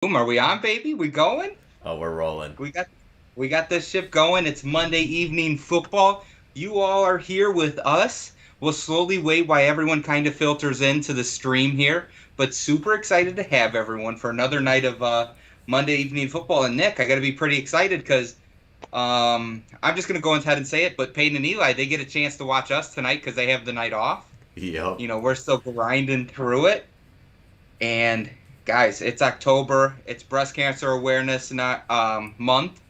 Boom, are we on, baby? We going? Oh, we're rolling. We got we got this ship going. It's Monday evening football. You all are here with us. We'll slowly wait while everyone kind of filters into the stream here, but super excited to have everyone for another night of Monday evening football. And Nick, I got to be pretty excited because I'm just gonna go ahead and say it, but Peyton and Eli, they get a chance to watch us tonight because they have the night off. Yep. We're still grinding through it. And guys, it's October. It's Breast Cancer Awareness Month.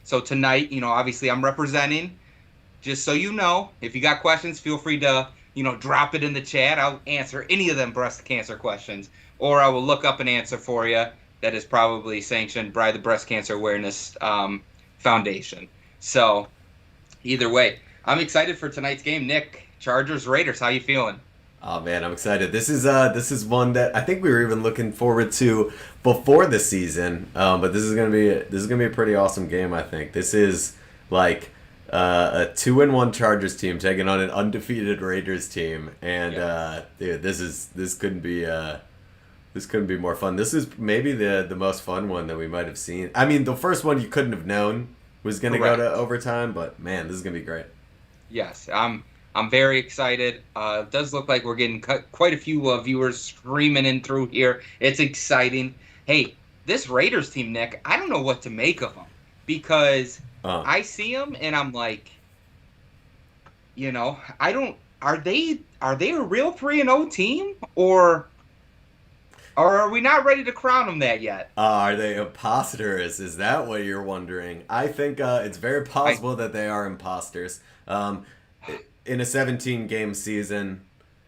So tonight, obviously I'm representing. Just so you know, if you got questions, feel free to, drop it in the chat. I'll answer any of them breast cancer questions, or I will look up an answer for you that is probably sanctioned by the Breast Cancer Awareness Foundation. So either way, I'm excited for tonight's game. Nick, Chargers Raiders, how you feeling? Oh man, I'm excited. This is one that I think we were even looking forward to before the season. But this is gonna be a pretty awesome game. I think this is like a 2-1 Chargers team taking on an undefeated Raiders team, and Yes. dude, this couldn't be more fun. This is maybe the most fun one that we might have seen. I mean, the first one you couldn't have known was gonna go to Correct. overtime, but man, this is gonna be great. Yes, I'm very excited. It does look like we're getting quite a few viewers streaming in through here. It's exciting. Hey, this Raiders team, Nick, I don't know what to make of them because Uh, I see them and I'm like, I don't. Are they a real 3-0 team or are we not ready to crown them that yet? Are they imposters? Is that what you're wondering? I think it's very I possible that they are imposters. In a 17 game season,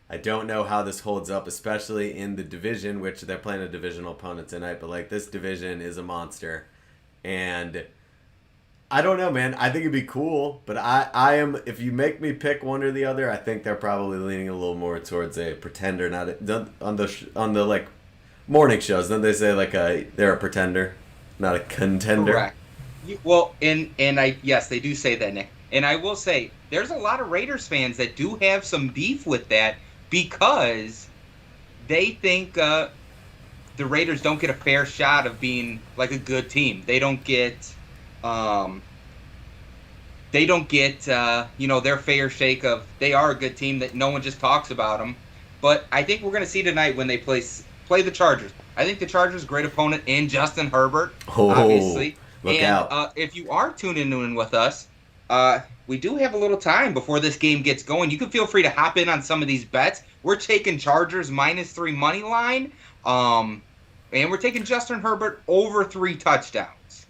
I don't know how this holds up, especially in the division, which they're playing a divisional opponent tonight, but like this division is a monster. And I don't know, man. I think it'd be cool, but I am, if you make me pick one or the other, I think they're probably leaning a little more towards a pretender, not on the like morning shows. Don't they say like they're a pretender, not a contender? Correct. Well, and I yes, they do say that, Nick. And I will say there's a lot of Raiders fans that do have some beef with that because they think the Raiders don't get a fair shot of being like a good team. Um, they don't get their fair shake of they are a good team that no one just talks about them. But I think we're going to see tonight when they play the Chargers. I think the Chargers great opponent in Justin Herbert, Oh, obviously. look And out. if you are tuning in with us, we do have a little time before this game gets going. You can feel free to hop in on some of these bets. We're taking Chargers -3 money line, and we're taking Justin Herbert over 3 touchdowns.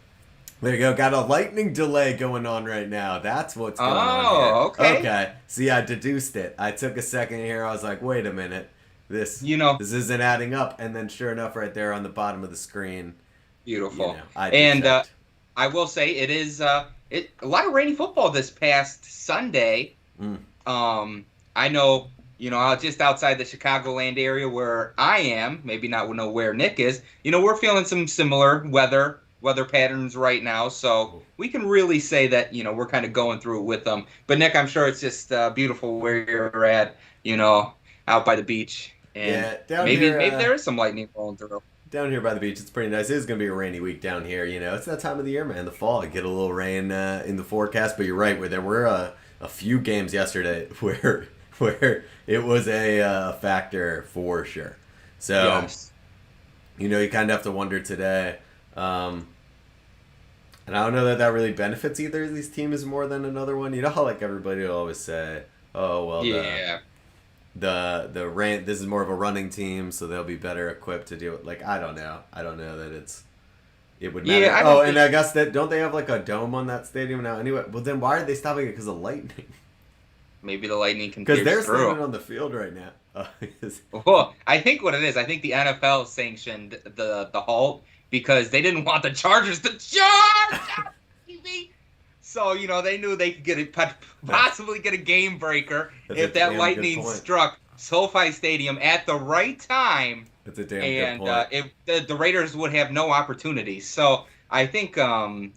There you go. Got a lightning delay going on right now. That's what's going on here. Oh, okay. Okay. See, I deduced it. I took a second here. I was like, wait a minute. This You know, this isn't adding up. And then sure enough, right there on the bottom of the screen, beautiful. I And checked. I will say it is a lot of rainy football this past Sunday. Mm. I know, just outside the Chicagoland area where I am, maybe not know where Nick is. We're feeling some similar weather patterns right now, so we can really say that we're kind of going through it with them. But Nick, I'm sure it's just beautiful where you're at, out by the beach, and Yeah, down maybe here. there is some lightning rolling through. Down here by the beach, it's pretty nice. It is going to be a rainy week down here. It's that time of the year, man. The fall, you get a little rain in the forecast. But you're right, where there were a few games yesterday where it was a factor for sure. So Yes. you kind of have to wonder today. And I don't know that that really benefits either of these teams more than another one. You know how like everybody will always say, "Oh well, Yeah. the rain. This is more of a running team, so they'll be better equipped to do it." Like I don't know. I don't know that it would matter. Yeah, I Oh, don't and think I guess that don't they have like a dome on that stadium now? Anyway, well then why are they stopping it because of lightning? maybe the lightning can Because pierce they're through. standing on the field right now. Well, I think what it is, I think the NFL sanctioned the halt because they didn't want the Chargers to charge on TV. So they knew they could that's possibly get a game breaker that's a if that damn good lightning point. struck SoFi Stadium at the right time, That's a damn good and point. if the Raiders would have no opportunities. So I think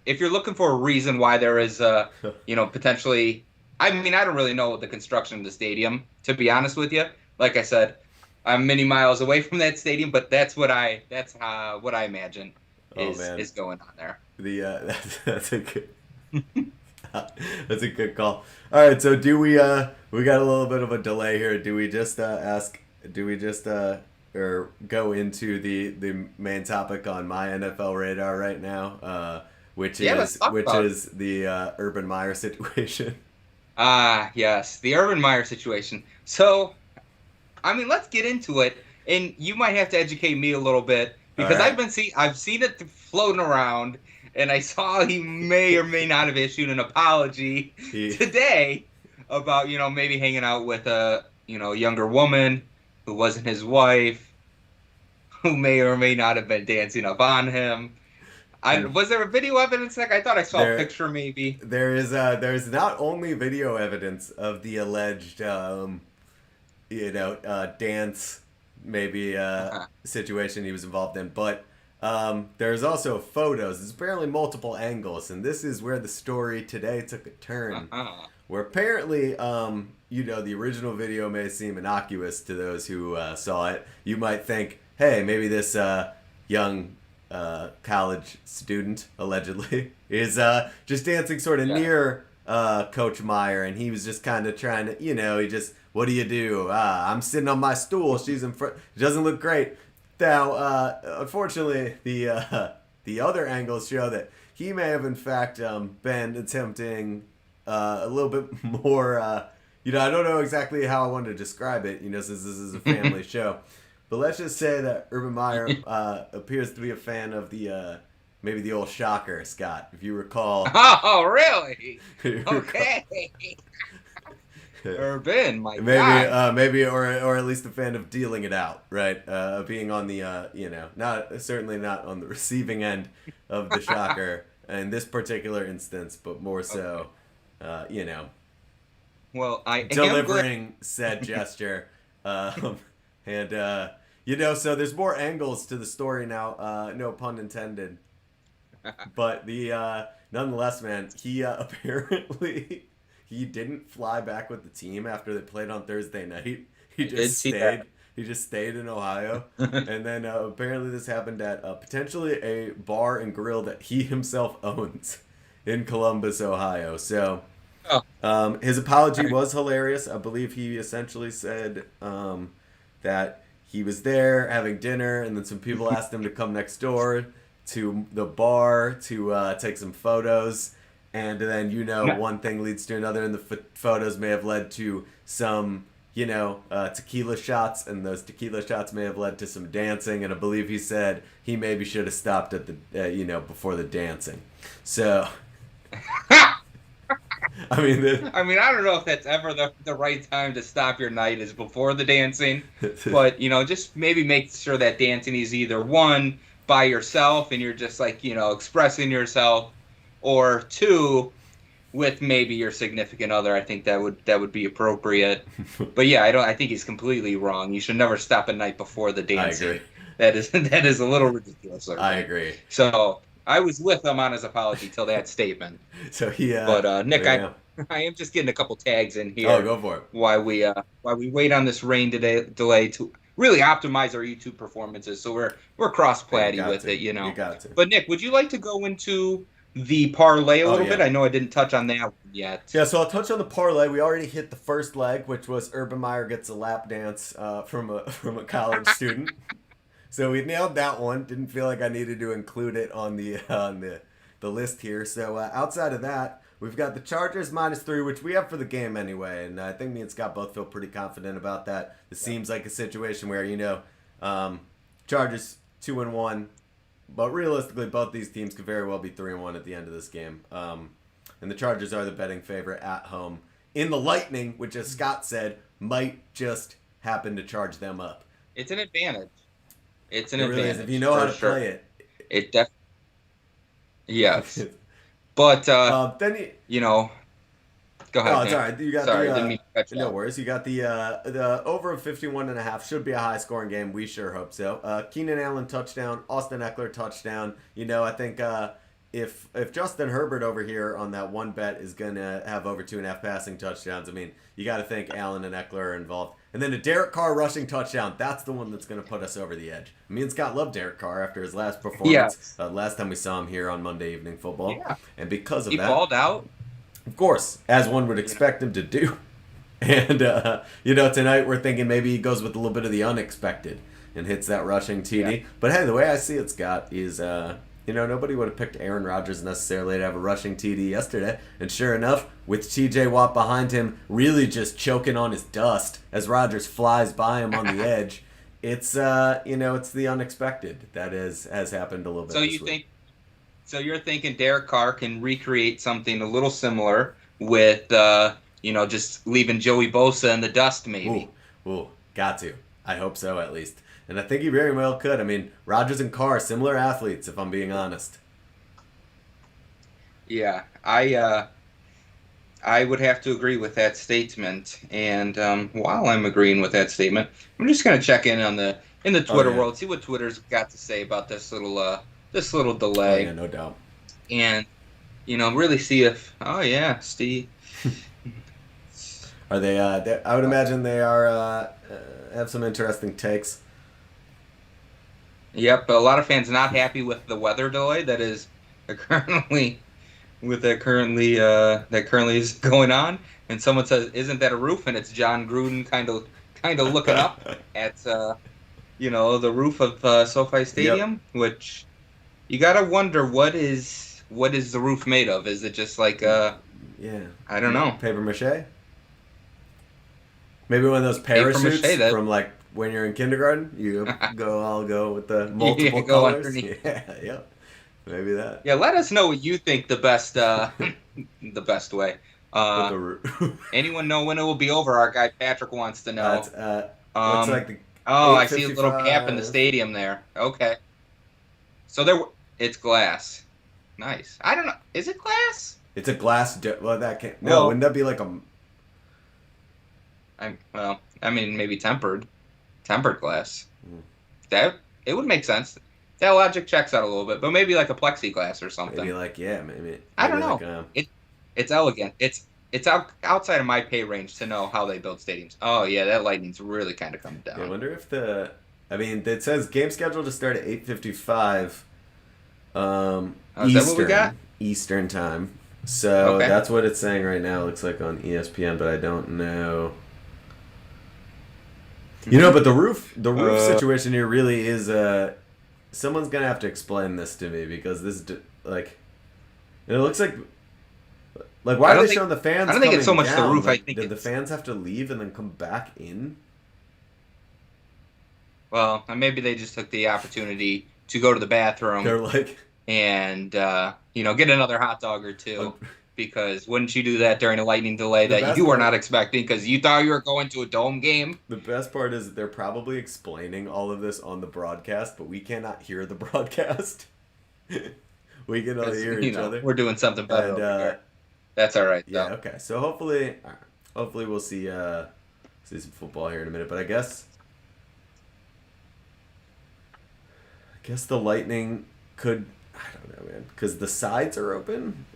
if you're looking for a reason why there is potentially, I mean, I don't really know the construction of the stadium, to be honest with you. Like I said, I'm many miles away from that stadium, but that's what I imagine Oh man, is going on there. the that's a good that's a good call. All right, so do we got a little bit of a delay here. Do we just ask? Do we just or go into the main topic on my NFL radar right now, Yeah, let's talk which about it. is the Urban Meyer situation? Ah, yes, the Urban Meyer situation. So, I mean, let's get into it, and you might have to educate me a little bit All because right. I've seen it floating around, and I saw he may or may not have issued an apology He today about, maybe hanging out with a, younger woman who wasn't his wife, who may or may not have been dancing up on him. and Was there a video evidence? Like I thought I saw a there picture, maybe. there's not only video evidence of the alleged dance maybe Uh-huh. situation he was involved in, but there's also photos. There's apparently multiple angles, and this is where the story today took a turn. Uh-huh. Where apparently, the original video may seem innocuous to those who saw it. You might think, hey, maybe this young college student, allegedly, is just dancing sort of Yeah. near Coach Meyer, and he was just kind of trying to, he just, what do you do? I'm sitting on my stool. She's in front. It doesn't look great. Now, unfortunately, the other angles show that he may have in fact been attempting a little bit more. I don't know exactly how I want to describe it. Since this is a family show, but let's just say that Urban Meyer appears to be a fan of the maybe the old Shocker, Scott. If you recall, Oh, really? you recall Okay. Urban, my maybe guy. or at least a fan of dealing it out, right? Being on the not certainly not on the receiving end of the Shocker in this particular instance, but more Okay. so, Well, I am glad. delivering said gesture. Um, and, so there's more angles to the story now, no pun intended. But nonetheless, man, he apparently he didn't fly back with the team after they played on Thursday night. He I did just see stayed. that. He just stayed in Ohio, and then apparently this happened at potentially a bar and grill that he himself owns in Columbus, Ohio. So Oh, his apology was hilarious. I believe he essentially said that he was there having dinner, and then some people asked him to come next door to the bar to take some photos. And then, no. one thing leads to another, and the photos may have led to some, tequila shots, and those tequila shots may have led to some dancing. And I believe he said he maybe should have stopped at the, before the dancing. So, I mean, I mean, I don't know if that's ever the right time to stop your night is before the dancing, but just maybe make sure that dancing is either one by yourself and you're just like, expressing yourself, or two with maybe your significant other. I think that would be appropriate. But yeah, I think he's completely wrong. You should never stop a night before the I agree. dancing. That is that is a little ridiculous, I Urban. agree. So I was with him on his apology till that statement. So he, But Nick, I yeah. I am just getting a couple tags in Oh, here go for it. while we wait on this rain today delay to really optimize our YouTube performances. So we're cross Hey, you platty got with to. it. You got to. But Nick, would you like to go into the parlay a Oh little bit? yeah. I know I didn't touch on that one yet. Yeah, so I'll touch on the parlay. We already hit the first leg, which was Urban Meyer gets a lap dance from a from a college student. So we nailed that one. Didn't feel like I needed to include it on the list here. So outside of that, we've got the Chargers -3, which we have for the game anyway, and I think me and Scott both feel pretty confident about that. This Yeah. seems like a situation where Chargers 2-1, but realistically, both these teams could very well be 3-1 at the end of this game. And the Chargers are the betting favorite at home in the Lightning, which, as Scott said, might just happen to charge them up. It's an advantage. It's an It really is. If you advantage know how for to sure. play it. It def Yes. But Then you, you know, go oh, ahead, it's all Nick. right. You got Sorry, the didn't mean to cut you no off. worries. You got the over of 51.5 should be a high scoring game. We sure hope so. Keenan Allen touchdown, Austin Eckler touchdown. I think if Justin Herbert over here on that one bet is gonna have over 2.5 passing touchdowns, I mean, you got to think Allen and Eckler are involved. And then a Derek Carr rushing touchdown. That's the one that's going to put us over the edge. Me and Scott love Derek Carr after his last performance, Yes. last time we saw him here on Monday Evening Football. Yeah. And because of He that, balled out. of course, as one would expect him to do. And, tonight we're thinking maybe he goes with a little bit of the unexpected and hits that rushing TD. Yeah. But hey, the way I see it, Scott, is nobody would have picked Aaron Rodgers necessarily to have a rushing TD yesterday. And sure enough, with TJ Watt behind him really just choking on his dust as Rodgers flies by him on the edge, it's it's the unexpected that has happened a little bit this week. So you're thinking Derek Carr can recreate something a little similar with just leaving Joey Bosa in the dust, maybe. Ooh, got to. I hope so, at least. And I think he very well could. I mean, Rodgers and Carr, similar athletes, if I'm being honest. Yeah, I would have to agree with that statement. And while I'm agreeing with that statement, I'm just gonna check in on the Twitter world, see what Twitter's got to say about this little delay. Oh, yeah, no doubt. And really see if Steve. Are they? I would imagine they are have some interesting takes. Yep, a lot of fans not happy with the weather delay that is currently is going on. And someone says, "Isn't that a roof?" And it's John Gruden kind of looking up at the roof of SoFi Stadium, which you gotta wonder what is the roof made of? Is it just like I don't know, paper mache? Maybe one of those parachutes from like when you're in kindergarten. You I'll go with the multiple colors. Underneath. Yeah, maybe that. Yeah, let us know what you think the best way. Anyone know when it will be over? Our guy Patrick wants to know. What's like the I see a little gap in the stadium there. Okay. So it's glass. Nice. I don't know. Is it glass? It's a glass. Well, that can't. No, wouldn't that be like a? Maybe tempered glass. That it would make sense. That logic checks out a little bit, but maybe like a plexiglass or something. Maybe maybe I don't know. It's elegant. It's outside of my pay range to know how they build stadiums. Oh yeah, that lightning's really kind of coming down. Yeah, I wonder if it says game scheduled to start at 8:55. Is that what we got? Eastern time. So that's what it's saying right now. It looks like on ESPN, but I don't know. But the roof situation here really is someone's gonna have to explain this to me, because this it looks like why are they showing the fans? I don't think it's so much down? The roof. I think did the fans have to leave and then come back in? Well, maybe they just took the opportunity to go to the bathroom. They're like, and get another hot dog or two. Because wouldn't you do that during a lightning delay that you were not expecting because you thought you were going to a dome game? The best part is they're probably explaining all of this on the broadcast, but we cannot hear the broadcast. We can only hear each other. We're doing something better over here. That's all right, though. Yeah, okay. So hopefully we'll see some football here in a minute. But I guess the Lightning could... I don't know, man. Because the sides are open?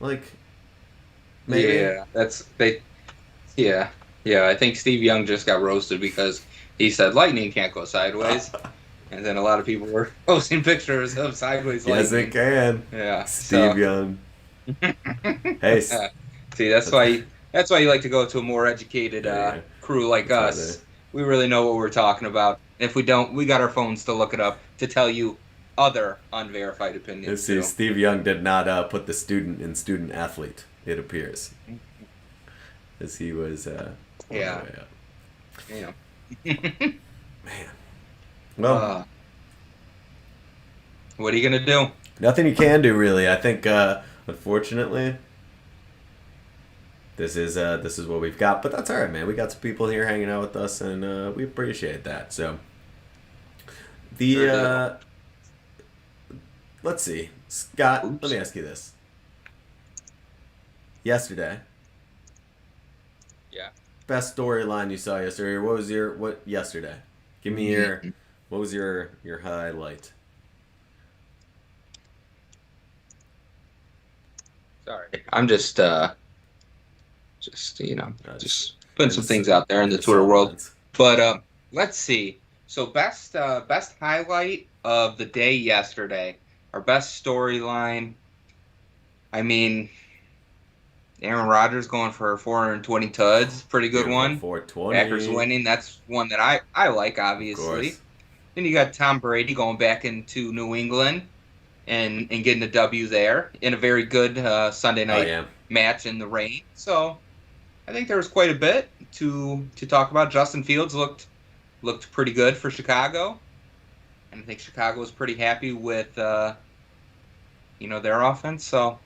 Maybe. Yeah, I think Steve Young just got roasted because he said lightning can't go sideways. And then a lot of people were posting pictures of sideways lightning. Yes, it can. Yeah. Steve Young. Hey. See, that's why you like to go to a more educated crew like us. We really know what we're talking about. If we don't, we got our phones to look it up to tell you other unverified opinions. See, Steve Young did not put the student in student athlete, it appears. As he was Yeah. Man. Well, what are you gonna do? Nothing you can do, really. I think, unfortunately, this is what we've got. But that's all right, man. We got some people here hanging out with us, and we appreciate that. So, let's see, Scott. Oops. Let me ask you this. Yesterday. Yeah. Best storyline you saw yesterday. What yesterday? Give me what was your highlight? Sorry, I'm just putting some things out there in the Twitter world. But let's see. So best highlight of the day yesterday. Our best storyline. I mean, Aaron Rodgers going for 420 tuds, pretty good Beautiful one. Packers 420. winning, that's one that I like, Of course. obviously. Then you got Tom Brady going back into New England and getting a W there in a very good Sunday Oh night yeah. match in the rain. So I think there was quite a bit to talk about. Justin Fields looked pretty good for Chicago, and I think Chicago was pretty happy with their offense. So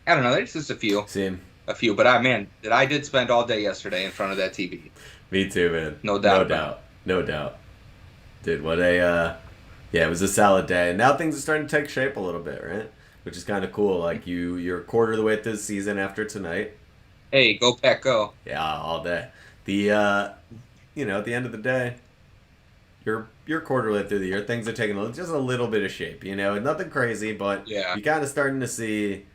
I don't know. There's just Same. a few. But man, that I did spend all day yesterday in front of that TV. Me too, man. No doubt No about doubt. No doubt. Dude, what a yeah, it was a solid day. And now things are starting to take shape a little bit, right? Which is kind of cool. Like you're a quarter of the way through the season after tonight. it. Hey, go Pack, go! Yeah, all day. The at the end of the day, you're a quarter way through the year. Things are taking just a little bit of shape. Nothing crazy, but Yeah, you're kind of starting to see,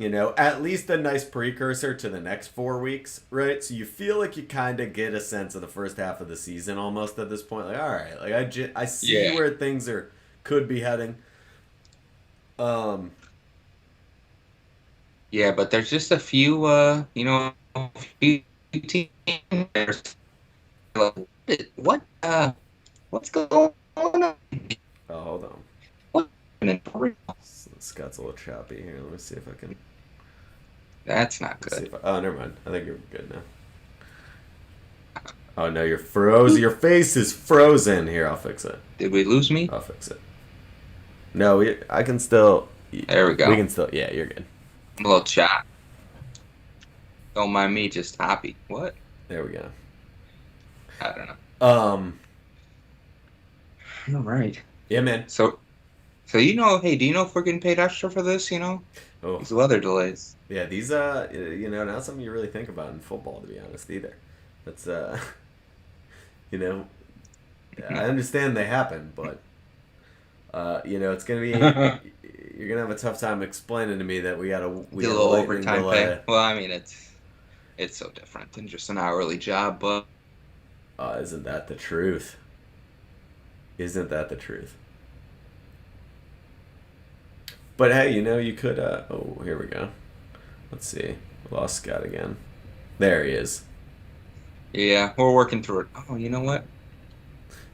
at least a nice precursor to the next 4 weeks, right? So you feel like you kind of get a sense of the first half of the season almost at this point. Like, all right, like I see yeah, where things could be heading. Um, yeah. But there's just a few, a few teams. There's like, what's going on? oh, hold on. What? Scott's a little choppy here. Let me see if I can. That's not Let's see good. if oh, never mind. I think you're good now. Oh no, you're frozen. Your face is frozen. Here, I'll fix it. Did we lose me? I'll fix it. No, I can still. There we go. We can still. Yeah, you're good. I'm a little shot. Don't mind me, just happy. What? There we go. I don't know. Um. All right. Yeah, man. So hey, do you know if we're getting paid extra for this? Oh, These weather delays. yeah. These not something you really think about in football, to be honest, either. That's you know, I understand they happen, but it's gonna be you're gonna have a tough time explaining to me that we Get got a a little lightning overtime delay. pay. Well, I mean, it's so different than just an hourly job, but Isn't that the truth? Isn't that the truth? But hey, you could. Oh, here we go. Let's see. Lost Scott again. There he is. yeah, we're working through it. Oh, you know what?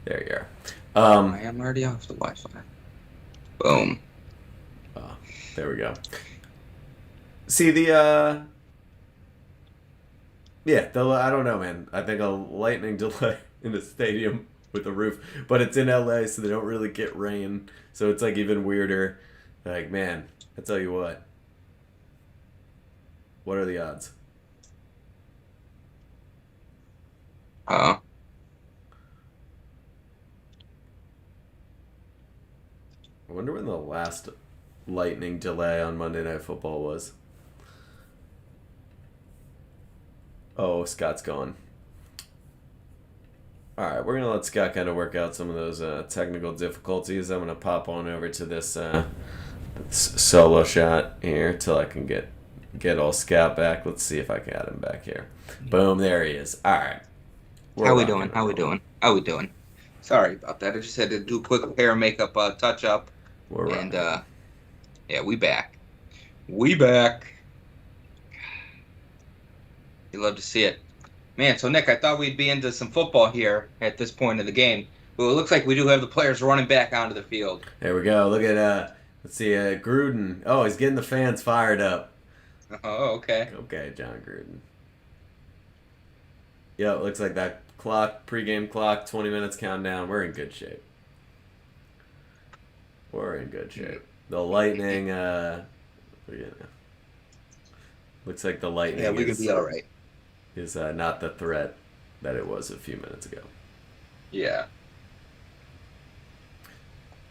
There you are. I am already off the Wi-Fi. Boom. Oh, there we go. See the yeah. I don't know, man. I think a lightning delay in a stadium with a roof, but it's in LA, so they don't really get rain, so it's like even weirder. Like, man, I tell you what. What are the odds? Uh, I wonder when the last lightning delay on Monday Night Football was. Oh, Scott's gone. All right, we're gonna let Scott kind of work out some of those technical difficulties. I'm gonna pop on over to this solo shot here till I can get all Scott back. Let's see if I can add him back here. Boom, there he is. All right. how we doing? How we doing? How we doing? Sorry about that. I just had to do a quick hair and makeup touch up, We're and rocking. yeah, we back. We back. You love to see it. Man, so Nick, I thought we'd be into some football here at this point of the game. But it looks like we do have the players running back onto the field. There we go. Look at let's see Gruden. Oh, he's getting the fans fired up. Oh, okay. Okay, John Gruden. Yeah, it looks like that clock, pregame clock, 20 minutes countdown. We're in good shape. We're in good shape. The Lightning, looks like the Lightning Yeah, we could be all right. is not the threat that it was a few minutes ago. Yeah.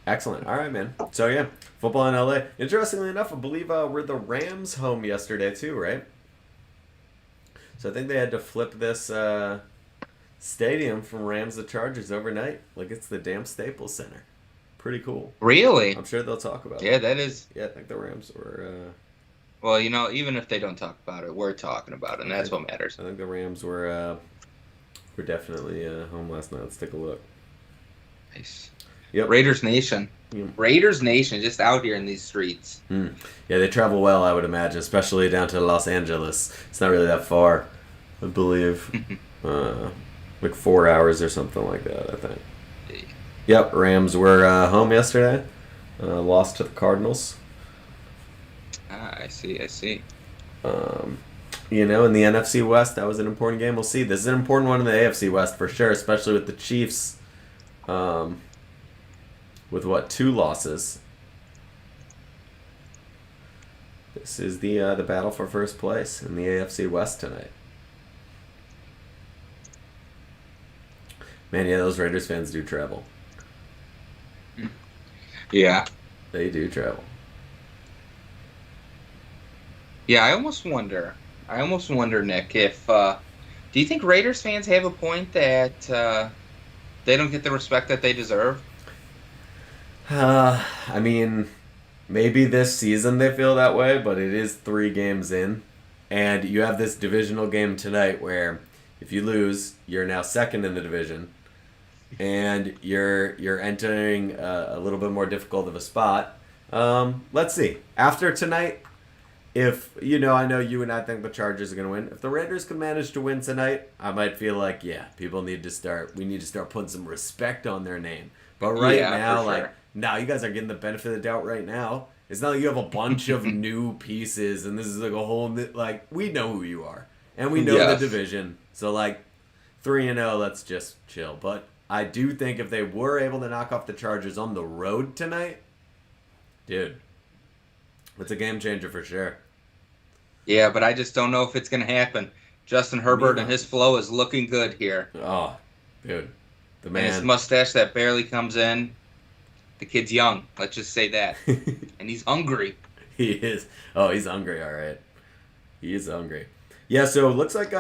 Excellent. All right, man. So, yeah, football in LA. Interestingly enough, I believe were the Rams home yesterday, too, right? So I think they had to flip this stadium from Rams to Chargers overnight. Like it's the damn Staples Center. Pretty cool. Really? I'm sure they'll talk about it. Yeah, that is. Yeah, I think the Rams were. Well, even if they don't talk about it, we're talking about it, and that's what matters. I think the Rams were We're definitely home last night. Let's take a look. Nice. Yep. Raiders Nation. Yep. Raiders Nation just out here in these streets. Yeah, they travel well, I would imagine, especially down to Los Angeles. It's not really that far, I believe. Like 4 hours or something like that, I think. Yep, Rams were home yesterday. Lost to the Cardinals. I see. In the NFC West, that was an important game. We'll see. This is an important one in the AFC West for sure, especially with the Chiefs. With 2 losses. This is the battle for first place in the AFC West tonight. Man, yeah, those Raiders fans do travel. Yeah. They do travel. Yeah, I almost wonder, Nick, if do you think Raiders fans have a point that they don't get the respect that they deserve? I mean, maybe this season they feel that way, but it is 3 games in, and you have this divisional game tonight where if you lose, you're now second in the division, and you're entering a little bit more difficult of a spot. Let's see. After tonight, if, I know you and I think the Chargers are going to win. If the Raiders can manage to win tonight, I might feel like, yeah, we need to start putting some respect on their name. But right now, for sure. now you guys are getting the benefit of the doubt right now. It's not like you have a bunch of new pieces and this is like a whole new, we know who you are. And we know the division. So 3-0, let's just chill. But I do think if they were able to knock off the Chargers on the road tonight, dude, it's a game changer for sure. Yeah, but I just don't know if it's going to happen. Justin Herbert and his flow is looking good here. Oh, dude. The man. And his mustache that barely comes in. The kid's young. Let's just say that. And he's hungry. He is. Oh, he's hungry, all right. He is hungry. Yeah, so it looks like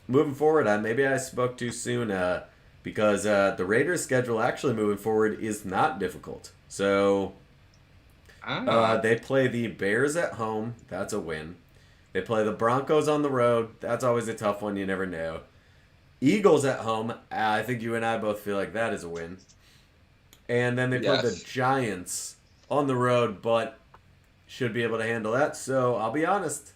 moving forward, maybe I spoke too soon because the Raiders' schedule actually moving forward is not difficult. So they play the Bears at home. That's a win. They play the Broncos on the road. That's always a tough one. You never know. Eagles at home. I think you and I both feel like that is a win. And then they play the Giants on the road, but should be able to handle that. So I'll be honest.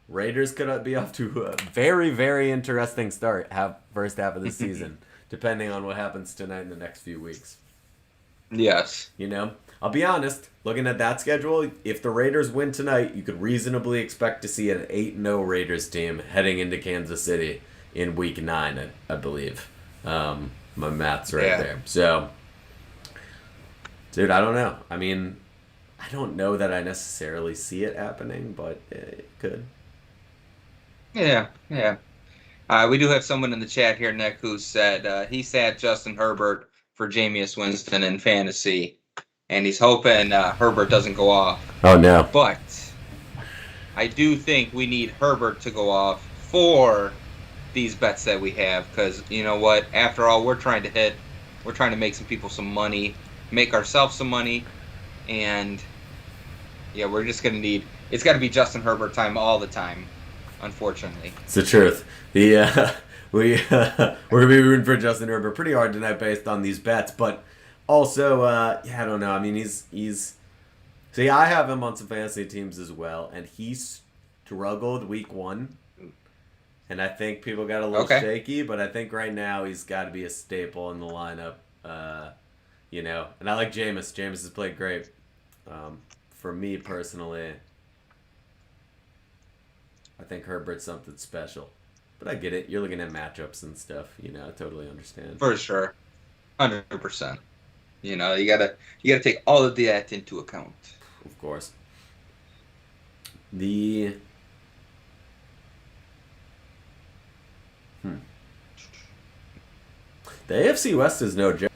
Raiders could be off to a very, very interesting start. First half of the season, depending on what happens tonight in the next few weeks. Yes. I'll be honest, looking at that schedule, if the Raiders win tonight, you could reasonably expect to see an 8-0 Raiders team heading into Kansas City in Week 9, I believe. My math's right there. So, dude, I don't know. I mean, I don't know that I necessarily see it happening, but it could. Yeah. We do have someone in the chat here, Nick, who said he sat Justin Herbert for Jameis Winston in fantasy. And he's hoping Herbert doesn't go off. Oh, no. But I do think we need Herbert to go off for these bets that we have. Because, you know what? After all, we're trying to make some people some money, make ourselves some money. And, yeah, we're just going to need – it's got to be Justin Herbert time all the time, unfortunately. It's the truth. We're going to be rooting for Justin Herbert pretty hard tonight based on these bets. But – also, I don't know. I mean, he's. See, I have him on some fantasy teams as well, and he struggled week 1. And I think people got a little shaky, but I think right now he's got to be a staple in the lineup. And I like Jameis. Jameis has played great. For me personally, I think Herbert's something special. But I get it. You're looking at matchups and stuff. I totally understand. For sure, 100%. You gotta take all of that into account. Of course. The AFC West is no joke.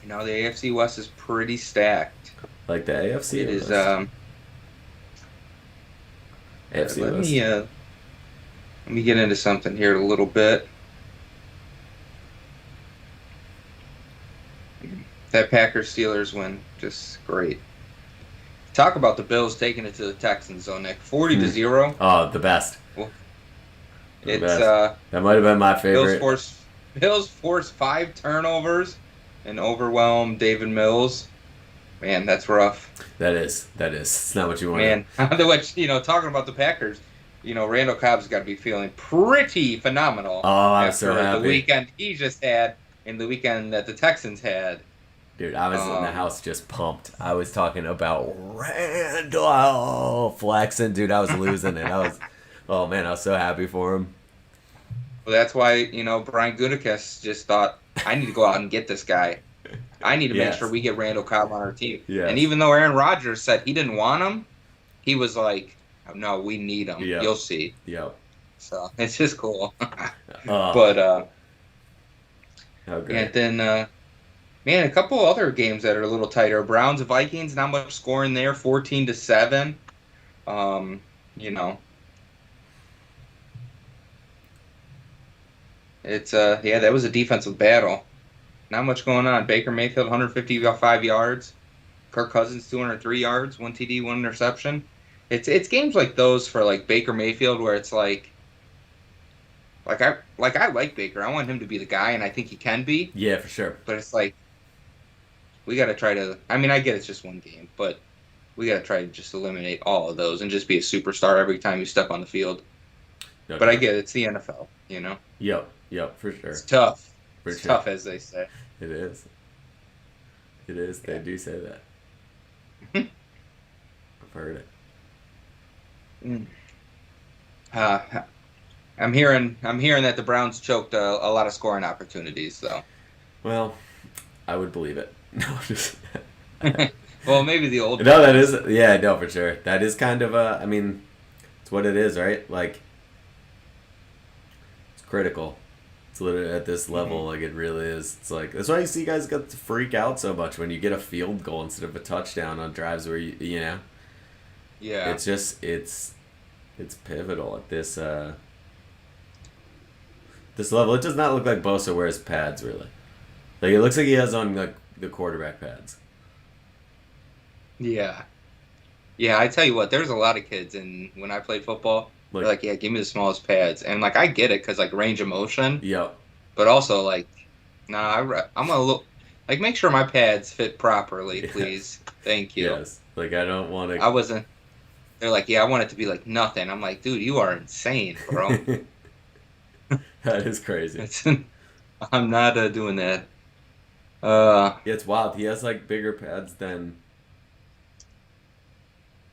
The AFC West is pretty stacked. Like the AFC it is. AFC West. Let me get into something here a little bit. That Packers-Steelers win, just great. Talk about the Bills taking it to the Texans, though, Nick. 40-0. Oh, the best. The It's best. That might have been my Bills favorite. force Bills force 5 turnovers and overwhelm David Mills. Man, that's rough. That is. That is. It's not what you wanted. Man, which talking about the Packers, Randall Cobb's got to be feeling pretty phenomenal Oh, I'm so after the happy. weekend he just had and the weekend that the Texans had. Dude, I was in the Um, house just pumped. I was talking about Randall flexing. Dude, I was losing it. Oh man, I was so happy for him. well, that's why Brian Gutekunst just thought I need to go out and get this guy. I need to make sure Yes. we get Randall Cobb on our team. And Yes. even though Aaron Rodgers said he didn't want him, he was like, "No, we need him. Yep. You'll see." Yep. So it's just cool. Oh, But how and great. then man, a couple other games that are a little tighter. Browns Vikings, not much scoring there, 14-7. Um, you know, it's yeah, that was a defensive battle. Not much going on. Baker Mayfield 155 yards. Kirk Cousins 203 yards, 1 TD, 1 interception. It's games like those for like Baker Mayfield where it's like I like Baker. I want him to be the guy, and I think he can be. Yeah, for sure. But it's like we got to try to. I mean, I get it's just one game, but we got to try to just eliminate all of those and just be a superstar every time you step on the field. No But I doubt. get it's the NFL. Yep. Yep. For sure. It's tough. For It's sure. tough, as they say. It is. It is. They Yeah. do say that. I've heard it. Mm. Uh, I'm hearing that the Browns choked a lot of scoring opportunities, though. Well, I would believe it. No, just. Well, maybe the old No, that Browns. is. Yeah, no, for sure. That is kind of a. I mean, it's what it is, right? Like, it's critical. It's literally at this level, like it really is. It's like that's why you see guys get to freak out so much when you get a field goal instead of a touchdown on drives where you know Yeah. it's just it's pivotal at this level. It does not look like Bosa wears pads really. Like it looks like he has on like the quarterback pads. Yeah. Yeah, I tell you what, there's a lot of kids, and when I played football, they're Like like, "Yeah, give me the smallest pads," and like I get it because like range of motion, yep, but also like, nah, I'm gonna look like make sure my pads fit properly, yes, please, thank you. yes. Like I don't want I wasn't. They're like, "Yeah, I want it to be like nothing." I'm like, "Dude, you are insane, bro." to. That is crazy. It's, I'm not doing that. Uh, Yeah, it's wild. He has like bigger pads than.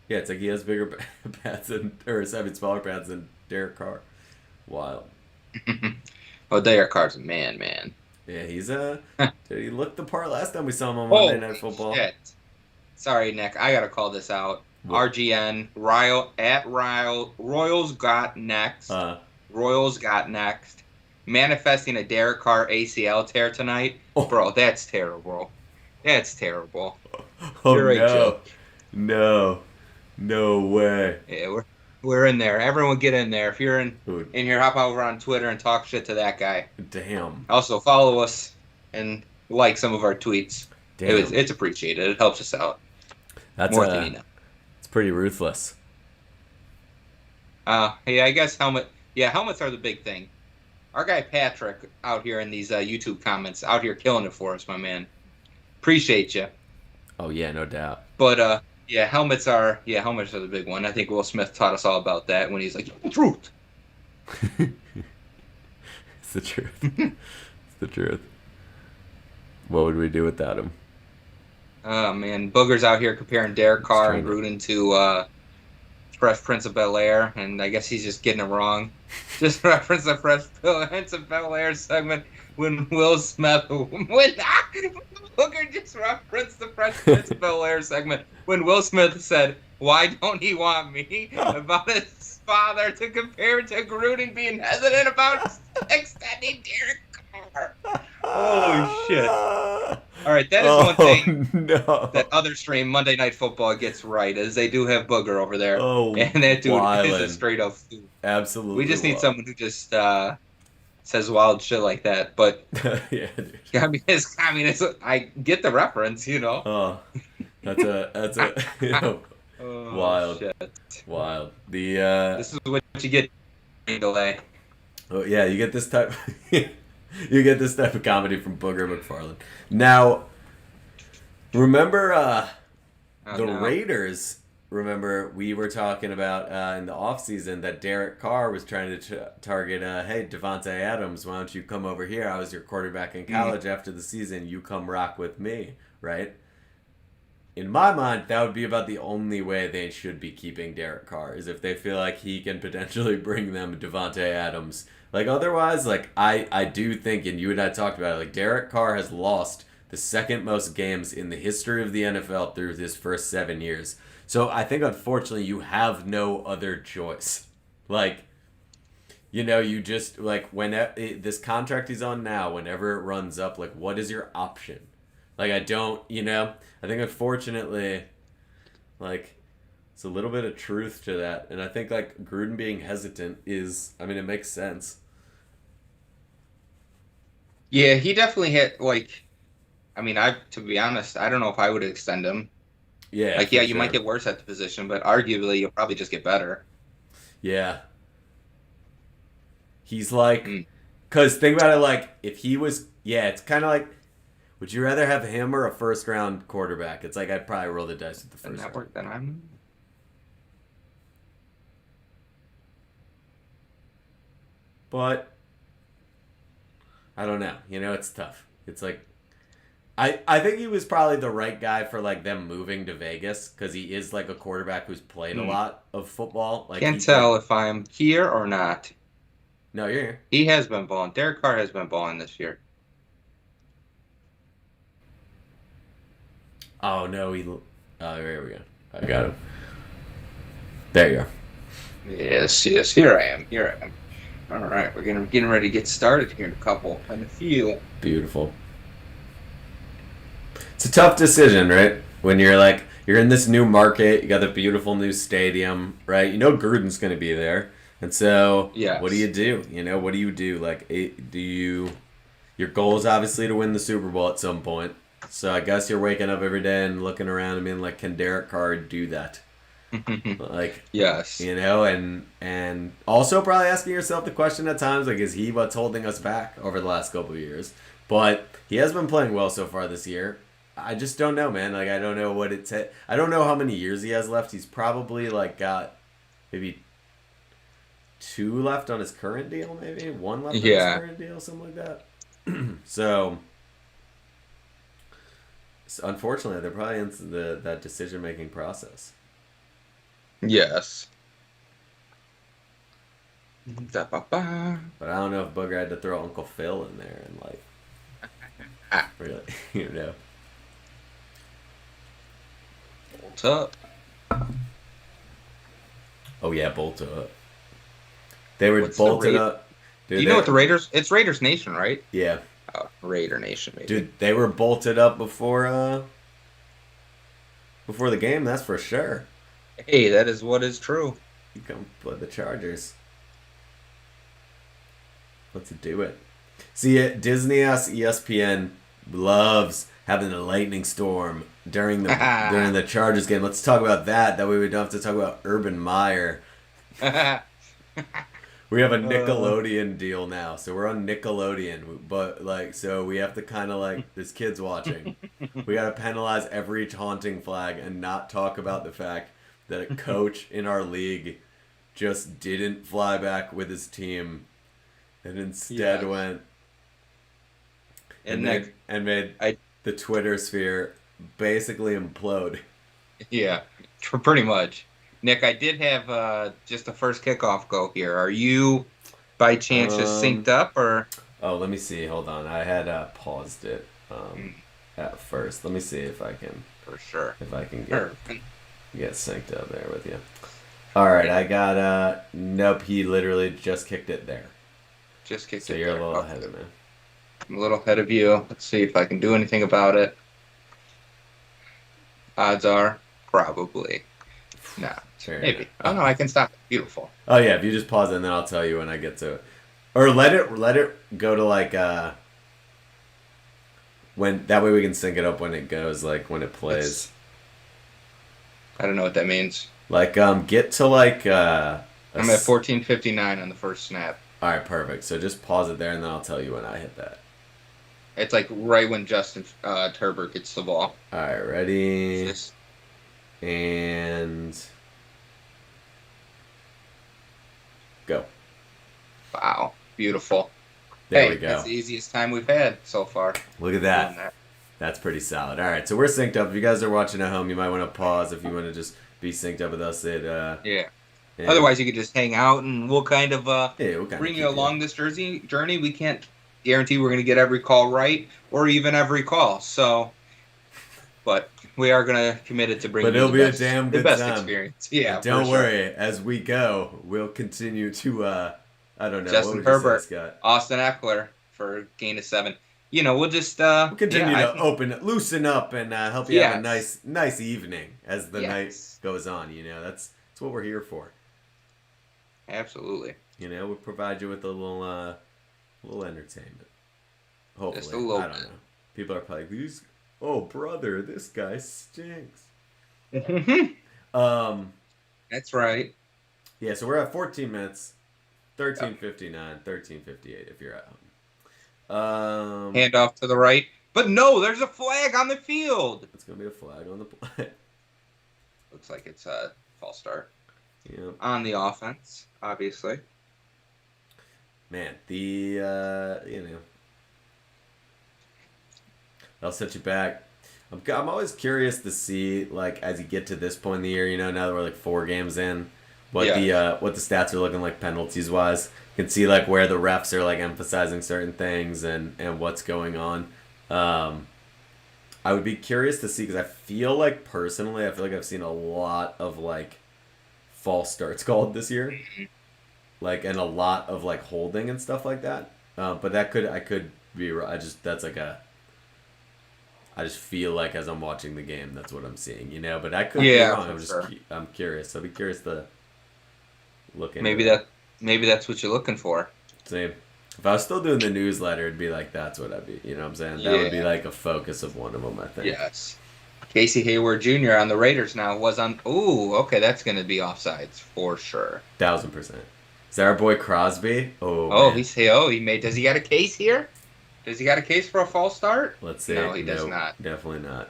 Yeah, it's like he has bigger pads than, or I mean, smaller pads than Derek Carr. Wild. oh, Derek Carr's a man. Yeah, he's a. Did he look the part last time we saw him on Monday Night Holy Football? shit! Sorry, Nick. I gotta call this out. What? RGN Royals got next. Uh, Royals got next. Manifesting a Derek Carr ACL tear tonight, oh, bro. That's terrible. That's terrible. oh You're a no, joke. no, no way. Yeah, we're in there. Everyone get in there. If you're Ooh, in here, hop over on Twitter and talk shit to that guy. damn, Also, follow us and like some of our tweets. damn. It's appreciated. It helps us out That's more than you know. it's pretty ruthless. Yeah, I guess helmets are the big thing. Our guy Patrick out here in these YouTube comments, out here killing it for us, my man. Appreciate you. Oh yeah, no doubt. But yeah, helmets are the big one. I think Will Smith taught us all about that when he's like, "The truth." It's the truth. It's the truth. What would we do without him? Oh man, Booger's out here comparing Derek Carr and Gruden to Fresh Prince of Bel-Air, and I guess he's just getting it wrong. Just reference the Fresh Prince of Bel-Air segment when Will Smith Booger just referenced the Fresh Prince of Bel-Air segment when Will Smith said, "Why don't he want me?" about his father to compare to Gruden being hesitant about extending Derek Carr. Holy shit. All right, that is one thing no. that other stream Monday Night Football gets right is they do have Booger over there, Oh, and that dude is wildin'. a straight up fool. Absolutely. We just need wild. someone who just says wild shit like that. But Yeah, dude. communist, I get the reference, Oh, that's a Oh, wild. shit. Wild. The This is what you get delay. Oh yeah, you get this type. You get this type of comedy from Booger McFarland. Now, remember Oh the no. Raiders? Remember we were talking about in the offseason that Derek Carr was trying to target. Hey, Devontae Adams, why don't you come over here? I was your quarterback in Mm. college. After the season, you come rock with me, right? In my mind, that would be about the only way they should be keeping Derek Carr is if they feel like he can potentially bring them Devontae Adams. Like otherwise, like I do think, and you and I talked about it, like Derek Carr has lost the second most games in the history of the NFL through his first 7 years. So I think unfortunately you have no other choice. Like you just like when this contract he's on now, whenever it runs up, like what is your option? Like I don't, I think unfortunately, like it's a little bit of truth to that, and I think like Gruden being hesitant is, I mean, it makes sense. Yeah, he definitely hit like. I mean, I to be honest, I don't know if I would extend him. Yeah, Like, for yeah, you might sure. get worse at the position, but arguably you'll probably just get better. Yeah, he's like, Mm. cause think about it, like if he was, yeah, it's kind of like, would you rather have him or a first round quarterback? It's like I'd probably roll the dice with the The first round, network that I'm. but I don't know. It's tough. It's like I think he was probably the right guy for like them moving to Vegas because he is like a quarterback who's played a Mm. lot of football. Like Can't he played. tell if I'm here or not. No, you're here. He has been balling. Derek Carr has been balling this year. Oh no, he. Oh, here we go. I got him. There you are. Yes, yes, here I am. Here I am. All right, getting ready to get started here in a few. Beautiful. It's a tough decision, right? When you're like you're in this new market, you got the beautiful new stadium, right? You know Gruden's going to be there, and so what do Yes. you do? What do you do? Like, do you? Your goal is obviously to win the Super Bowl at some point. So I guess you're waking up every day and looking around and being like, can Derek Carr do that? Like, Yes. and also probably asking yourself the question at times like, is he what's holding us back over the last couple of years? But he has been playing well so far this year. I just don't know, man. Like, I don't know what it's. I don't know how many years he has left. He's probably like got maybe two left on his current deal, maybe one left on his Yeah. current deal, something like that. So unfortunately, they're probably in that decision making process. Yes. Da-ba-ba. But I don't know if Booger had to throw Uncle Phil in there and like Ah, really, what's up? Oh yeah, bolted up. They were What's the bolted rate? up, Do dude. you know what the Raiders? It's Raiders Nation, right? Yeah, Oh, Raider Nation, maybe. dude, they were bolted up before the game. That's for sure. Hey, that is what is true. You come play the Chargers. Let's do it. See, Disney ESPN loves having a lightning storm during the Chargers game. Let's talk about that. That way we don't have to talk about Urban Meyer. We have a Nickelodeon deal now, so we're on Nickelodeon. But like, so we have to kind of like there's kids watching. We gotta penalize every taunting flag and not talk about the fact that a coach in our league just didn't fly back with his team and instead Yes. went And made I the Twitter sphere basically implode. yeah, pretty much. Nick, I did have just the first kickoff go here. Are you by chance just synced Um. up or? Oh, let me see. Hold on. I had paused it Mm, at first. Let me see if I can for sure. get Perfect. synced up there with you. All right. I got nope. He literally just kicked it there. Just kicked So it you're a there. little Okay. ahead of me. I'm a little ahead of you. Let's see if I can do anything about it. Odds are probably not. Fair Maybe. enough. Oh no, I can stop it. Beautiful. Oh yeah. If you just pause it, and then I'll tell you when I get to it, or let it go to like when that way we can sync it up when it goes like when it plays. I don't know what that means. Like get to like I'm at 14:59 on the first snap. All right, perfect. So just pause it there, and then I'll tell you when I hit that. It's like right when Justin Herbert gets the ball. All right, It's ready just and go. wow, beautiful. There we Hey, that's go. the easiest time we've had so far Look at doing that. that. That's pretty solid. All right, so we're synced up. If you guys are watching at home, you might want to pause if you want to just be synced up with us. Yeah. And Otherwise, you could just hang out, and we'll kind of yeah, we'll kind of bring you keep you. along this journey. We can't guarantee we're going to get every call right or even every call. So, but we are going to commit it to bring But you it'll be a damn the good best time. experience. Yeah, And for don't sure. worry, as we go, we'll continue to I don't know, what Justin would you say, Herbert, Scott? Austin Eckler for gain of 7. We'll just We'll yeah, continue I to think loosen up, and help you have a yes, nice evening as the night yes, goes on. You know, that's what we're here for. absolutely, You know, we provide you with little entertainment. just a Hopefully, little I don't know. People are probably like, these. Oh, brother, this guy stinks. bit. Um, That's right. yeah. So we're at 14 minutes, Yep. 13:59, 13:58. If you're at home. Hand off to the right, but no, there's a flag on the field. It's gonna be a flag on the play. Looks like it's a false start Yep. on the offense, obviously. Man, that'll set you back. I'm always curious to see, like, as you get to this point in the year, now that we're like 4 games in, Yeah. what the stats are looking like penalties wise. You can see like where the refs are like emphasizing certain things and what's going on. I would be curious to see, because I feel like I've seen a lot of like false starts called this year, like, and a lot of like holding and stuff like that. But I could be I just that's like a I just feel like as I'm watching the game, that's what I'm seeing. But I could be Yeah, wrong. for sure. I'm curious. I'll be curious to look into Maybe that. that maybe that's what you're looking for. Same. If I was still doing the newsletter, it'd be like that's what I'd be. You know what I'm saying? That would be Yeah. like a focus of one of them, I think. Yes. Casey Hayward Jr. on the Raiders now was on. Ooh, okay, that's going to be offsides for sure. 1,000%. Is that our boy Crosby? Oh Oh, man. he made. Does he got a case here? Does he got a case for a false start? Let's see. No, he does No, not. definitely not.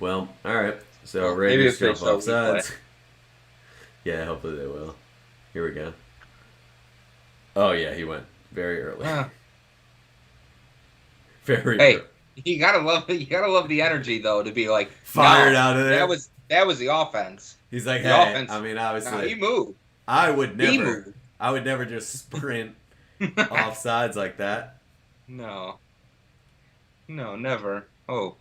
Well, all right. So Well, maybe Raiders if they jump show off replay. sides. Yeah, hopefully they will. Here we go. Oh yeah, he went very early. Very Hey, early. you gotta love the energy though to be like, Fired no, out of there. that was the offense. He's like, The hey, offense. I mean, No, he obviously, moved. I would He never, moved. I would never just sprint off sides like that. No, no, never. Oh,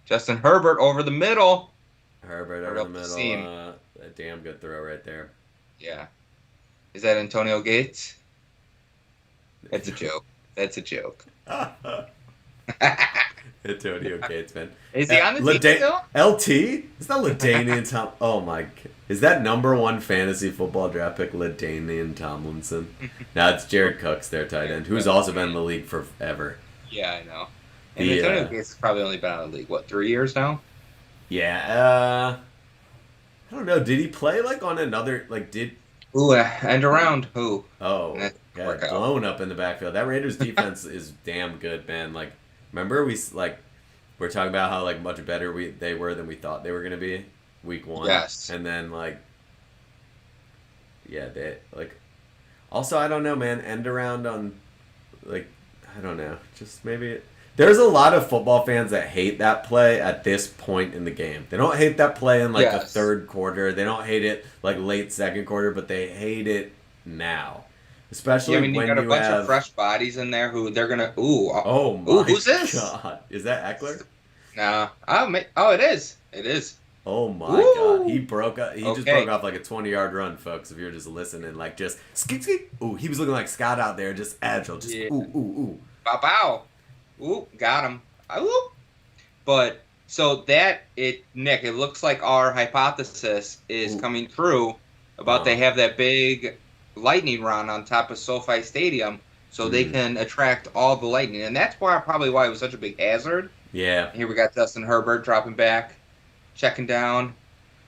Justin Herbert over the middle. Herbert Right over the up the seam. middle. A damn good throw right there. Yeah. Is that Antonio Gates? That's a joke. That's a joke. Antonio Gates, man. Is he on the team still? LT? Is that LaDainian Tom? Oh my! Is that #1 fantasy football draft pick LaDainian Tomlinson? Now it's Jared Cook's their tight end, who's also been in the league forever. Yeah, I know. And The Antonio Gates has probably only been out of the league, what, 3 years now? yeah, I don't know. Did he play like on another did? Ooh, end around. Who? Oh, That yeah, work out. blown up in the backfield. That Raiders defense is damn good, man. Like, remember we're talking about how like much better they were than we thought they were gonna be week 1. Yes. And then yeah, they like. Also, I don't know, man. End around on, I don't know. Just maybe. There's a lot of football fans that hate that play at this point in the game. They don't hate that play in the Yes. third quarter. They don't hate it like late second quarter, but they hate it now. Especially Yeah, I mean, you when got a you bunch have. of fresh bodies in there who they're gonna. Ooh, Oh my who's this? god! Is that Eckler? Nah. Oh, it is. It is. Oh my Ooh. god! He broke up. He just Okay. broke off like a 20-yard run, folks. If you're just listening, like just skip. Ooh, he was looking like Scott out there, just agile, just Yeah. ooh. Bow bow. Ooh, got him. Ooh. But so Nick, it looks like our hypothesis is Ooh. coming true about they Uh-huh. have that big lightning rod on top of SoFi Stadium, so they Mhm. can attract all the lightning, and that's probably why it was such a big hazard. Yeah. Here we got Justin Herbert dropping back, checking down.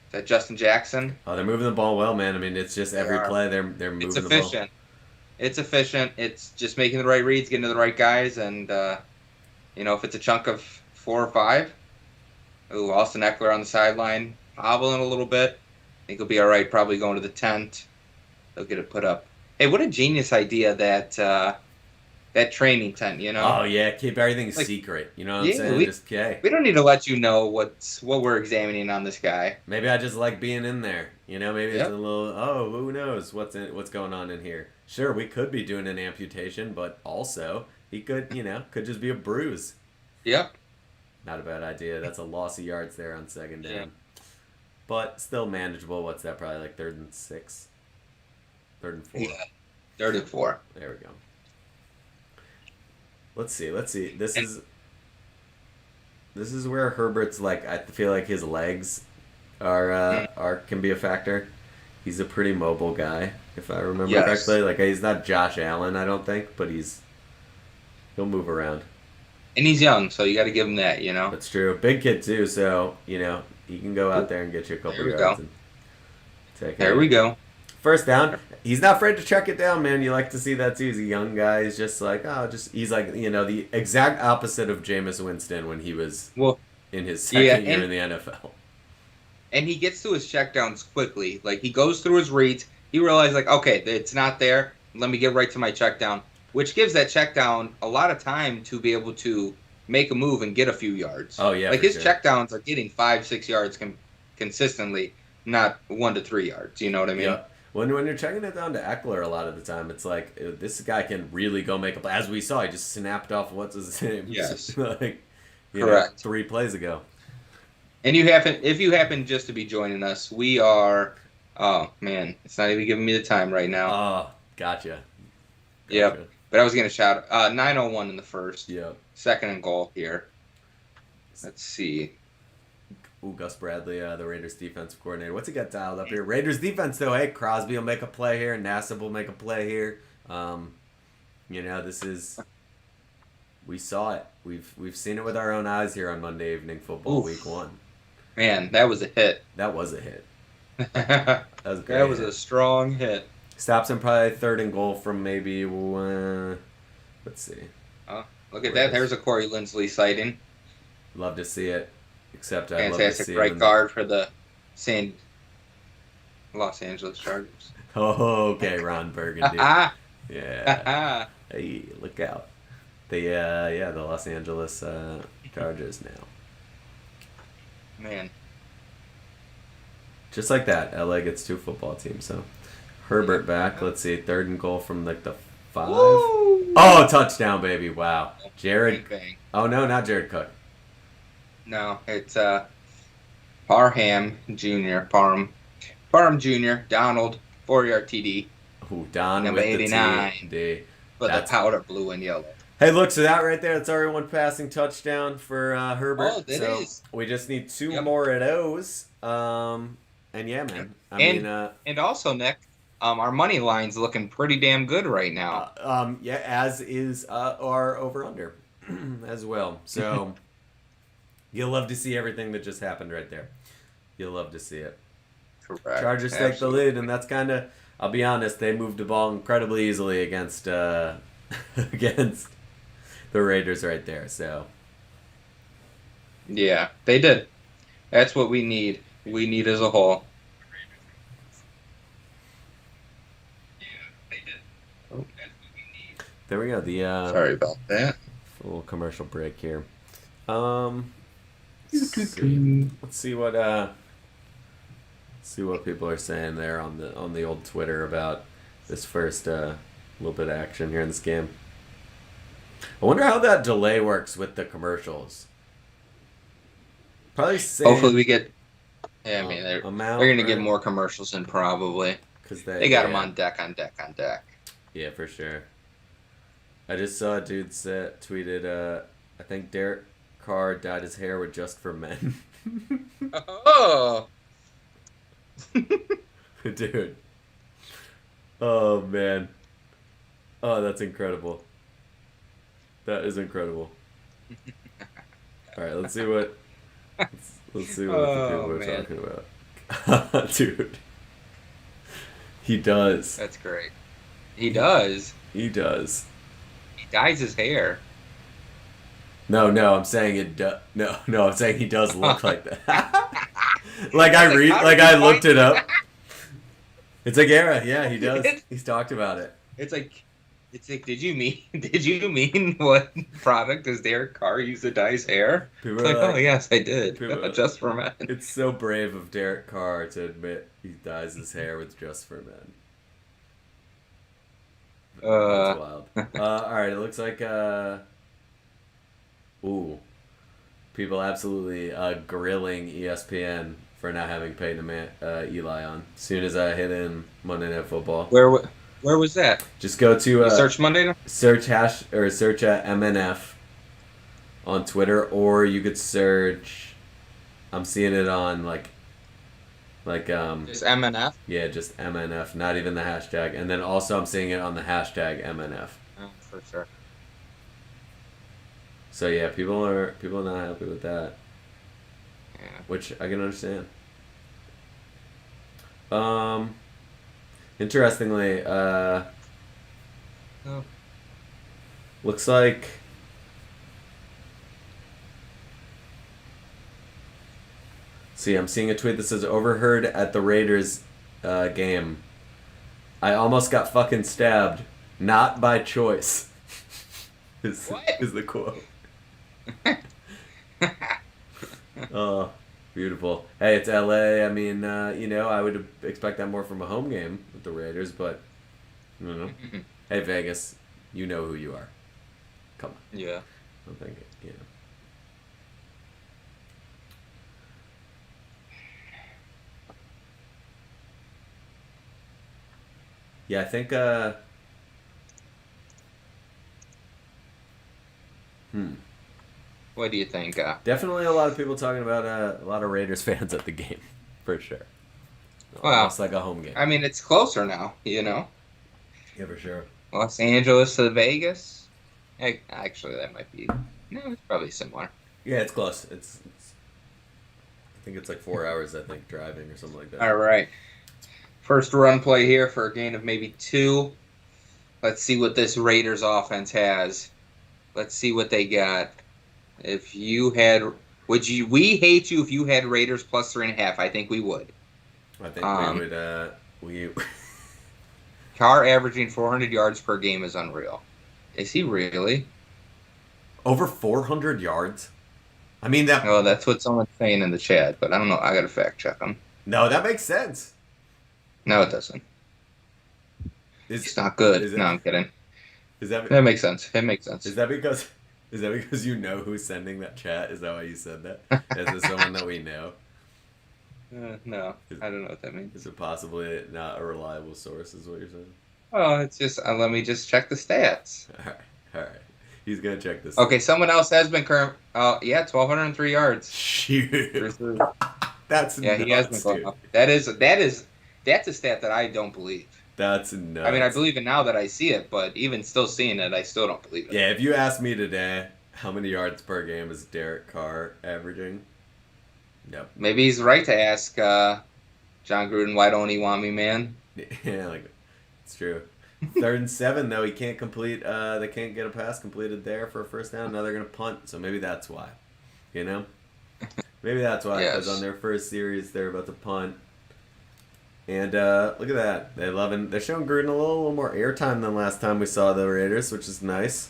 Is that Justin Jackson? Oh, they're moving the ball well, man. I mean, it's just every are. play they're moving It's the ball. efficient. It's efficient. It's just making the right reads, getting to the right guys, and if it's a chunk of 4 or 5, ooh, Austin Eckler on the sideline, hobbling a little bit. I think he'll be all right. Probably going to the tent. They'll get it put up. Hey, what a genius idea that training tent. Oh yeah, keep everything Like, secret. You know what I'm yeah, saying? Just okay. we don't need to let you know what we're examining on this guy. Maybe I just like being in there. Maybe it's a Yep. little. Oh, who knows what's going on in here? Sure, we could be doing an amputation, but also he could just be a bruise. Yep. Not a bad idea. That's a loss of yards there on second down. Yeah. But still manageable. What's that? Probably like 3rd and 6, 3rd and 4. Yeah. 34. There we go. Let's see. This is where Herbert's like. I feel like his legs are can be a factor. He's a pretty mobile guy, if I remember Yes. correctly. Like he's not Josh Allen, I don't think, but he'll move around. And he's young, so you got to give him that. That's true. Big kid too, so he can go out there and get you a couple There we yards go. and take There it. we go. First down. He's not afraid to check it down, man. You like to see that too. He's a young guy. He's just like, he's like, the exact opposite of Jameis Winston when he was Well, in his second yeah, year in the NFL. and he gets to his checkdowns quickly. Like he goes through his reads. He realizes like, okay, it's not there. Let me get right to my checkdown, which gives that checkdown a lot of time to be able to make a move and get a few yards. Oh yeah, like for his sure. checkdowns are getting 5-6 yards consistently, not 1 to 3 yards. You know what I mean? Yeah. When you're checking it down to Eckler, a lot of the time it's like this guy can really go make a play. As we saw, he just snapped off what's his name. Yes. like, Correct. 3 plays ago. And if you happen just to be joining us, we are. Oh man, it's not even giving me the time right now. Oh, gotcha. Yep. But I was gonna shout 9:01 in the first. Yep. 2nd and goal here. Let's see. Ooh, Gus Bradley, the Raiders defensive coordinator. What's he got dialed up here? Raiders defense though. Hey, Crosby will make a play here. Nassib will make a play here. This is. We saw it. We've seen it with our own eyes here on Monday Evening Football, Oof. Week 1. Man, that was a hit. That was a hit. That That was a great. was hit. a strong hit. Stops him probably 3rd and goal from maybe let's see. Oh, look at that. There's a Corey Lindsley sighting. Love to see it. Except I'd love to Fantastic see right him. guard for the Los Angeles Chargers. Oh, okay, Ron Burgundy. Ah, Yeah. Hey, look out. The Los Angeles Chargers now. man. Just like that, LA gets 2 football teams. So Herbert back. Let's see, 3rd and goal from like the 5. Woo! Oh, touchdown, baby! Wow, Jared. Bang, bang. Oh no, not Jared Cook. No, it's Parham Jr. Parham Jr. Donald 4-yard TD Ooh, Don Number with 89. the TD. for the That's- powder blue and yellow. Hey, look, so that right there, that's already 1 passing touchdown for Herbert. Oh, that so is. we just need 2 Yep. more of those. And yeah, man. And also, Nick, our money line's looking pretty damn good right now. Yeah, as is our over/under as well. So you'll love to see everything that just happened right there. You'll love to see it. Correct. Chargers take the Absolutely. lead, and that's kind of. I'll be honest, they moved the ball incredibly easily against against the Raiders right there. So Yeah, they did. That's what we need. We need as a whole. there we go. The Sorry about that. little commercial break here. Let's see what people are saying there on the old Twitter about this first little bit of action here in this game. I wonder how that delay works with the commercials. Probably same Hopefully we get. Yeah, I mean they're amount. gonna get more commercials in probably. because They got them on deck, on deck, on deck. Yeah, for sure. I just saw a dude tweeted, I think Derek Carr dyed his hair with Just for Men. Oh. Dude. Oh, man. Oh, that's incredible. That is incredible. All right, let's see what the people are man. talking about. Dude. He does. That's great. He does. He does. He dyes his hair. No, no, I'm saying it. No, no, I'm saying he does look like that. I was like, how like did you I find looked it that? up. It's like era. Yeah, he does. It's, He's talked about it. it's like it's like, did you mean did you mean what product does Derek Carr use to dye his hair? People It's are like, oh like, yes, I did. people. Just for men. It's so brave of Derek Carr to admit he dyes his hair with Just for Men. That's Uh, wild. All right, it looks like ooh, people absolutely grilling ESPN for not having Eli on. As soon as I hit in Monday Night Football, where was that? just go to You search Monday night? search at MNF on Twitter, or you could search. I'm seeing it on Just MNF. yeah, just MNF, not even the hashtag, and then also I'm seeing it on the hashtag MNF. Oh, for sure. So yeah, people are not happy with that, Yeah. which I can understand. Um, Interestingly, Oh. looks like see, I'm seeing a tweet that says overheard at the Raiders game. I almost got fucking stabbed, not by choice. What? Is the quote. Oh, beautiful. Hey, it's LA. I mean, I would expect that more from a home game with the Raiders, but I don't know. Hey, Vegas, you know who you are. Come on. Yeah. I don't think, Yeah, I think, What do you think? definitely a lot of people talking about a lot of Raiders fans at the game, for sure. Well, Almost like a home game. I mean, it's closer now, you know. Yeah, for sure. Los Angeles to Vegas. Actually, that might be. No, it's probably similar. Yeah, it's close. I think it's like 4 hours, I think, driving or something like that. All right. First run play here for a gain of maybe 2. Let's see what this Raiders offense has. Let's see what they got. If you had, we hate you if you had Raiders plus 3.5. I think we would. I think we Carr averaging 400 yards per game is unreal. Is he really? over 400 yards. I mean that. Oh, that's what someone's saying in the chat, but I don't know. I got to fact check him. No, that makes sense. No, it doesn't. It's not good. No, I'm kidding. That makes sense. It makes sense. Is that because you know who's sending that chat? Is that why you said that? Is it someone that we know? No, I don't know what that means. Is it possibly not a reliable source? Is what you're saying? Oh, it's just let me just check the stats. All right. He's gonna check this. Okay, someone else has been current. Yeah, 1,203 yards. Shoot. That's yeah, nuts, he has been going dude. up. That's a stat that I don't believe. That's nuts. I mean, I believe it now that I see it, but even still seeing it, I still don't believe it. Yeah, if you asked me today, how many yards per game is Derek Carr averaging? Nope. Maybe he's right to ask John Gruden, why don't he want me, man? Yeah, like it's true. 3rd and 7 though, he can't complete. They can't get a pass completed there for a first down. Now they're gonna punt, so maybe that's why. You know, maybe that's why. Because on their first series, they're about to punt. And look at that. They're showing Gruden a little more airtime than last time we saw the Raiders, which is nice.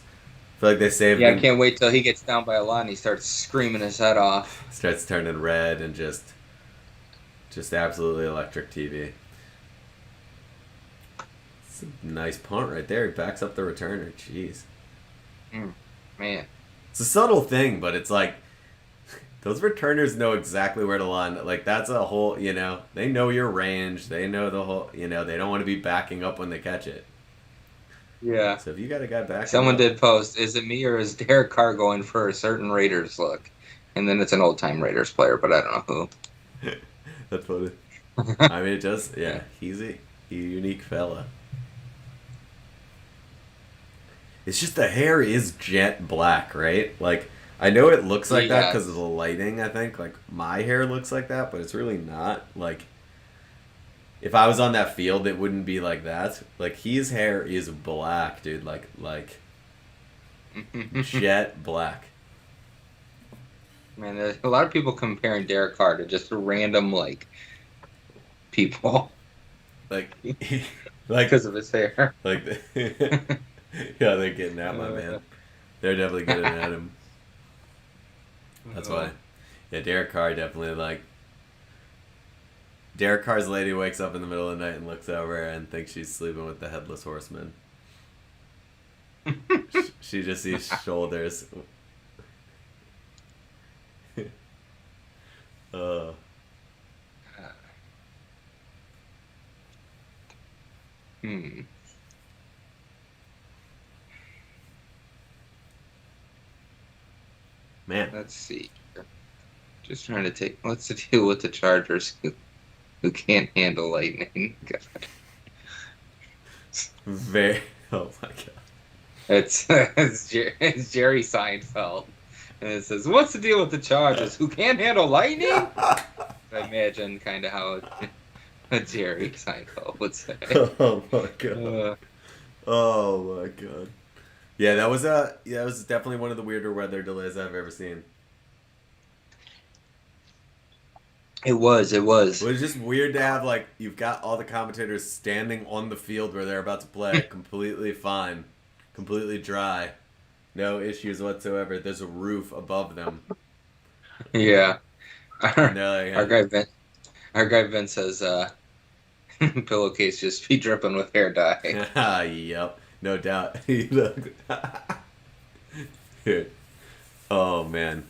I feel like they saved him. I can't wait till he gets down by a lot and he starts screaming his head off. Starts turning red and just absolutely electric TV. It's a nice punt right there. He backs up the returner. Jeez. Man. It's a subtle thing, but it's like those returners know exactly where to line. Like that's a whole, they know your range. They know the whole, they don't want to be backing up when they catch it. Yeah. So if you got a guy back, someone did post, is it me or is Derek Carr going for a certain Raiders look? And then it's an old-time Raiders player, but I don't know who. That's funny. I mean, it does. Yeah, he's a unique fella. It's just the hair is jet black, right? Like, I know it looks like that because of the lighting, I think. Like, my hair looks like that, but it's really not. Like, if I was on that field, it wouldn't be like that. Like his hair is black, dude. Like jet black. Man, there's a lot of people comparing Derek Carr to just random like people Like like because of his hair. like yeah, they're getting at my man. They're definitely getting at him. That's why. Yeah, Derek Carr definitely like. Derek Carr's lady wakes up in the middle of the night and looks over and thinks she's sleeping with the headless horseman. She just sees shoulders. uh, Hmm. man. Let's see. Just trying to take. What's the deal with the Chargers who can't handle lightning? God. Very. Oh my god. It's Jerry Seinfeld, and it says, "What's the deal with the Chargers who can't handle lightning?" I imagine kind of how Jerry Seinfeld would say. Oh my god. Oh my god. Yeah, that was definitely one of the weirder weather delays I've ever seen. It was. It was just weird to have like you've got all the commentators standing on the field where they're about to play, completely fine, completely dry, no issues whatsoever. There's a roof above them. Yeah. And they're like, Our guy Ben says, pillowcase just be dripping with hair dye. Yep, no doubt. Oh man.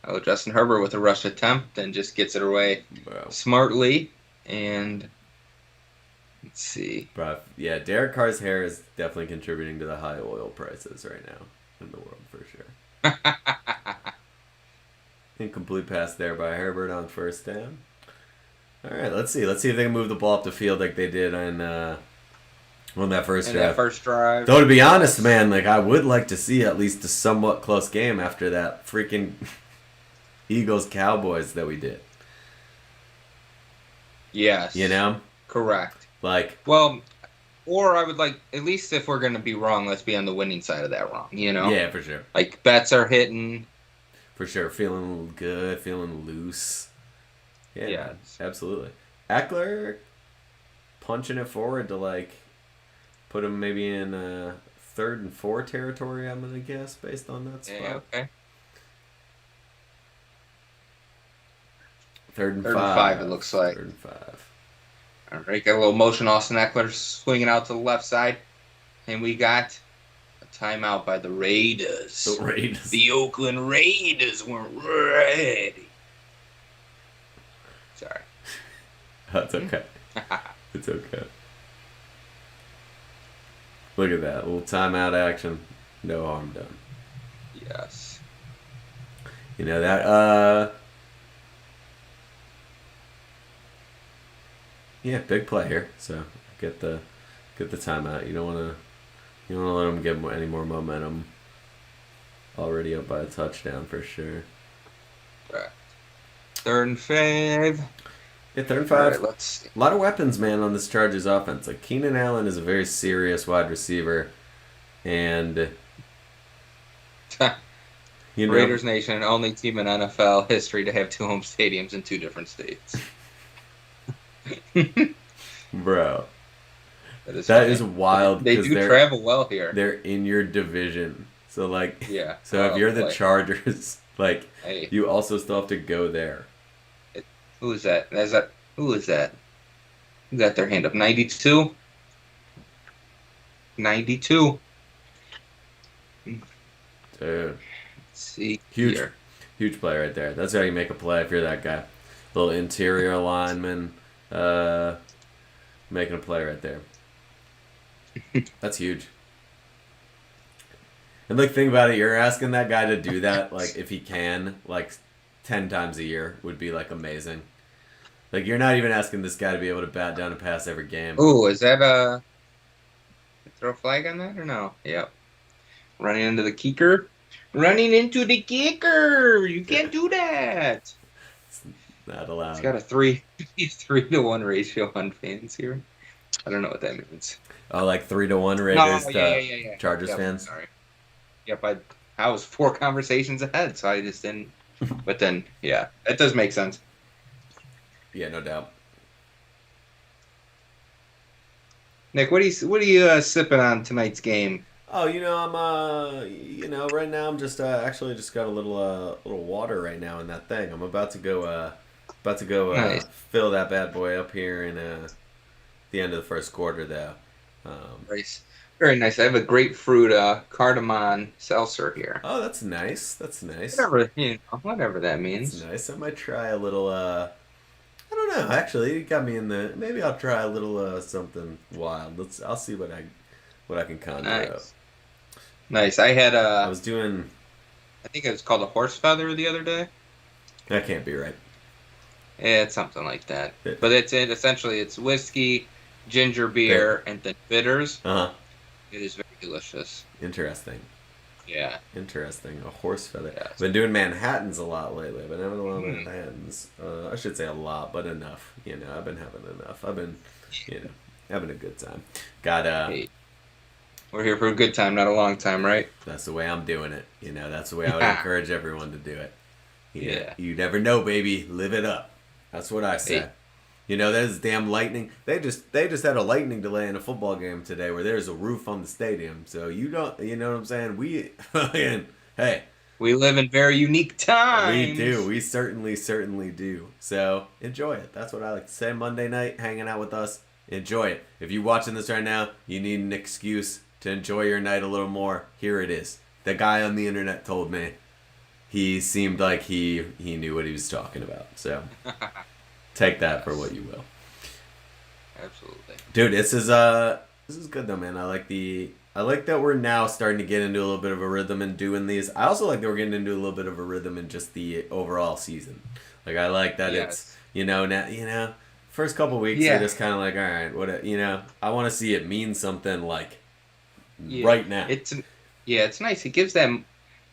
Oh, Justin Herbert with a rush attempt and just gets it away Bro. smartly. And let's see. Bro, yeah, Derek Carr's hair is definitely contributing to the high oil prices right now in the world for sure. Incomplete pass there by Herbert on first down. All right, let's see. Let's see if they can move the ball up the field like they did on that first drive. That first drive. Though to be honest, man, like I would like to see at least a somewhat close game after that freaking Eagles Cowboys that we did. Yes. You know? Correct. Like, well, or I would like, at least if we're going to be wrong, let's be on the winning side of that wrong, you know? Yeah, for sure. Like, bets are hitting. For sure. Feeling good, feeling loose. Yeah, absolutely. Eckler punching it forward to, like, put him maybe in 3rd and 4 territory, I'm going to guess, based on that spot. Yeah, okay. 3rd and 5, it looks like. 3rd and 5. All right, got a little motion. Austin Eckler swinging out to the left side. And we got a timeout by the Raiders. The Raiders. The Oakland Raiders weren't ready. Sorry. That's okay. It's okay. Look at that. A little timeout action. No harm done. Yes. You know that, yeah, big play here. So get the timeout. You don't want to let them get any more momentum. Already up by a touchdown for sure. Right. 3rd and 5. Yeah, 3rd and 5. Right, let's see. A lot of weapons, man, on this Chargers offense. Like Keenan Allen is a very serious wide receiver, and you know, Raiders Nation, only team in NFL history to have 2 home stadiums in 2 different states. bro, that is wild. They do travel well here. They're in your division, so like, yeah. So if you're the Chargers, like, hey, you also still have to go there. Who is that? Who is that? Who got their hand up? 92. 92. Dude. Let's see. Huge, here. huge play right there. That's how you make a play if you're that guy. Little interior lineman, making a play right there. That's huge. And like, think about it. You're asking that guy to do that, like, if he can, like, 10 times a year would be, like, amazing. Like, you're not even asking this guy to be able to bat down and pass every game. Ooh, is that throw a flag on that or no? Yep. Running into the kicker. Running into the kicker. You can't do that. Not It's allowed. got a three 3-1 ratio on fans here. I don't know what that means. Oh, like 3-1 No, Raiders yeah, yeah, to yeah, yeah. Chargers Yep, fans. sorry. Yep, I was 4 conversations ahead, so I just didn't. But then, yeah, that does make sense. Yeah, no doubt. Nick, what are you sipping on tonight's game? Oh, I'm right now I'm just actually just got a little water right now in that thing. I'm about to go Nice, fill that bad boy up here in the end of the first quarter though. Um, nice, very nice. I have a grapefruit cardamom seltzer here. oh, that's nice. That's nice. Whatever that That's means. nice. I might try a little I don't know. Actually, you got me in the. Maybe I'll try a little something wild. I'll see what I can conjure up. Nice, nice. I had I was doing. I think it was called a horse feather the other day. That can't be right. Yeah, it's something like that. It, But essentially it's whiskey, ginger that. beer, and then bitters. Uh huh. It is very delicious. Interesting. Yeah. Interesting. A horse feather. I've Yes. been doing Manhattans a lot lately. I've been having a lot of Mm. Manhattans. I should say a lot, but enough. I've been having enough. I've been, you know, having a good time. Got Hey, we're here for a good time, not a long time, right? That's the way I'm doing it. That's the way I would encourage everyone to do it. Yeah. You never know, baby. Live it up. That's what I say. Hey. There's damn lightning. They just had a lightning delay in a football game today where there's a roof on the stadium. So you don't, you know what I'm saying? We, hey, We live in very unique we do. times. We certainly do. So enjoy it. That's what I like to say. Monday night, hanging out with us. Enjoy it. If you're watching this right now, you need an excuse to enjoy your night a little more. Here it is. The guy on the internet told me. He seemed like he knew what he was talking about. So take that for what Yes. you will. Absolutely. Dude, this is good though, man. I like that we're now starting to get into a little bit of a rhythm in doing these. I also like that we're getting into a little bit of a rhythm in just the overall season. Like I like that it's Yes. now first couple weeks are Yeah. just kind of like all right, I want to see it mean something like Yeah. right now. It's nice. It gives them,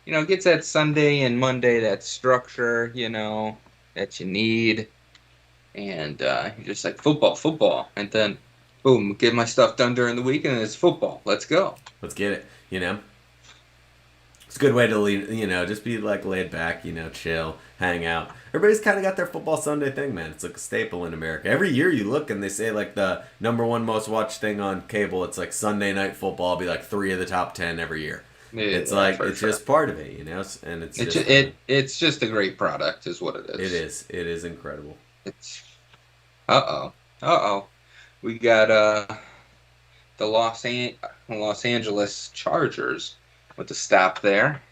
it gets that Sunday and Monday that structure, that you need. And you're just like football, football, and then boom, get my stuff done during the week, and it's football. Let's go. Let's get it. It's a good way to lead, just be like laid back, chill, hang out. Everybody's kind of got their football Sunday thing, man. It's like a staple in America. Every year you look and they say like the number one most watched thing on cable, it's like Sunday night football will be like 3 of the top 10 every year. It's Yeah, like for it's sure. just part of it, and it's It's just just, it's just a great product, is what it it is. is it is incredible. It's uh oh. We got the Los Angeles Chargers with the stop there.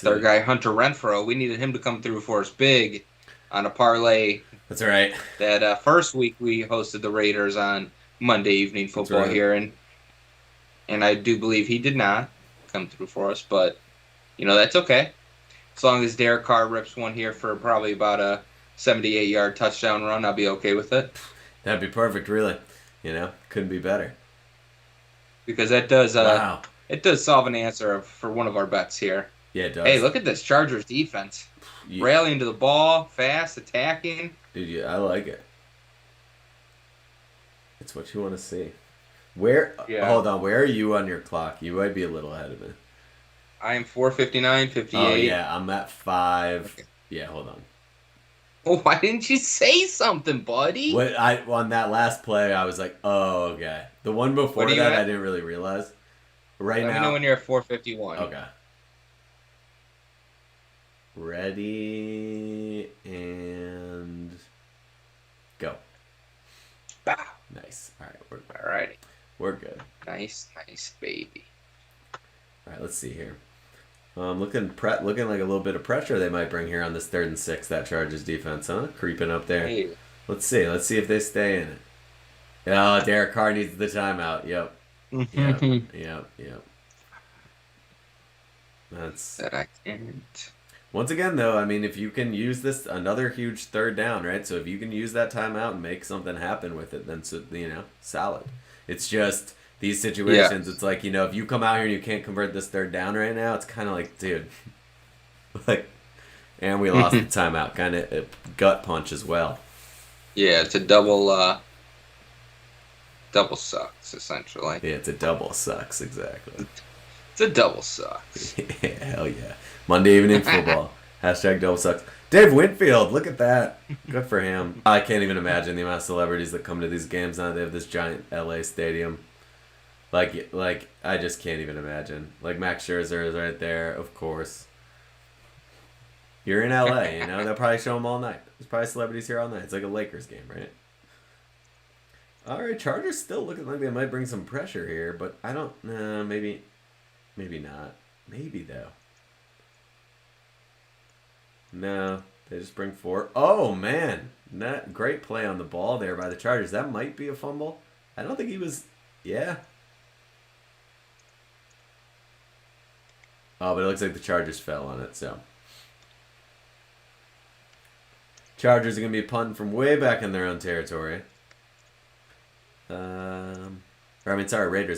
Their So guy Hunter Renfro. We needed him to come through for us big on a parlay. that's all right. That first week we hosted the Raiders on Monday Evening That's Football right. here, and I do believe he did not come through for us, but that's okay. As long as Derek Carr rips one here for probably about a 78-yard touchdown run, I'll be okay with it. That'd be perfect, really. Couldn't be better. Because Wow. it does solve an answer for one of our bets here. Yeah, it Hey, does. look at this Chargers defense. You, Rallying to the ball, fast, attacking. dude, I like it. It's what you want to see. Where? Yeah. Hold on. Where are you on your clock? You might be a little ahead of me. I am 459, 58. Oh yeah, I'm at 5. Okay. Yeah, hold on. Well, why didn't you say something, buddy? What I on that last play, I was like, oh okay. The one before What are you that, at? I didn't really realize. Right Let me now. know when you're at 451. Okay. Ready and go. Bow. Nice. All right, All righty. we're good. Nice, nice, baby. All right, let's see here. Looking like a little bit of pressure they might bring here on this 3rd and 6. That Chargers defense, huh? Creeping up there. Hey. Let's see. Let's see if they stay in it. Oh, Derek Carr needs the timeout. Yep. Yep. That's That I can't. once again though. I mean, if you can use this another huge 3rd down, right? So if you can use that timeout and make something happen with it, then solid. It's just these situations. Yeah. It's like if you come out here and you can't convert this 3rd down right now, it's kind of like, dude, like And we lost the timeout. Kind of a gut punch as well. Yeah, it's a double sucks essentially. Yeah, it's a double sucks, exactly. It's a double sucks. Yeah, hell yeah. Monday evening football. Hashtag double sucks. Dave Winfield, look at that. Good for him. I can't even imagine the amount of celebrities that come to these games now. They have this giant LA stadium. Like I just can't even imagine. Like Max Scherzer is right there, of course. You're in LA, you know. They'll probably show them all night. There's probably celebrities here all night. It's like a Lakers game, right? All right, Chargers still looking like they might bring some pressure here, but I don't. Maybe not. Maybe though. No, they just bring 4. Oh man, that great play on the ball there by the Chargers. That might be a fumble. I don't think he was. Yeah. Oh, but it looks like the Chargers fell on it, so. Chargers are going to be punting from way back in their own territory. Raiders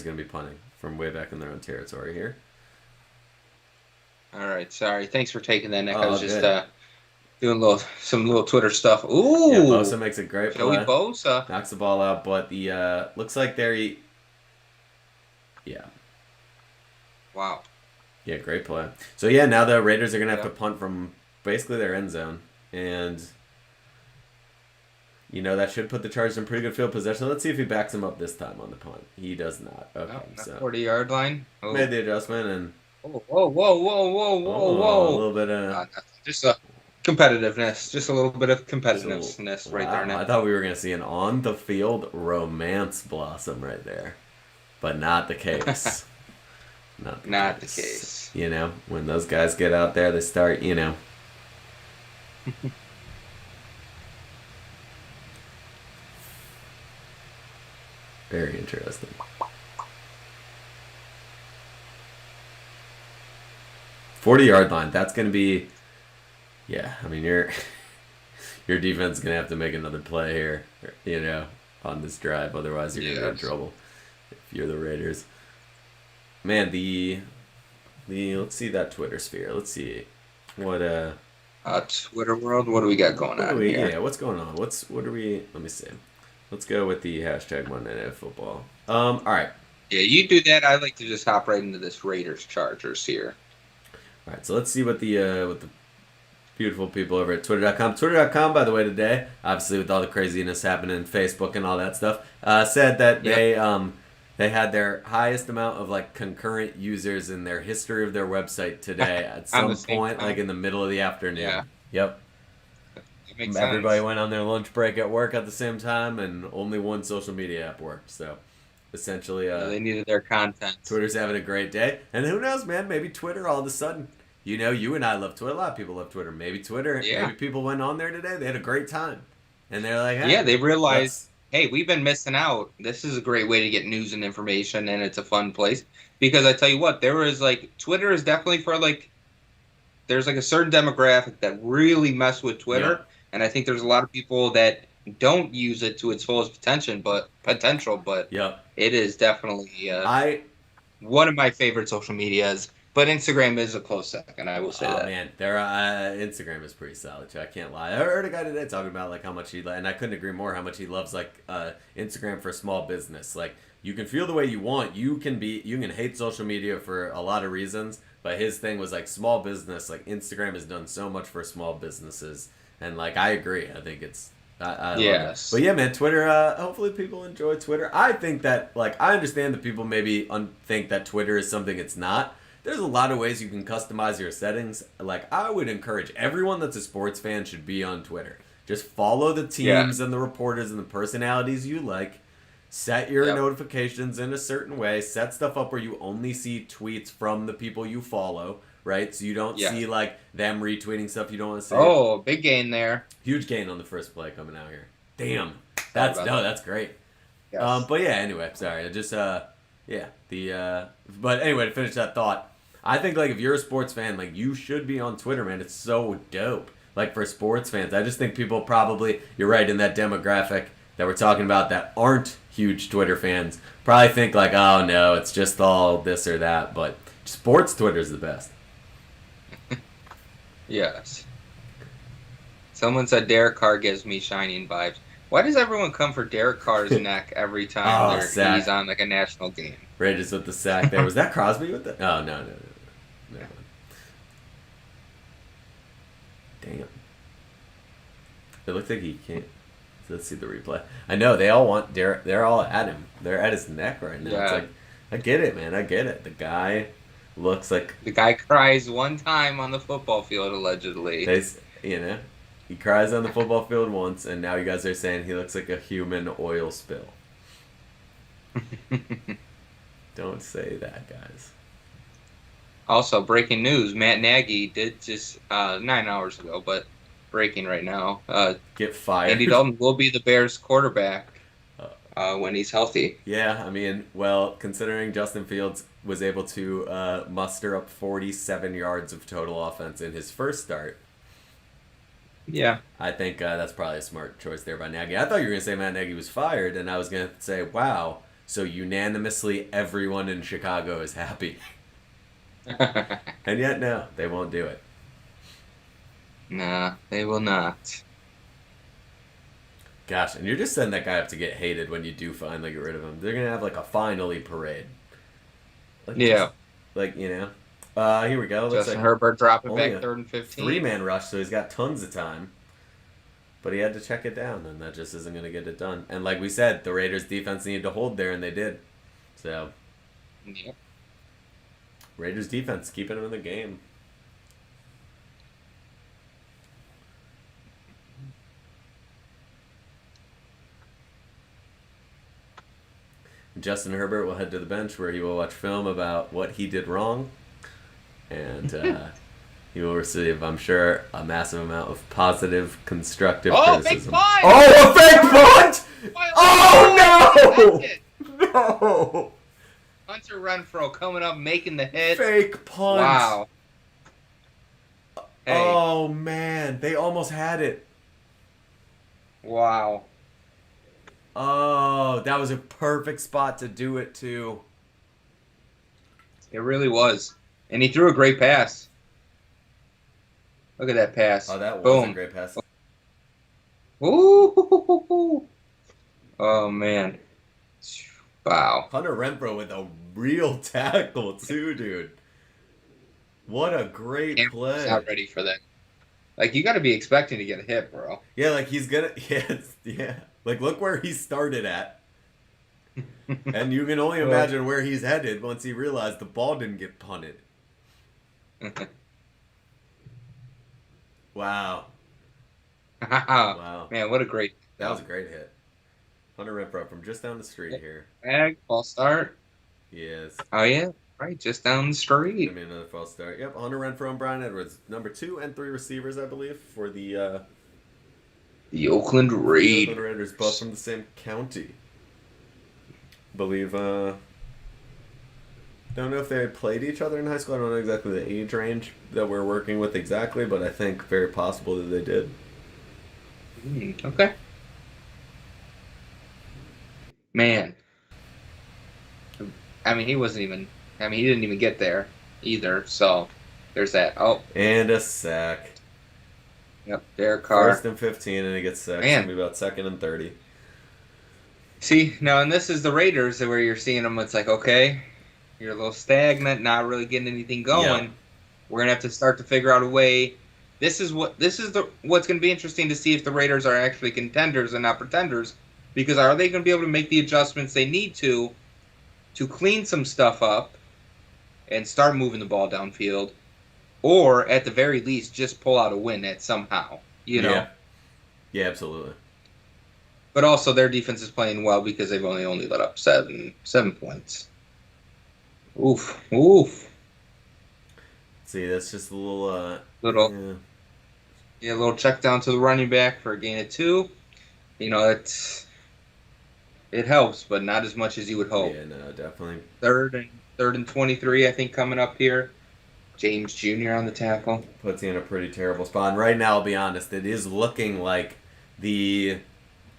going to be punting from way back in their own territory here. All right, sorry. Thanks for taking that, Nick. Oh, I was just good. doing some little Twitter stuff. Ooh, Yeah, Bosa makes a great play. Joey Bosa Knocks the ball out, but the looks like they're... Yeah. Wow. Yeah, great play. So, yeah, now the Raiders are going to have to punt from basically their end zone. And, you know, that should put the Chargers in pretty good field possession. Let's see if he backs him up this time on the punt. He does not. Okay, Oh, so 40-yard line. Oh. Made the adjustment and... Whoa. A little bit of... just a competitiveness. Just a little bit of competitiveness right there now. I thought we were going to see an on-the-field romance blossom right there. But not the case. Not the case. You know, when those guys get out there, they start, you know. Very interesting. 40-yard line. That's going to be... Yeah, I mean, your defense is going to have to make another play here, you know, on this drive. Otherwise, you're going to be in trouble if you're the Raiders. Man, let's see that Twitter sphere. Let's see what Twitter world. What do we got going on here? Yeah, what's going on? What are we? Let me see. Let's go with the hashtag Monday Night Football. All right. Yeah, you do that. I like to just hop right into this Raiders Chargers here. All right, so let's see what the beautiful people over at Twitter.com. Twitter.com, by the way, today, obviously with all the craziness happening in Facebook and all that stuff, said that they had their highest amount of like concurrent users in their history of their website today at some point, like in the middle of the afternoon. Yeah. Yep. That makes Everybody sense. went on their lunch break at work at the same time, and only one social media app worked. So, essentially, They needed their content. Twitter's having a great day. And who knows, man? Maybe Twitter all of a sudden. You know, you and I love Twitter. A lot of people love Twitter. Maybe Twitter. Yeah. Maybe people went on there today. They had a great time. And they're like, hey, Yeah, they realized, hey, we've been missing out. This is a great way to get news and information, and it's a fun place. Because I tell you what, there is like, Twitter is definitely for like, there's like a certain demographic that really mess with Twitter. Yeah. And I think there's a lot of people that don't use it to its fullest potential, but Yep. it is definitely one of my favorite social medias. But Instagram is a close second, I will say that. Oh man, their Instagram is pretty solid too. I can't lie. I heard a guy today talking about like how much and I couldn't agree more how much he loves like Instagram for small business. Like you can feel the way you want. You can hate social media for a lot of reasons, but his thing was like small business. Like Instagram has done so much for small businesses, and like I agree. I think it's I Yes. love it. But yeah, man, Twitter. Hopefully, people enjoy Twitter. I think that like I understand that people maybe think that Twitter is something it's not. There's a lot of ways you can customize your settings. Like, I would encourage everyone that's a sports fan should be on Twitter. Just follow the teams and the reporters and the personalities you like. Set your notifications in a certain way. Set stuff up where you only see tweets from the people you follow, right? So you don't see, like, them retweeting stuff you don't want to see. Oh, big gain there. Huge gain on the first play coming out here. Damn. That's great. Yes. But yeah, anyway, sorry. But anyway, to finish that thought, I think, like, if you're a sports fan, like, you should be on Twitter, man. It's so dope. Like, for sports fans. I just think people probably, you're right, in that demographic that we're talking about that aren't huge Twitter fans, probably think, like, oh, no, it's just all this or that. But sports Twitter's the best. Yes. Someone said Derek Carr gives me Shining vibes. Why does everyone come for Derek Carr's neck every time Oh, he's sack. on like a national game? Raiders with the sack there. Was that Crosby with the? Oh, no, no, no, no. Never mind. Damn. It looks like he can't. Let's see the replay. I know they all want Derek. They're all at him. They're at his neck right now. It's Yeah. like, I get it, man. I get it. The guy looks like The guy cries one time on the football field, allegedly. they, you know, he cries on the football field once, and now you guys are saying he looks like a human oil spill. Don't say that, guys. Also, breaking news: Matt Nagy did just 9 hours ago, but breaking right now. Get fired. Andy Dalton will be the Bears' quarterback Uh, when he's healthy. Yeah, I mean, well, considering Justin Fields was able to muster up 47 yards of total offense in his first start, Yeah. I think that's probably a smart choice there by Nagy. I thought you were going to say Matt Nagy was fired, and I was going to say, wow, so unanimously everyone in Chicago is happy. And yet, no, they won't do it. Nah, they will not. Gosh, and you're just setting that guy up to get hated when you do finally get rid of him. They're going to have like a finally parade. Like, Yeah. just, like, you know. Here we go. Looks Justin like Herbert dropping only back a 3rd and 15. 3-man rush, so he's got tons of time. But he had to check it down, and that just isn't going to get it done. And like we said, the Raiders' defense needed to hold there, and they did. So, Yep. Raiders' defense keeping them in the game. Justin Herbert will head to the bench where he will watch film about what he did wrong. And he will receive, I'm sure, a massive amount of positive, constructive criticism. Fake punt! Oh, a fake punt! Oh, That's it. no! No! Hunter Renfrow coming up, making the hit. Fake punt. Wow. Hey. Oh, man. They almost had it. Wow. Oh, that was a perfect spot to do it, too. It really was. And he threw a great pass. Look at that pass. Oh, that was Boom. a great pass. Ooh. Oh, man. Wow. Hunter Renfrow with a real tackle, too, dude. What a great play. Not ready for that. Like, you got to be expecting to get a hit, bro. Yeah, like he's gonna. Yeah. Like, look where he started at. And you can only imagine where he's headed once he realized the ball didn't get punted. Wow. Wow. Man, what a great. That was a great hit. Hunter Renfrow from just down the street here. Bag, false start. Yes. Oh, yeah. Right, just down the street. I mean, another false start. Yep, Hunter Renfrow and Brian Edwards. Number 2 and 3 receivers, I believe, for the Oakland Raiders. Oakland Raiders, both from the same county. Believe, don't know if they played each other in high school. I don't know exactly the age range that we're working with exactly, but I think very possible that they did. Okay. Man. I mean, he didn't even get there either, so there's that. Oh. And a sack. Yep, Derek Carr. 1st and 15, and he gets sacked. Man. It's going to be about 2nd and 30. See, now, and this is the Raiders where you're seeing them. It's like, okay, you're a little stagnant, not really getting anything going. Yeah. We're gonna have to start to figure out a way. What's going to be interesting to see if the Raiders are actually contenders and not pretenders, because are they going to be able to make the adjustments they need to clean some stuff up and start moving the ball downfield, or at the very least just pull out a win at somehow, you know. Yeah, absolutely. But also their defense is playing well because they've only let up seven points. Oof. See, that's just a little A little check down to the running back for a gain of 2. You know, it helps, but not as much as you would hope. Yeah, no, definitely. 3rd and 23, I think, coming up here. James Jr. on the tackle. Puts you in a pretty terrible spot. And right now, I'll be honest, it is looking like the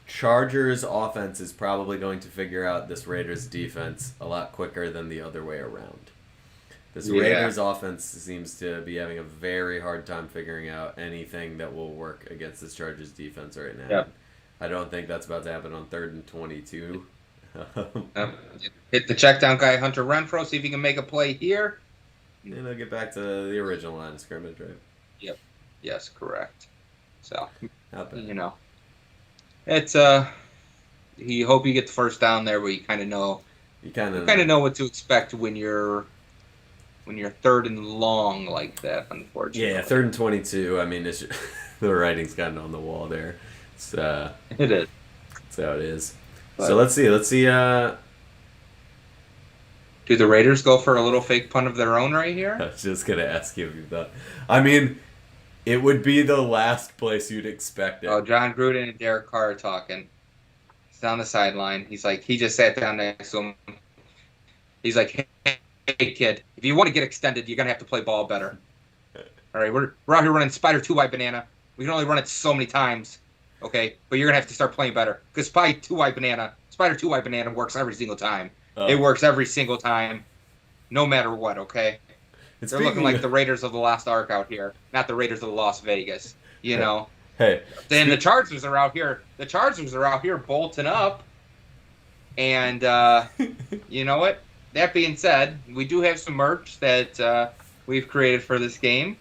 Chargers offense is probably going to figure out this Raiders defense a lot quicker than the other way around. This Yeah. Raiders offense seems to be having a very hard time figuring out anything that will work against this Chargers defense right now. Yep. And I don't think that's about to happen on 3rd and 22. Yep. Hit the check down guy, Hunter Renfro, see if he can make a play here. And I'll get back to the original line of scrimmage, right? Yep. Yes, correct. So, Not bad. you know, it's you hope you get the first down there where you kind of know You kind of know what to expect when you're 3rd and long like that. Unfortunately, Yeah, 3rd and 22. I mean, it's the writing's gotten on the wall there. It's it is. that's how it is. But So let's see. Let's see. do the Raiders go for a little fake punt of their own right I here? was just gonna ask you if you thought. I mean, it would be the last place you'd expect it. Oh, John Gruden and Derek Carr are talking. He's on the sideline. He's like, he just sat down next to him. He's like, hey kid, if you want to get extended, you're gonna have to play ball better. All right, we're out here running spider 2-wide banana. We can only run it so many times, okay? But you're gonna have to start playing better because spider 2-wide banana works every single time. Oh. It works every single time, no matter what. Okay, It's they're looking like the Raiders of the Lost Ark out here, not the Raiders of Las Vegas. You know. Hey, Then the Chargers are out here. The Chargers are out here bolting up, and you know what? That being said, we do have some merch that we've created for this game,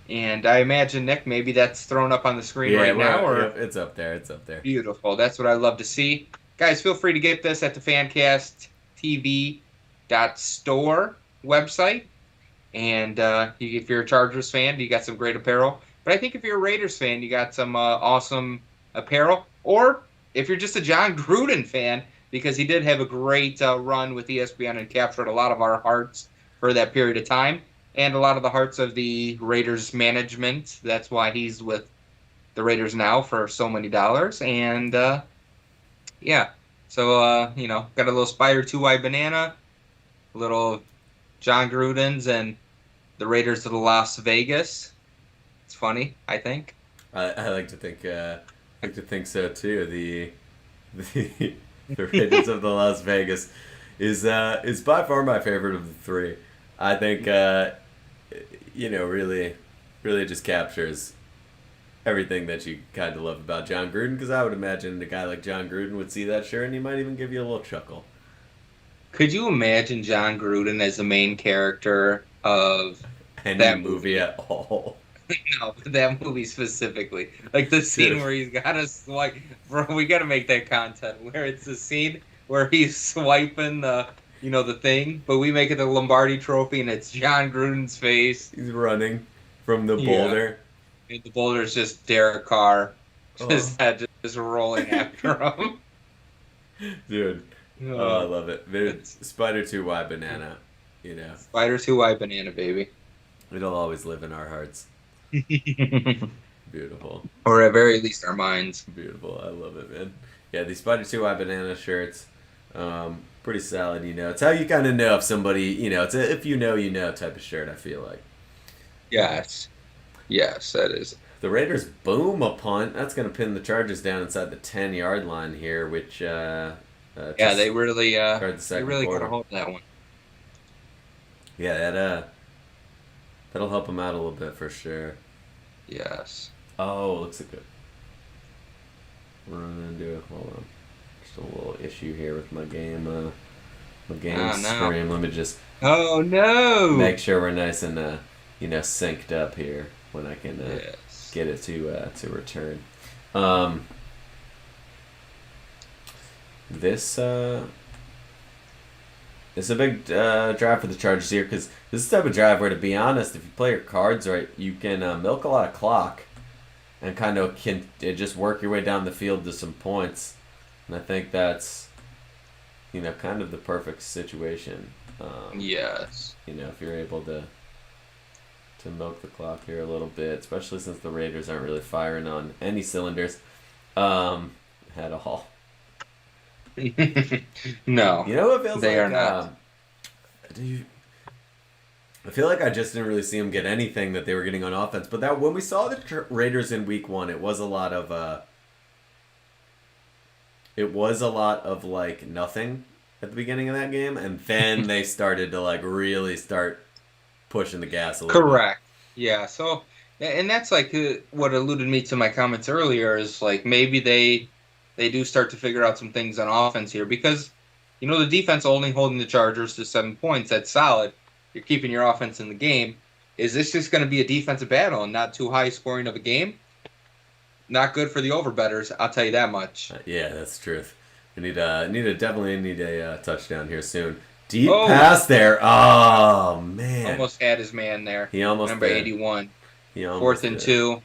and I imagine Nick, maybe that's thrown up on the screen right now, or yeah, it's up there. It's up there. beautiful. That's what I love to see, guys. Feel free to get this at the FancastTV.store website, and if you're a Chargers fan, you got some great apparel. But I think if you're a Raiders fan, you got some awesome apparel. Or if you're just a John Gruden fan, because he did have a great run with ESPN and captured a lot of our hearts for that period of time, and a lot of the hearts of the Raiders management. That's why he's with the Raiders now for so many dollars. And yeah, so got a little Spider 2-wide banana, a little John Gruden's, and the Raiders of the Las Vegas. It's funny, I think. I like to think so too. The the Raiders of the Las Vegas is by far my favorite of the three. I think really just captures everything that you kind of love about John Gruden, because I would imagine a guy like John Gruden would see that shirt and he might even give you a little chuckle. Could you imagine John Gruden as the main character of Any that movie at all. No, that movie specifically. Like the scene where he's got to swipe. Bro, we got to make that content where it's the scene where he's swiping the thing, but we make it the Lombardi Trophy and it's John Gruden's face. He's running from the boulder. And the boulder is just Derek Carr, just rolling after him. Dude, I love it. It's Spider 2-wide banana, Spider 2-wide banana, baby. It'll always live in our hearts. Beautiful. Or at very least our minds. Beautiful. I love it, man. Yeah, these Spider 2-wide banana shirts, pretty solid, It's how you kind of know if somebody, it's a if you know type of shirt, I feel like. Yes. Yes, that is. The Raiders boom a punt. That's going to pin the Chargers down inside the 10-yard line here, which they really got to hold that one. Yeah, that'll help them out a little bit for sure. Yes. Oh, looks like we're running into hold on. Just a little issue here with my game stream. Let me just make sure we're nice and synced up here when I can get it to return. This is a big drive for the Chargers here, because this is the type of drive where, to be honest, if you play your cards right, you can milk a lot of clock and kind of can just work your way down the field to some points. And I think that's, kind of the perfect situation. Yes. If you're able to milk the clock here a little bit, especially since the Raiders aren't really firing on any cylinders at all. No. You know what it feels they like? Are not. I feel like I just didn't really see them get anything that they were getting on offense. But that when we saw the Raiders in Week 1, it was a lot of like nothing at the beginning of that game, and then they started to like really start pushing the gas a little bit. Correct. Yeah. So, and that's like what alluded me to my comments earlier is like maybe they do start to figure out some things on offense here because the defense only holding the Chargers to 7 points. That's solid. You're keeping your offense in the game. Is this just going to be a defensive battle and not too high scoring of a game? Not good for the overbetters. I'll tell you that much. Yeah, that's the truth. We definitely need a touchdown here soon. Deep Oh, pass there. Oh man, almost had his man there. he almost Number did. 81. He almost Fourth and did. 2.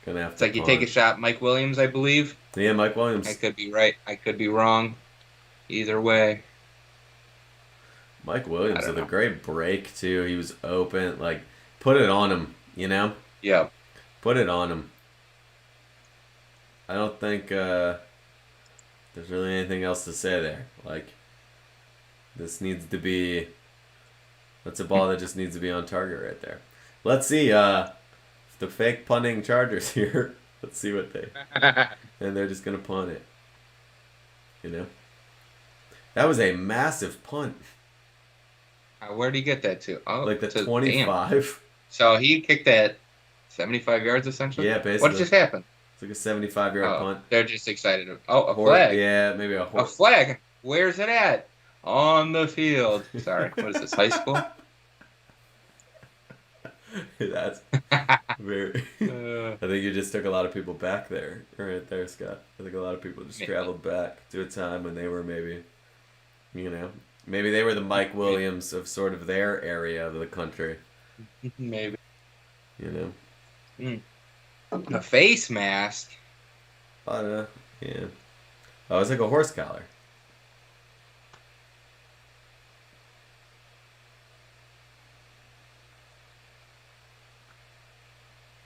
Gonna have It's to like you punt. take a shot. Mike Williams, I believe. Yeah, Mike Williams. I could be right. I could be wrong. Either way. Mike I Williams don't with a know. great break too. He was open. Like, put it on him. Yeah. Put it on him. I don't think there's really anything else to say there. Like, this needs to be. That's a ball that just needs to be on target right there. Let's see. The fake punting Chargers here. Let's see what they. And they're just gonna punt it. That was a massive punt. Where did he get that to? Oh, Like the damn. 25. So he kicked that 75 yards essentially? Yeah, basically. What just happened? It's like a 75-yard Oh, punt. they're just excited. Oh, a Or- flag. Yeah, maybe a A horse. flag. Where's it at? On the field. Sorry. What is this, high school? That's very. I think you just took a lot of people back there, right there, Scott. I think a lot of people just Yeah. traveled back to a time when they were maybe they were the Mike Williams of sort of their area of the country. Maybe. You know, A face mask. but yeah. Oh, it's like a horse collar.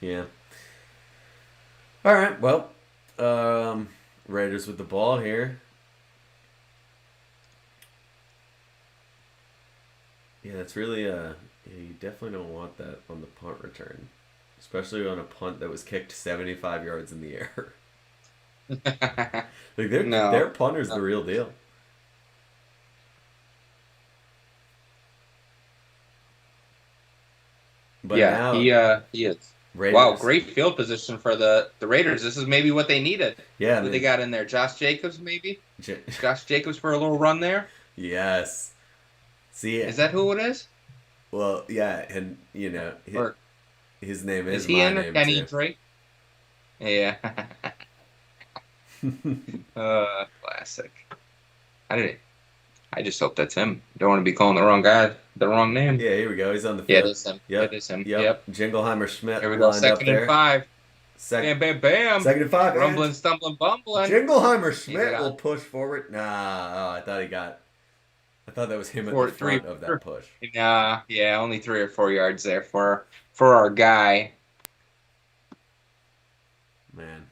Yeah. All right. Well, Raiders with the ball here. Yeah, that's really yeah, you definitely don't want that on the punt return, especially on a punt that was kicked 75 yards in the air. Like No. their punter's the real deal. But now he is. Raiders, Wow, great field position for the Raiders. This is maybe what they needed. Yeah, Who they got in there? Josh Jacobs, maybe? J- Josh Jacobs for a little run there? yes. See, Is that who it is? well, yeah, and Or his name is is he my in there? name Kenny too. Drake? Yeah. Classic. I just hope that's him. Don't want to be calling the wrong guy, the wrong name. Yeah, here we go. He's on the Yeah, field. it is him. Yep. It is him. Yep. Yep. Jingleheimer Schmidt Here we go. lined up Second there. and 5. Second, Bam, bam, bam. second and 5. Rumbling, and stumbling, bumbling. Jingleheimer He Schmidt got- will push forward. Nah, oh, I thought that was him at Four- the front three- of that push. Nah, yeah, only 3 or 4 yards there for our guy. Man.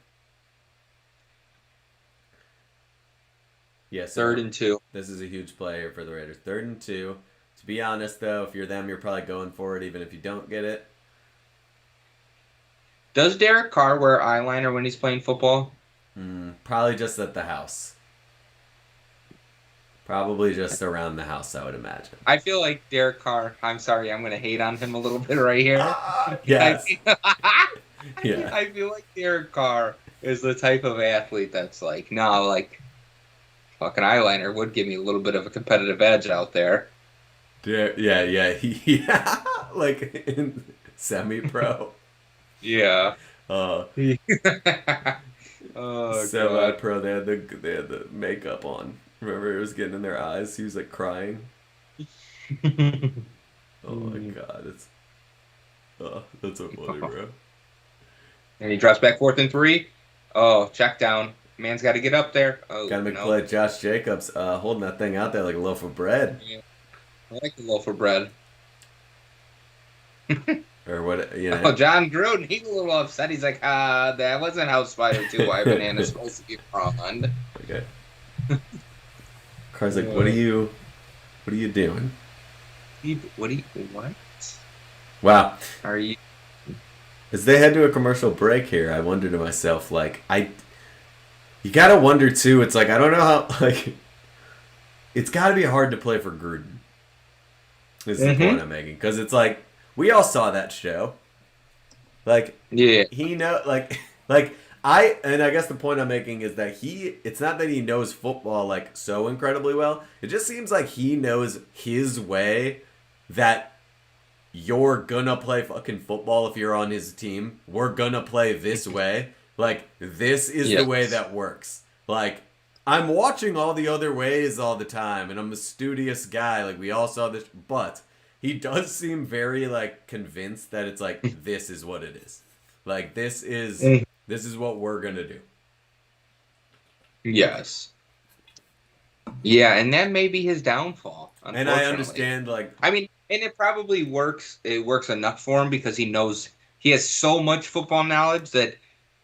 Yeah, so Third and 2. this is a huge play here for the Raiders. 3rd and 2. To be honest, though, if you're them, you're probably going for it, even if you don't get it. Does Derek Carr wear eyeliner when he's playing football? Probably just at the house. Probably just around the house, I would imagine. I feel like Derek Carr. I'm sorry, I'm going to hate on him a little bit right here. Yes. I Yeah. I feel like Derek Carr is the type of athlete that's like, no, like, fucking eyeliner would give me a little bit of a competitive edge out there. Yeah. Yeah. Like in semi-pro. Yeah. Uh, Oh, God. Semi-pro. They had the makeup on. Remember, it was getting in their eyes. He was like crying. Oh my God, that's so funny, bro. And he drops back 4th and 3. Oh, check down. Man's got to get up there. Oh, Gotta make no. play. Josh Jacobs holding that thing out there like a loaf of bread. I like the loaf of bread. Or what, Oh, John Gruden, he's a little upset. He's like, that wasn't how Spider 2 Why Banana's supposed to be prawned. Okay. Carr's like, what are you doing? What? Wow. Are you? As they head to a commercial break here, I wonder to myself, like, you gotta wonder too, it's like, I don't know how, like, it's got to be hard to play for Gruden. This is the Mm-hmm. point I'm making, because it's like we all saw that show. Like Yeah. he know like I guess the point I'm making is that it's not that he knows football like so incredibly well. It just seems like he knows his way, that you're gonna play fucking football if you're on his team. We're gonna play this way. Like this is the way Yes. that works. Like I'm watching all the other ways all the time, and I'm a studious guy. Like we all saw this, but he does seem very like convinced that it's like this is what it is. Like this is what we're gonna do. Yes. Yeah, and that may be his downfall, And I unfortunately. understand like I mean, and it probably works. It works enough for him because he knows he has so much football knowledge that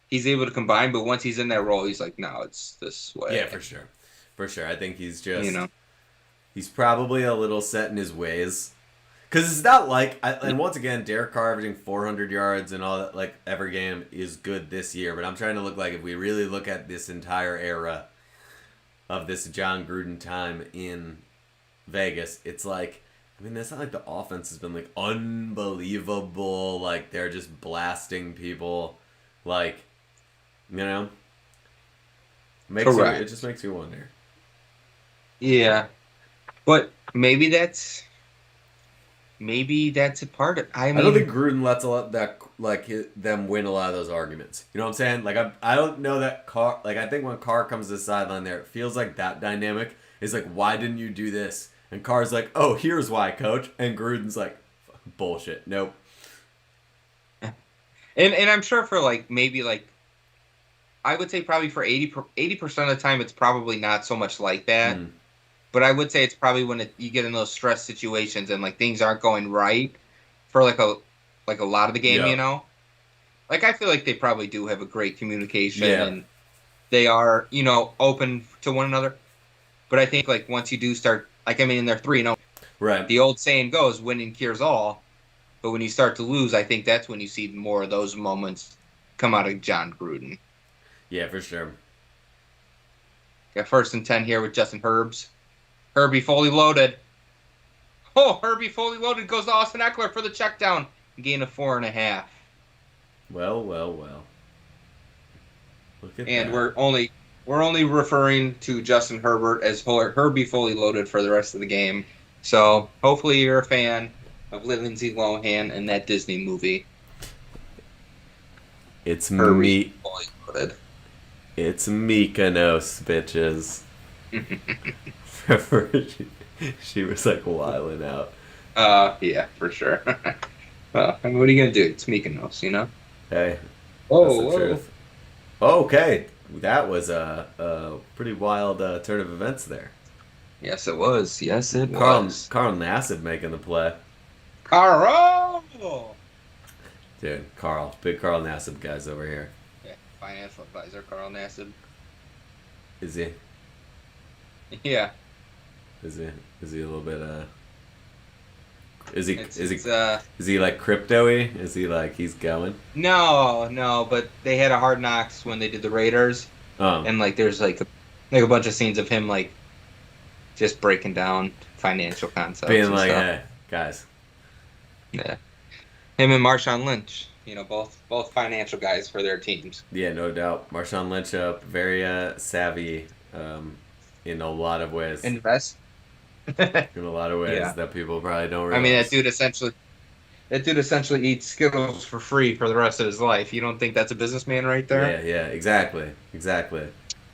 he's able to combine. But once he's in that role, he's like, no, it's this yeah, way. for sure. For sure. I think You know. he's probably a little set in his ways. Because it's not like, and once again, Derek Carr averaging 400 yards and all that, like every game is good this year. But I'm trying to look like if we really look at this entire era of this John Gruden time in Vegas, it's like, I mean, it's not like the offense has been like unbelievable. Like they're just blasting people. Like, you know, it Correct. just makes you wonder. Yeah, but maybe that's a part of. I I don't mean, think Gruden lets a lot that like them win a lot of those arguments. You know what I'm saying? Like I don't know that Carr. Like I think when Carr comes to the sideline, there it feels like that dynamic is like, why didn't you do this? And Carr's like, oh, here's why, coach. And Gruden's like, bullshit. Nope. and I'm sure for like maybe like I would say probably for 80% of the time it's probably not so much like that. Mm. But I would say it's probably when you get in those stress situations and like things aren't going right for like a lot of the game, you Yep. know. Like I feel like they probably do have a great communication Yeah. and they are, open to one another. But I think like once you do start, like I mean, they're 3-0. Right. The old saying goes, "Winning cures all." But when you start to lose, I think that's when you see more of those moments come out of John Gruden. Yeah, for sure. Got 1st and 10 here with Justin Herbs. Herbie fully loaded. Oh, Herbie fully loaded goes to Austin Eckler for the check down. Gain of 4.5. Well, well, well. Look at And that. we're only referring to Justin Herbert as Herbie fully loaded for the rest of the game. So hopefully you're a fan of Lindsay Lohan and that Disney movie. It's Herbie me. fully loaded. It's Mykonos, bitches. she was like wilding out. Yeah, for sure. Well, I mean, what are you gonna do? It's Mykonos, you know. Hey, that's Oh, the whoa. truth. Okay, that was a pretty wild turn of events there. Yes, it was. Yes, it Carl was. Carl Nassib making the play, Carl. dude. Big Carl Nassib guys over here. Yeah, financial advisor Carl Nassib. Is he? Yeah, Is he? Is he a little bit? Is he? it's Is he? it's Is he like crypto-y? Is he like he's going? no, but they had a Hard Knocks when they did the Raiders, Um, and like there's like a bunch of scenes of him like just breaking down financial concepts being and like, stuff. hey, guys. Yeah, him and Marshawn Lynch, both financial guys for their teams. Yeah, no doubt. Marshawn Lynch, very savvy, in a lot of ways. Invest. In a lot of ways Yeah. that people probably don't I mean, realize. that dude essentially eats Skittles for free for the rest of his life. You don't think that's a businessman right there? Yeah, exactly.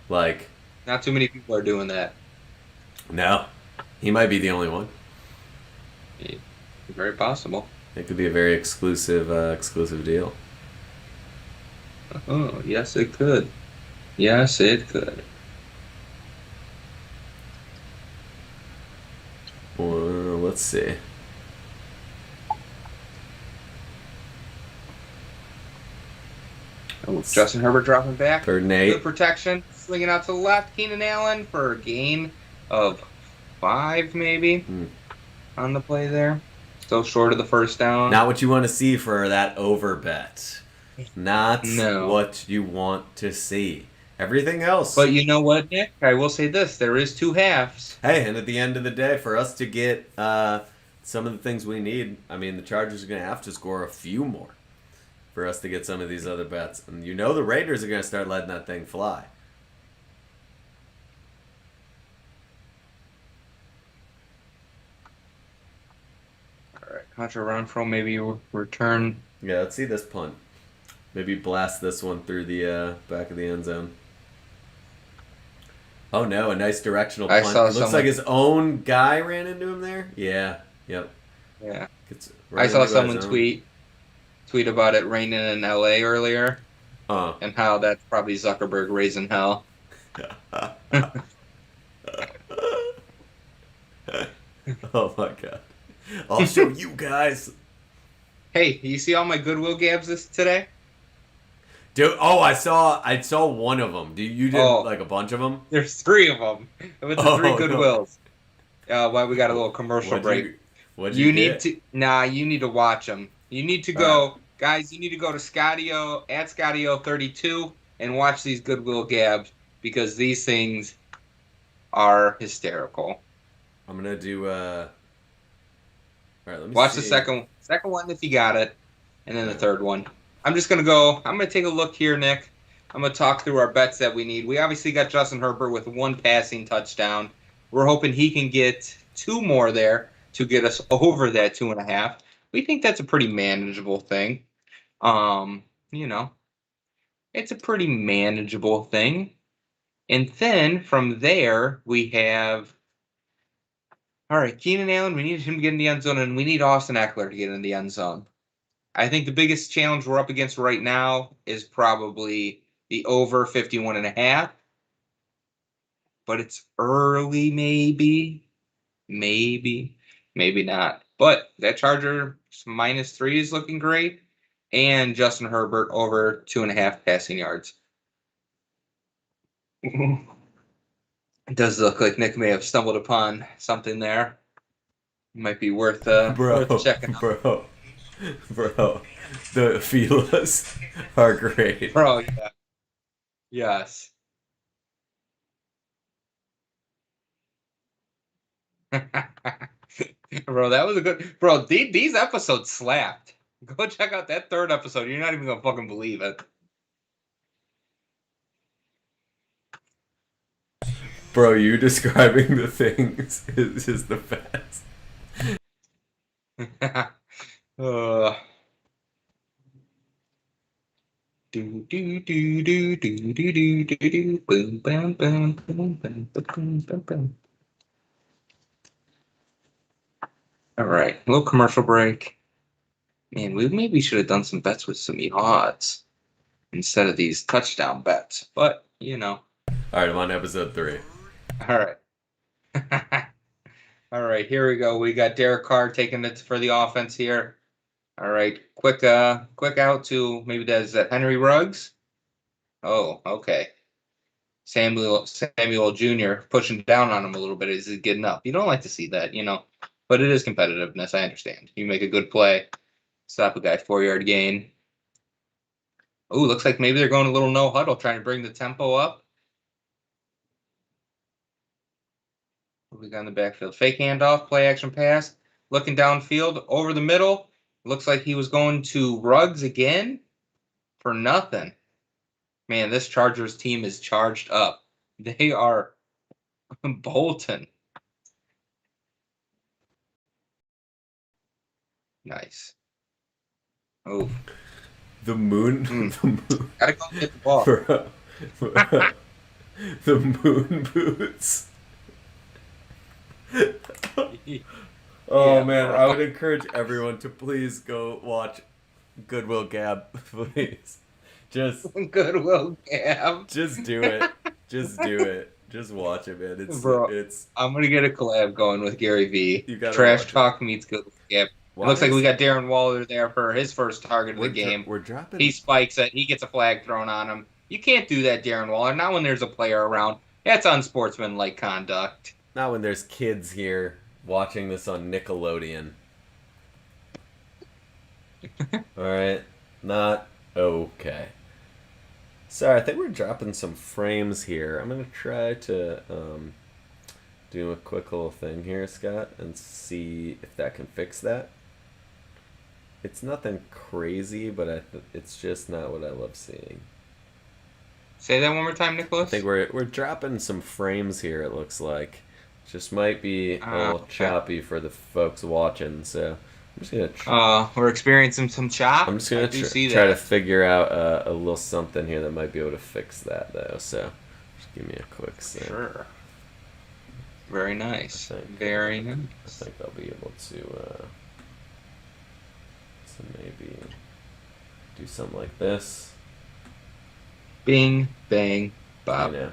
Like, Not too many people are doing that. no, he might be the only one. Yeah, very possible. It could be a very exclusive deal. Oh, yes, it could. Yes, it could. Well, let's see. Oh, Justin Herbert dropping back. 3rd and Good 8. protection. Slinging out to the left. Keenan Allen for a gain of 5, maybe, Hmm. on the play there. Still short of the first down. Not what you want to see for that over bet. Not No. what you want to see. Everything else. But you know what, Nick? I will say this: there is two halves. Hey, and at the end of the day, for us to get some of the things we need, I mean, the Chargers are going to have to score a few more for us to get some of these other bets. And you know the Raiders are going to start letting that thing fly. All right, Contra Renfro, maybe return. Yeah, let's see this punt. Maybe blast this one through the back of the end zone. Oh no, a nice directional I punt. saw It looks someone. like his own guy ran into him there. Yeah, yep. Yeah, Gets I run saw into by his someone own. tweet about it raining in L.A. earlier, Oh. and how that's probably Zuckerberg raising hell. Oh my god. I'll show you guys. Hey, you see all my Goodwill gabs today? Dude, oh, I saw one of them. You did Oh, like a bunch of them? there's three of them. With the three Oh no. Goodwills. Why we got a little commercial What'd break. you what'd you You need get? to you need to watch them. You need to All right. go, guys. You need to go to Scottio at Scottio32 and watch these Goodwill gabs because these things are hysterical. I'm gonna do all right, let me Watch the see. second one if you got it, and then All the right. third one. I'm just gonna go. I'm gonna take a look here, Nick. I'm gonna talk through our bets that we need. We obviously got Justin Herbert with one passing touchdown. We're hoping he can get two more there to get us over that 2.5. We think that's a pretty manageable thing. Um, you know, it's a pretty manageable thing. And then from there we have all right, Keenan Allen. We need him to get in the end zone, and we need Austin Eckler to get in the end zone. I think the biggest challenge we're up against right now is probably the over 51.5, but it's early, maybe not. But that Charger -3 is looking great, and Justin Herbert over 2.5 passing yards. It does look like Nick may have stumbled upon something there. Might be worth Bro, checking out. bro, bro. The feelers are great. Bro, yeah. Yes. Bro, that was a good. Bro, these episodes slapped. Go check out that third episode. You're not even gonna fucking believe it. Bro, you describing the things is just the best. uh, do do do do do do do do do boom bam bam boom bam boom bam bam. All right, a little commercial break. Man, we maybe should have done some bets with some odds instead of these touchdown bets. But you know, All right, I'm on episode 3. all right. All right, here we go. We got Derek Carr taking it for the offense here. All right, quick out to maybe that's Henry Ruggs. Oh, okay. Samuel Jr. pushing down on him a little bit. Is he getting up? You don't like to see that, but it is competitiveness. I understand. You make a good play, stop a guy 4 yard gain. Oh, looks like maybe they're going a little no huddle, trying to bring the tempo up. We got in the backfield. Fake handoff, play action pass. Looking downfield, over the middle. Looks like he was going to Ruggs again for nothing. Man, this Chargers team is charged up. They are bolting. Nice. Oh, The moon, the moon, gotta go get the ball. bro, the moon boots. Oh Yeah, man, bro. I would encourage everyone to please go watch Goodwill Gab, please. Just, Goodwill Gab. just do it. Just do it. Just watch it, man. Bro, It's. I'm gonna get a collab going with Gary V. You gotta Trash watch it. Talk meets Goodwill Gab. It Why looks like we is got Darren Waller there for his first target of the game. we're He dropping? spikes it. He gets a flag thrown on him. You can't do that, Darren Waller. Not when there's a player around. That's unsportsmanlike conduct. Not when there's kids here watching this on Nickelodeon. All right, not okay. Sorry, I think we're dropping some frames here. I'm gonna try to do a quick little thing here, Scott, and see if that can fix that. It's nothing crazy, but it's just not what I love seeing. Say that one more time, I think Nicholas. we're dropping some frames here. It looks like just might be a little Okay. choppy for the folks watching. So We're experiencing some I'm chop. just I gonna do see try to that. figure out a little something here that might be able to fix that though. So just give me a quick sec. Sure. Very I nice. think Very I nice. think I'll be able to maybe do something like this. Bing, bang, You bop. know,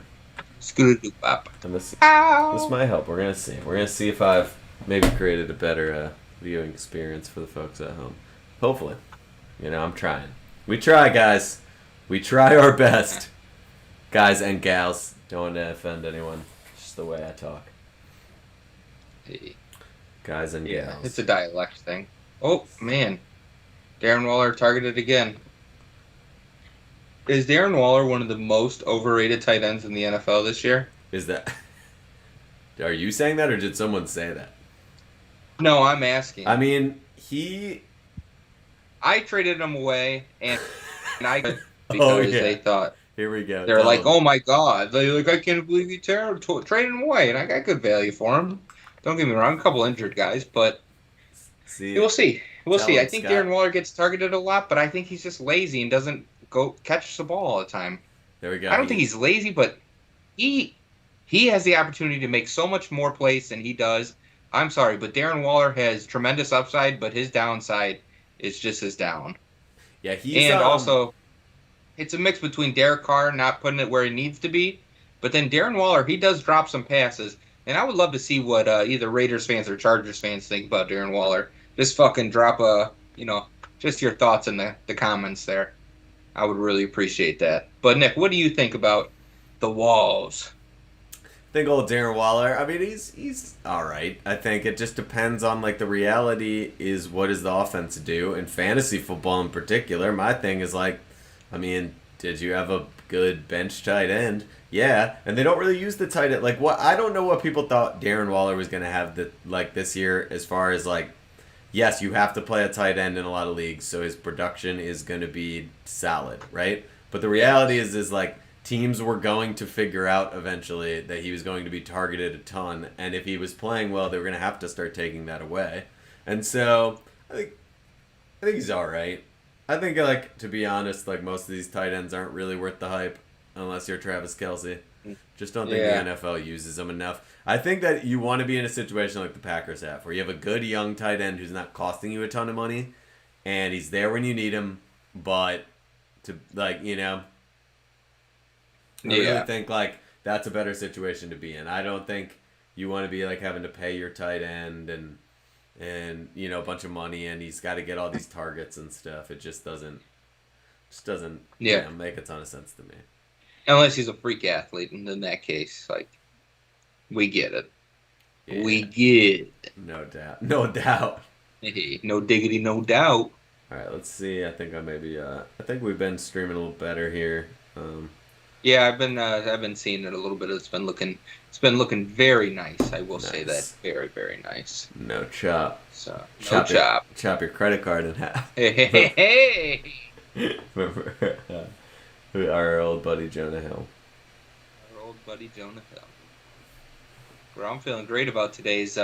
Scooter doo bop. and this Ow! might help. We're gonna see. We're gonna see if I've maybe created a better viewing experience for the folks at home. Hopefully, I'm trying. We try, guys. We try our best, guys and gals. Don't want to offend anyone. It's just the way I talk. Hey. Guys and Yeah, it's gals. a dialect thing. Oh, man. Darren Waller targeted again. Is Darren Waller one of the most overrated tight ends in the NFL this year? Is that? Are you saying that, or did someone say that? No, I'm I asking. mean, he. I traded him away, and I could Oh because they yeah. thought Here we go. they're Tell like, him. "Oh my God!" They like, "I can't believe you traded him away," and I got good value for him. Don't get me wrong, a couple injured guys, but See, we'll see. We'll tell see. I him, think Darren Scott. Waller gets targeted a lot, but I think he's just lazy and doesn't go catch the ball all the time. There we I go. don't think he's lazy, but he he has the opportunity to make so much more plays than he does. I'm sorry, but Darren Waller has tremendous upside, but his downside is just his down. Yeah, he's And also, it's a mix between Derek Carr not putting it where he needs to be, but then Darren Waller, he does drop some passes. And I would love to see what either Raiders fans or Chargers fans think about Darren Waller. Just fucking drop just your thoughts in the comments there. I would really appreciate that. But Nick, what do you think about the Walls? think old Darren Waller. I mean, he's all right. I think it just depends on like the reality is what does the offense do in fantasy football in particular. My thing is like, I mean, did you have a good bench tight end? Yeah, and they don't really use the tight end. Like what I don't know what people thought Darren Waller was gonna have this year as far as like. Yes, you have to play a tight end in a lot of leagues, so his production is going to be solid, right? But the reality Yes. is like teams were going to figure out eventually that he was going to be targeted a ton, and if he was playing well, they were going to have to start taking that away. And so I think he's all right. I think like to be honest, like most of these tight ends aren't really worth the hype unless you're Travis Kelsey. Just don't think the Yeah. NFL uses them enough. I think that you want to be in a situation like the Packers have, where you have a good young tight end who's not costing you a ton of money, and he's there when you need him. But to like I really Yeah. think like that's a better situation to be in. I don't think you want to be like having to pay your tight end and a bunch of money, and he's got to get all these targets and stuff. It just doesn't Yeah. make a ton of sense to me. Unless he's a freak athlete, and in that case, like we get it. We Yeah, get it. no doubt, no doubt. Hey, no diggity, no doubt. All right, let's see. I think we've been streaming a little better here. Yeah, I've been seeing it a little bit. It's been looking very nice. I will say that Nice. very very nice. No chop. So no Chop your chop. chop your credit card in half. Hey hey hey hey. Remember our old buddy Jonah Hill. Our old buddy Jonah Hill. Bro, I'm feeling great about today's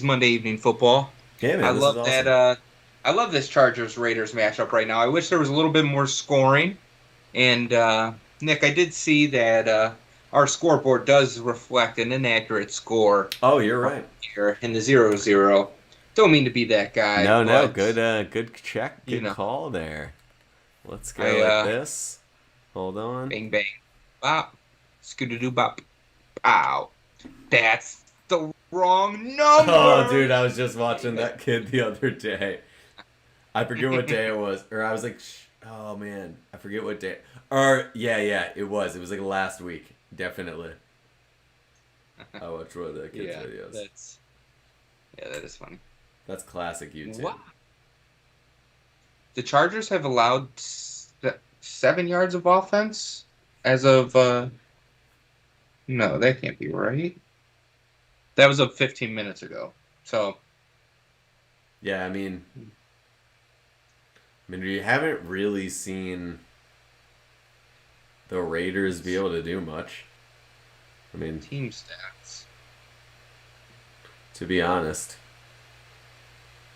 Monday evening football. Yeah, I man, this is love that. awesome. I love this Chargers Raiders matchup right now. I wish there was a little bit more scoring. And Nick, I did see that our scoreboard does reflect an inaccurate score Oh, you're right. here in the 0-0. Don't mean to be that guy, No, no, but good check, you good know, call there. Let's go I like this. Hold on. bang bang, bop, scooter doo bop, pow. That's the wrong Oh, dude, number. I was just watching that kid the other day. I forget what day it was, or I was like, oh man, I forget what day. Or yeah, it was. It was like last week, definitely. I watched one of the kids' Yeah, videos. that is funny. That's classic YouTube. Wow. The Chargers have allowed 7 yards of offense as of no, that can't be right. That was of 15 minutes ago. So Yeah, we haven't really seen the Raiders be able to do much. I mean, team stats. to be honest.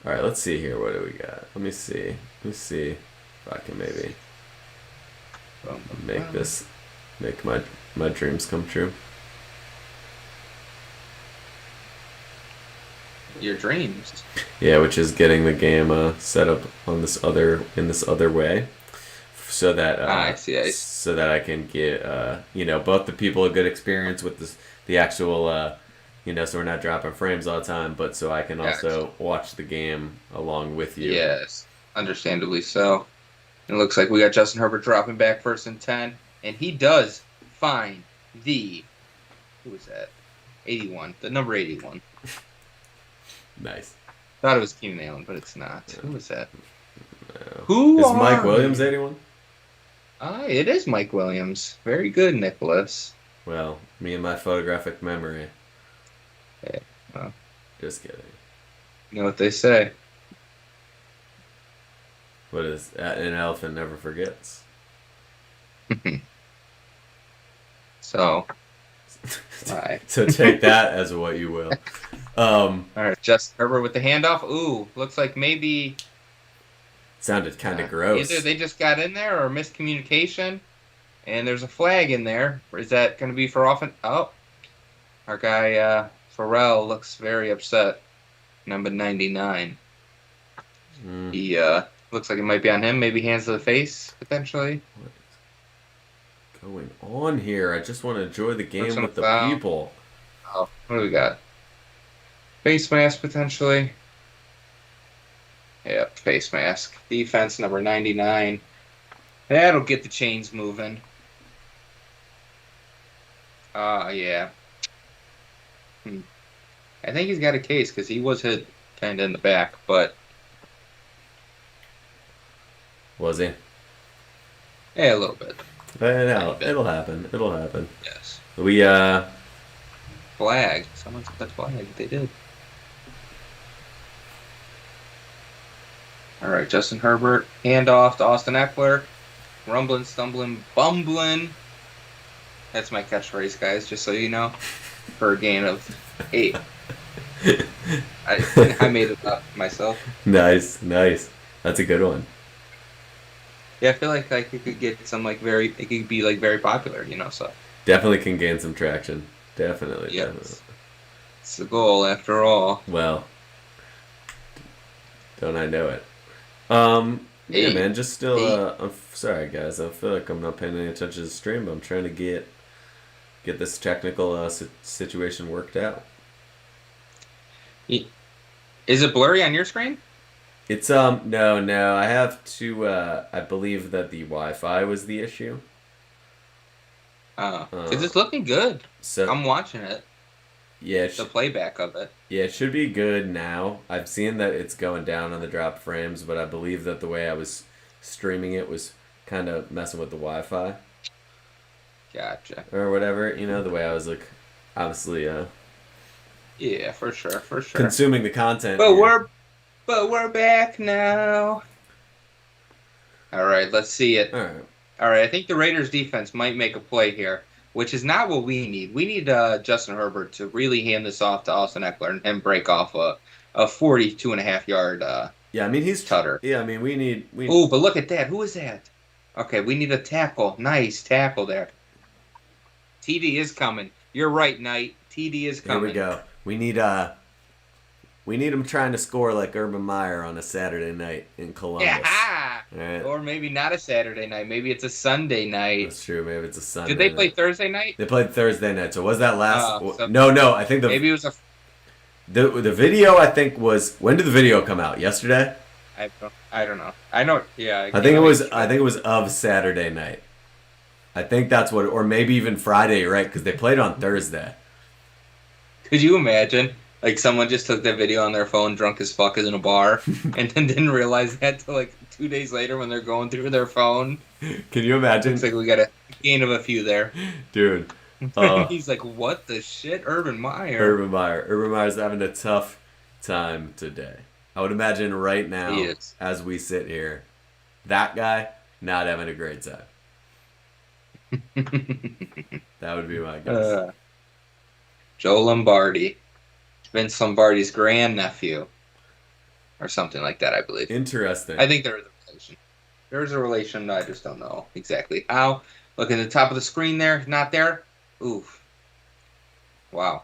All right, let's see here. What do we got? Let me see. If I can maybe make my dreams come true. Your dreams. Yeah, which is getting the game set up on this other way, so that I see. so that I can get both the people a good experience with the actual so we're not dropping frames all the time, but so I can also watch the game along with you. Yes, understandably so. It looks like we got Justin Herbert dropping back 1st and 10, and he does find who was that? 81, the number 81. Nice. Thought it was Keenan Allen, but it's not. Yeah. Who was that? No. Who is Mike Williams 81? It is Mike Williams. Very good, Nicholas. Well, me and my photographic memory. Yeah, well, just kidding. You know what they say. What is an elephant never forgets? So, so take that as what you will. All right, Justin Herbert with the handoff. Ooh, looks like maybe sounded kind of gross. Either they just got in there or miscommunication, and there's a flag in there. Is that going to be for offense? Oh, our guy Farrell looks very upset. Number 99. He looks like it might be on him. Maybe hands to the face potentially. What's going on here? I just want to enjoy the game with the people. Oh, what do we got? Face mask potentially. Yep, face mask. Defense number 99. That'll get the chains moving. Yeah. I think he's got a case because he was hit kind of in the back, but. Was he? Yeah, a little bit. It'll happen. Yes. We flag. Someone took that flag. They did. All right, Justin Herbert, handoff to Austin Eckler. Rumbling, stumbling, bumbling. That's my catchphrase, guys, just so you know. For a gain of 8. I made it up myself. Nice. That's a good one. Yeah, I feel like it could get some it could be very popular, so. Definitely can gain some traction. Definitely. It's the goal after all. Well, don't I know it? Yeah, man, just still, I'm sorry, guys. I feel like I'm not paying any attention to the stream, but I'm trying to get this technical situation worked out. Is it blurry on your screen? It's, no. I have to, I believe that the Wi-Fi was the issue. Because it's looking good. So I'm watching it. Yeah, the playback of it. Yeah, it should be good now. I've seen that it's going down on the drop frames, but I believe that the way I was streaming it was kind of messing with the Wi-Fi. Gotcha. Or whatever, the way I was obviously. Yeah, for sure. Consuming the content. But we're back now. All right, let's see it. All right, I think the Raiders defense might make a play here, which is not what we need. We need Justin Herbert to really hand this off to Austin Eckler and break off a 42.5-yard yeah, I mean, he's tutter. Yeah, I mean, we need. Oh, but look at that. Who is that? Okay, we need a tackle. Nice tackle there. TD is coming. You're right, Knight. TD is coming. Here we go. We need him trying to score like Urban Meyer on a Saturday night in Columbus. Yeah. Right. Or maybe not a Saturday night. Maybe it's a Sunday night. That's true. Maybe it's a Sunday. Did they play Thursday night? They played Thursday night. So was that last? So no. I think maybe it was the video. I think was when did the video come out? Yesterday. I don't know. I know. Yeah. I think it was of Saturday night. I think that's what, or maybe even Friday, right? Because they played on Thursday. Could you imagine Like someone just took that video on their phone, drunk as fuck, is in a bar, and then didn't realize that till like 2 days later when they're going through their phone. Can you Looks imagine, like we got a gain of a few there. dude? Uh, He's like, "What the shit, Urban Meyer?" Urban Meyer. Urban Meyer's having a tough time today. I would imagine right He now, is. as we sit here, that guy not having a great time. That would be my guess. Joe Lombardi, Vince Lombardi's grandnephew, or something like that, I believe. Interesting. I think there is a relation. There's a relation. I just don't know exactly how. Look at the top of the screen there. Not there. Oof. Wow.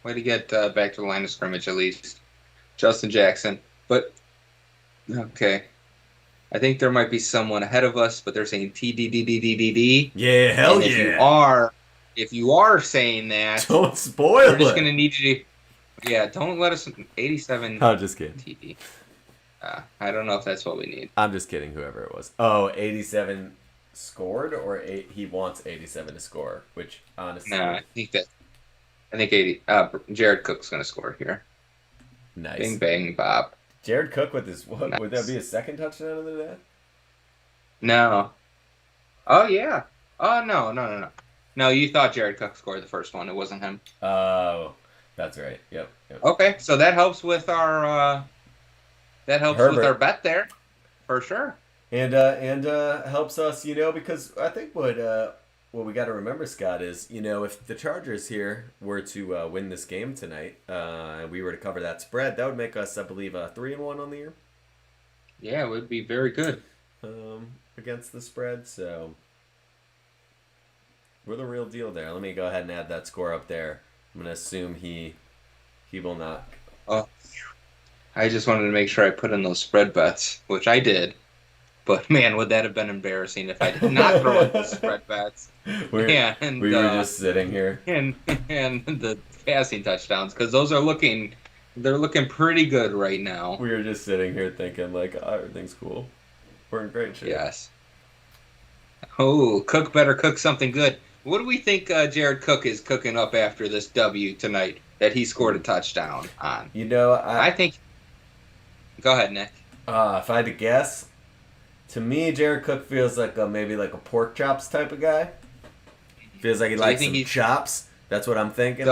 Way to get back to the line of scrimmage at least. Justin Jackson. But, okay. I think there might be someone ahead of us, but they're saying TDDDDDD. Yeah, hell And yeah. if you are saying that, Don't spoil we're just going to it. need you to, yeah, don't let us, 87 I'm just kidding. TD. I don't know if that's what we need. I'm just kidding, whoever it was. Oh, 87 scored, or he wants 87 to score, which honestly. No, I think 80, Jared Cook's going to score here. Nice. Bing, bang, bop. Jared Cook with his, what, Nice. would that be his second touchdown of the day? No. Oh, yeah. Oh, no. No, you thought Jared Cook scored the first one. It wasn't him. Oh, that's right. Yep. Okay, so that helps with our Herbert. bet there, for sure. And helps us, because I think what we got to remember, Scott, is if the Chargers here were to win this game tonight, and we were to cover that spread, that would make us, I believe, 3-1 on the year. Yeah, it would be very good. Against the spread, so we're the real deal there. Let me go ahead and add that score up there. I'm gonna assume he will not. Oh, I just wanted to make sure I put in those spread bets, which I did. But man, would that have been embarrassing if I did not throw in those spread bets? We were just sitting here. And the passing touchdowns, because they're looking pretty good right now. We were just sitting here thinking like, oh, everything's cool. We're in great shape. Yes. Oh, Cook better cook something good. What do we think Jared Cook is cooking up after this W tonight that he scored a touchdown on? I think. Go ahead, Nick. If I had to guess, to me, Jared Cook feels like maybe like a pork chops type of guy. Feels like he likes some chops. That's what I'm thinking.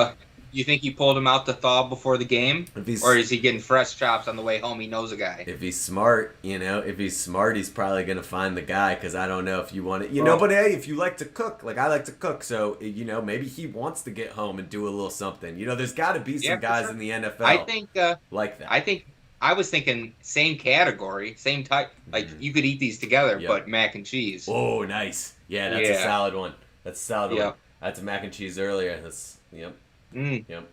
You think he pulled him out to thaw before the game? Or is he getting fresh chops on the way home? He knows a guy. If he's smart, he's probably going to find the guy, because I don't know if you want it. But hey, if you like to cook, like I like to cook, so, maybe he wants to get home and do a little something. There's got to be some guys in the NFL I think, like that. I was thinking same category, same type. Like, you could eat these together, but mac and cheese. Oh, nice. Yeah, that's a solid one. That's a solid one. I had some mac and cheese earlier. Yep. Yep.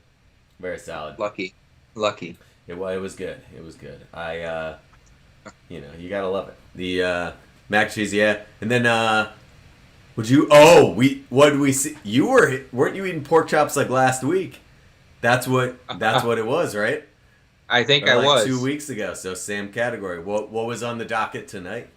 Very solid. Lucky. It was good. It was good. You gotta love it. The mac and cheese, yeah. And then what did we see? Weren't you eating pork chops like last week? That's what it was, right? I think I was 2 weeks ago. So same category. What was on the docket tonight?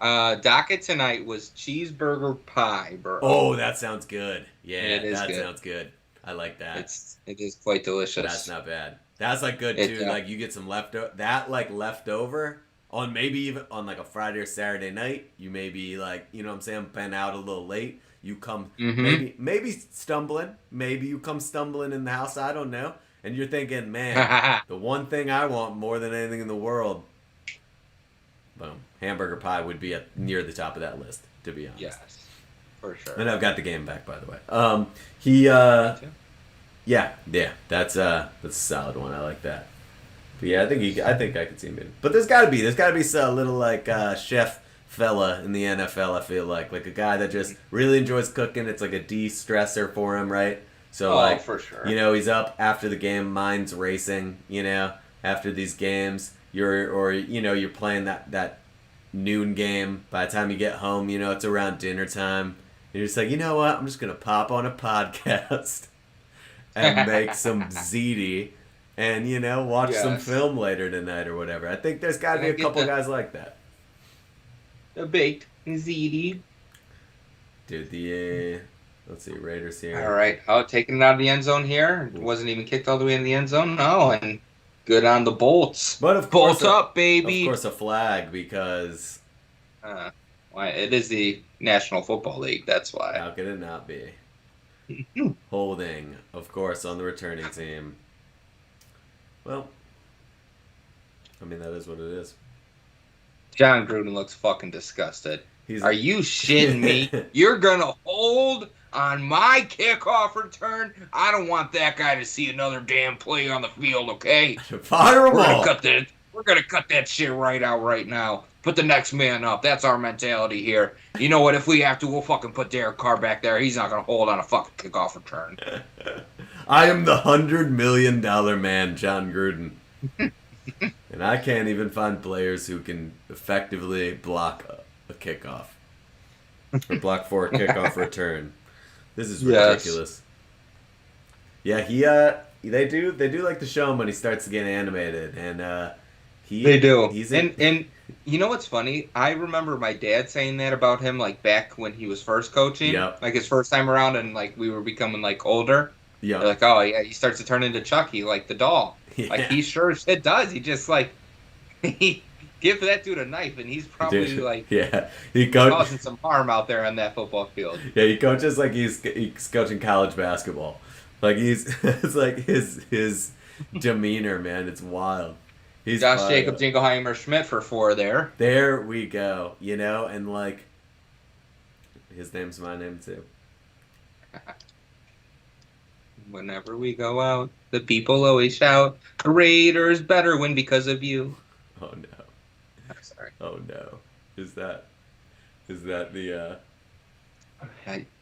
Docket tonight was cheeseburger pie, bro. Oh, that sounds good. Yeah, that sounds good. I like that. It is quite delicious. That's not bad. That's like good too. Like you get some leftover on maybe even on like a Friday or Saturday night. You may be like, you know what I'm saying, been out a little late. You come maybe stumbling. Maybe you come stumbling in the house. I don't know. And you're thinking, man, the one thing I want more than anything in the world, boom, hamburger pie would be near the top of that list, to be honest. Yes, for sure. And I've got the game back, by the way. That's a solid one. I like that. But yeah, I think I could see him in. But there's got to be a little like chef fella in the NFL. I feel like a guy that just really enjoys cooking. It's like a de-stressor for him, right? So for sure. He's up after the game, mind's racing. After these games, you're playing that noon game. By the time you get home, it's around dinner time. You're just like, you know what? I'm just gonna pop on a podcast and make some ziti, and watch some film later tonight or whatever. I think there's got to be a couple guys like that. The baked ziti. Dude, Let's see, Raiders All here. right. Oh, taking it out of the end zone here. It Ooh. wasn't even kicked all the way in the end zone. No, and good on the Bolts. But Bolt up, of baby. course, a flag because Uh, why? It is the National Football League. That's why. how could it not be? Holding, of course, on the returning team. Well, I mean, that is what it is. John Gruden looks fucking disgusted. He's Are you shitting me? You're gonna hold on my kickoff return? I don't want that guy to see another damn play on the field, okay? fire them We're gonna all. cut that. We're gonna cut that shit right out right now. Put the next man up. That's our mentality here. You know what? If we have to, we'll fucking put Derek Carr back there. He's not gonna hold on a fucking kickoff return. I am the $100 million man, John Gruden. And I can't even find players who can effectively block a kickoff or block for a kickoff return. This is Yes. ridiculous. Yeah, they do like to show him when he starts to get animated, and They do. he's And you know what's funny? I remember my dad saying that about him like back when he was first coaching, Yep. like his first time around and like we were becoming like older. They're yeah, like, "Oh, yeah, he starts to turn into Chucky like the doll." Like yeah. he sure as shit does. He just like he give that dude a knife and he's probably Dude, like yeah, he coach, causing some harm out there on that football field. yeah, he coaches like he's coaching college basketball. Like he's it's like his demeanor, man. It's wild. He's Josh fired Jacobs, up. Jingleheimer, Schmidt for 4 there. There we go. And like his name's my name too. Whenever we go out, the people always shout, "The Raiders better win because of you." Oh no. I'm sorry. Oh no. Is that the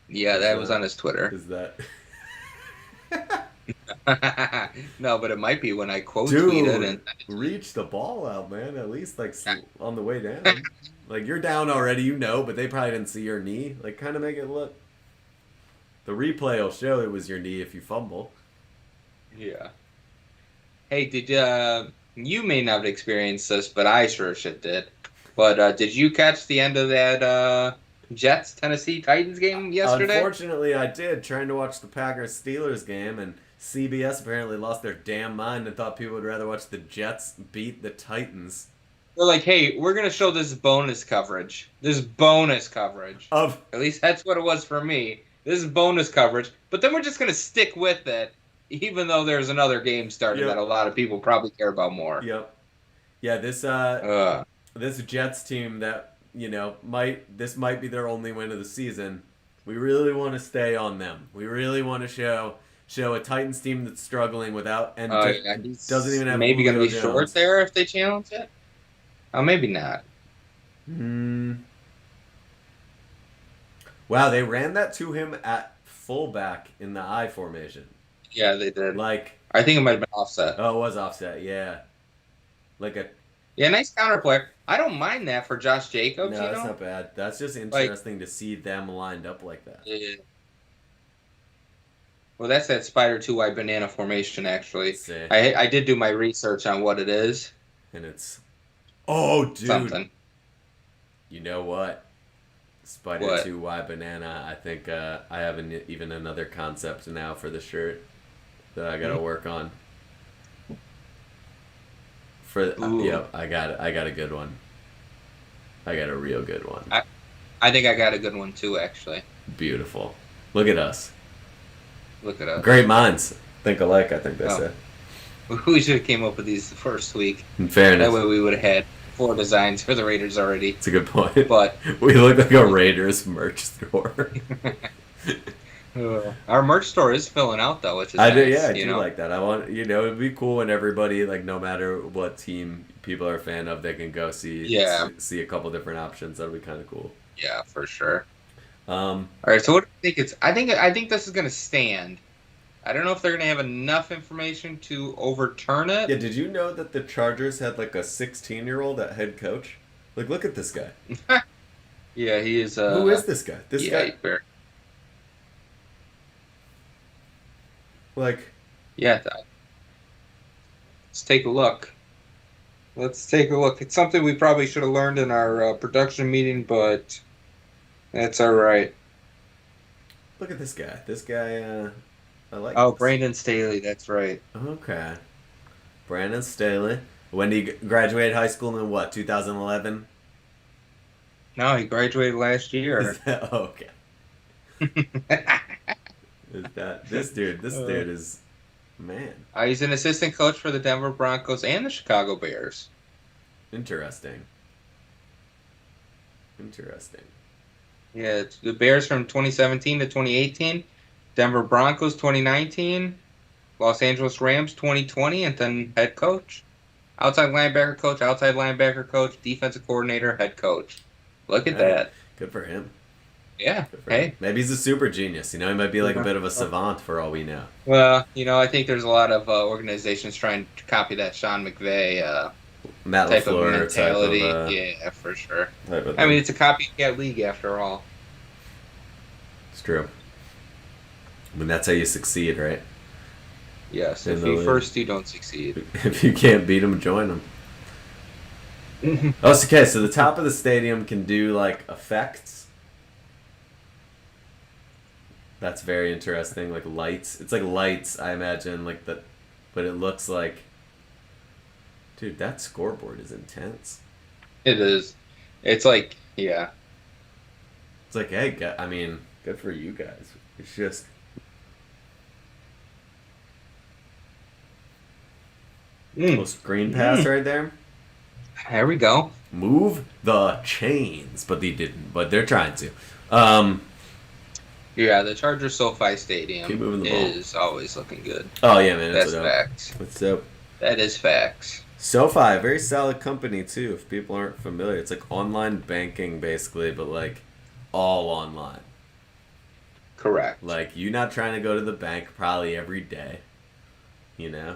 Yeah, is that was that on his Twitter. is that No, but it might be when I quote tweeted dude, and reach the ball out, man. At least like on the way down. Like you're down already, but they probably didn't see your knee. Like kind of make it look. The replay will show it was your knee if you fumble. yeah. Hey, did you may not have experienced this, but I sure shit did. But did you catch the end of that Jets Tennessee Titans game yesterday? Unfortunately, I did trying to watch the Packers Steelers game, and CBS apparently lost their damn mind and thought people would rather watch the Jets beat the Titans. They're like, hey, we're gonna show this bonus coverage. This bonus coverage. Of At least that's what it was for me. This is bonus coverage. But then we're just gonna stick with it, even though there's another game starting Yep. that a lot of people probably care about more. Yep. Yeah, this Uh, this Jets team that might be their only win of the season. We really want to stay on them. We really want to show a Titans team that's struggling without and yeah, he's doesn't even have maybe gonna be Julio short Jones. there if they challenge it. Oh, maybe not. Hmm. Wow, they ran that to him at fullback in the I formation. Yeah, they did. Like, I think it might have been offset. oh, it was offset. Yeah. Like a Yeah, nice counter player. I don't mind that for Josh Jacobs. no, You that's know. not bad. That's just interesting to see them lined up like that. Yeah. Well, that's that spider two wide banana formation. Actually, See, I did do my research on what it is. and it's oh, dude. Something. You know what? Spider What? 2Y banana. I think I have even another concept now for the shirt that I gotta work on. Ooh. Yep, I got it. I got a good one. I got a real good one. I think I got a good one too. Actually, Beautiful. Look at us. look it up. Great minds think alike. I think they Oh. say. We should have came up with these the first week. In fairness, That way we would have had 4 designs for the Raiders already. it's a good point. But We look like a Raiders merch store. our merch store is filling out though, which is I do, nice, yeah, I you do know? like that. I want, it'd be cool when everybody, like, no matter what team people are a fan of, they can go Yeah. see a couple different options. That'd be kind of cool. Yeah, for sure. Um, All right, so what do you think it's? I think this is gonna stand. I don't know if they're gonna have enough information to overturn it. yeah, did you know that the Chargers had like a 16-year-old at head coach? Like, look at this guy. Yeah, he is. Who is this guy? This yeah, guy, fair. like, Yeah. Let's take a look. Let's take a look. It's something we probably should have learned in our production meeting, but that's all right. Look at this guy. This guy, I like Oh, this. Brandon Staley, that's right. Okay. Brandon Staley. When did he graduate high school in what, 2011? No, he graduated last Is year. that, oh, okay. Is that, this Uh, dude is, man, he's an assistant coach for the Denver Broncos and the Chicago Bears. interesting. Interesting. Yeah, it's the Bears from 2017 to 2018, Denver Broncos 2019, Los Angeles Rams 2020, and then head coach. Outside linebacker coach, defensive coordinator, head coach. Look at Hey, that. good for him. Yeah. Good for him. Hey. Maybe he's a super genius. You know, he might be like a Yeah. bit of a savant for all we know. Well, I think there's a lot of organizations trying to copy that Sean McVay Matt type of LaFleur mentality. Yeah, for sure. type of I mean, thing. it's a copycat league after all. It's true. I mean, that's how you succeed, right? Yes, In if the you league. first, you don't succeed. If you can't beat them, join them. Oh, it's okay. So the top of the stadium can do like effects. That's very interesting. Like lights. It's like lights, I imagine, like that, but it looks like, dude, that scoreboard is intense. It is. It's like, yeah. It's like, hey, I mean, good for you guys. It's just little Mm. screen pass Mm. right there. There we go. Move the chains, but they didn't. But they're trying to. Um, Yeah, the Chargers SoFi keep Stadium moving the ball. is always looking good. Oh yeah, man, it's That's what up. facts. What's up? That is facts. SoFi, very solid company too. If people aren't familiar, it's like online banking basically, but like all online. Correct. Like you not trying to go to the bank probably every day, you know.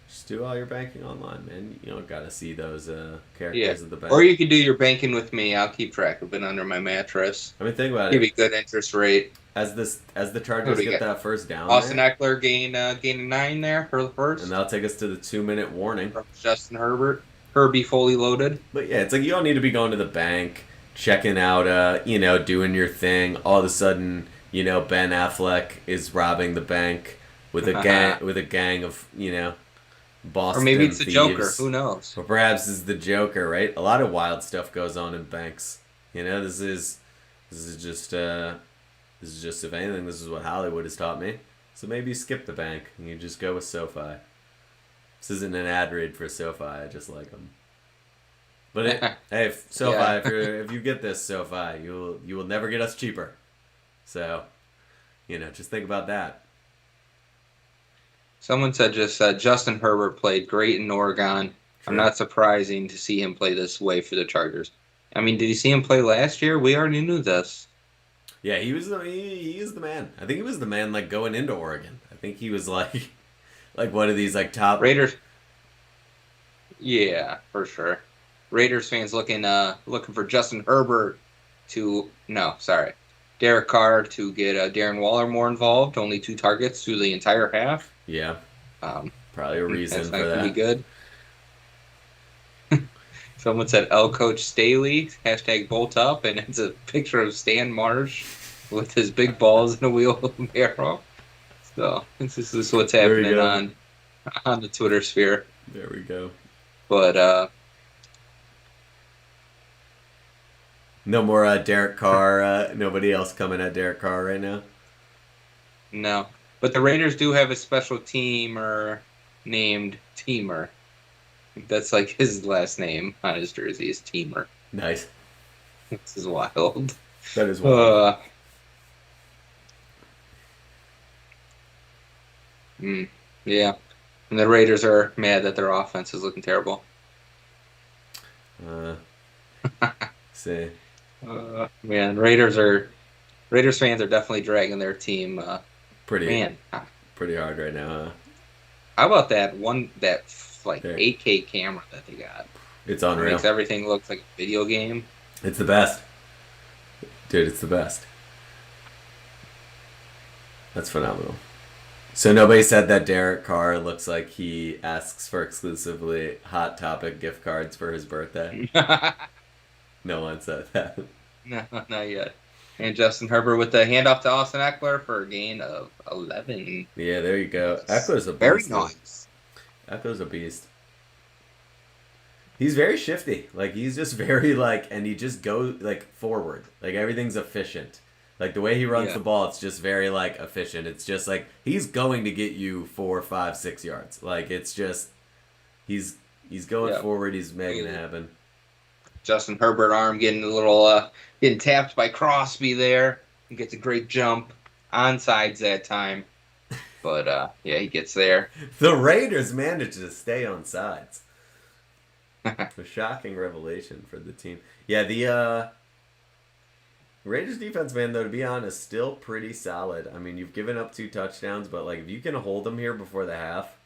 Just do all your banking online, man. You don't gotta see those Yeah. characters at the bank. Or you could do your banking with me. I'll keep track of it under my mattress. I mean, think about Give it. you good interest rate. As the Who Chargers do we get get? that first down Austin there, Eckler gain a 9 there for the and first. that'll take us to the 2 minute warning. From Justin Herbert. Herbie fully loaded. But yeah, it's like you don't need to be going to the bank, checking out, doing your thing. All of a sudden, Ben Affleck is robbing the bank with a gang of Or Boston maybe it's the thieves. Joker. Who knows? Or perhaps it's the Joker, right? A lot of wild stuff goes on in banks. This is just if anything, this is what Hollywood has taught me. So maybe you skip the bank and you just go with SoFi. This isn't an ad read for SoFi. I just like them. But hey, SoFi, Yeah. if you get this SoFi, you will never get us cheaper. So, just think about that. Someone said Justin Herbert played great in Oregon. I'm True. not surprising to see him play this way for the Chargers. I mean, did you see him play last year? We already knew this. Yeah, he is the man. I think he was the man like going into Oregon. I think he was like like one of these like top. Raiders. Yeah, for sure. Raiders fans looking for Justin Herbert Derek Carr to get Darren Waller more involved. Only 2 targets through the entire half. Yeah, Um, probably a reason that's for not gonna be that. good. Someone said L Coach Staley, #bolt up, and it's a picture of Stan Marsh with his big balls in a wheelbarrow. So this is what's There we happening go. on the Twitter sphere. There we go. But No more Derek Carr. Nobody else coming at Derek Carr right now. no. But the Raiders do have a special teamer named Teamer. That's like his last name on his jersey is Teamer. Nice. This is wild. That is wild. Yeah. And the Raiders are mad that their offense is looking terrible. See. Man, Raiders fans are definitely dragging their team. Pretty Man, pretty hard right now, huh? how about that like There. 8K camera that they got? It's It unreal. makes everything look like a video game. It's the best. Dude, it's the best. That's phenomenal. So nobody said that Derek Carr looks like he asks for exclusively Hot Topic gift cards for his birthday. No, No one said that. not yet. And Justin Herbert with the handoff to Austin Eckler for a gain of 11. Yeah, there you go. Nice. Eckler's a Very beast, though. nice. Eckler's a beast. He's very shifty. Like he's just very like, and he just goes like forward. Like everything's efficient. Like the way he runs Yeah. the ball, it's just very like efficient. It's just like he's going to get you 4, 5, 6 yards. Like it's just he's going Yeah. forward. He's making it happen. Justin Herbert arm getting a little getting tapped by Crosby there. He gets a great jump onsides that time. But yeah, he gets there. The Raiders managed to stay on sides. A shocking revelation for the team. Yeah, the Raiders defense, man, though, to be honest, still pretty solid. I mean, you've given up 2 touchdowns, but like if you can hold them here before the half,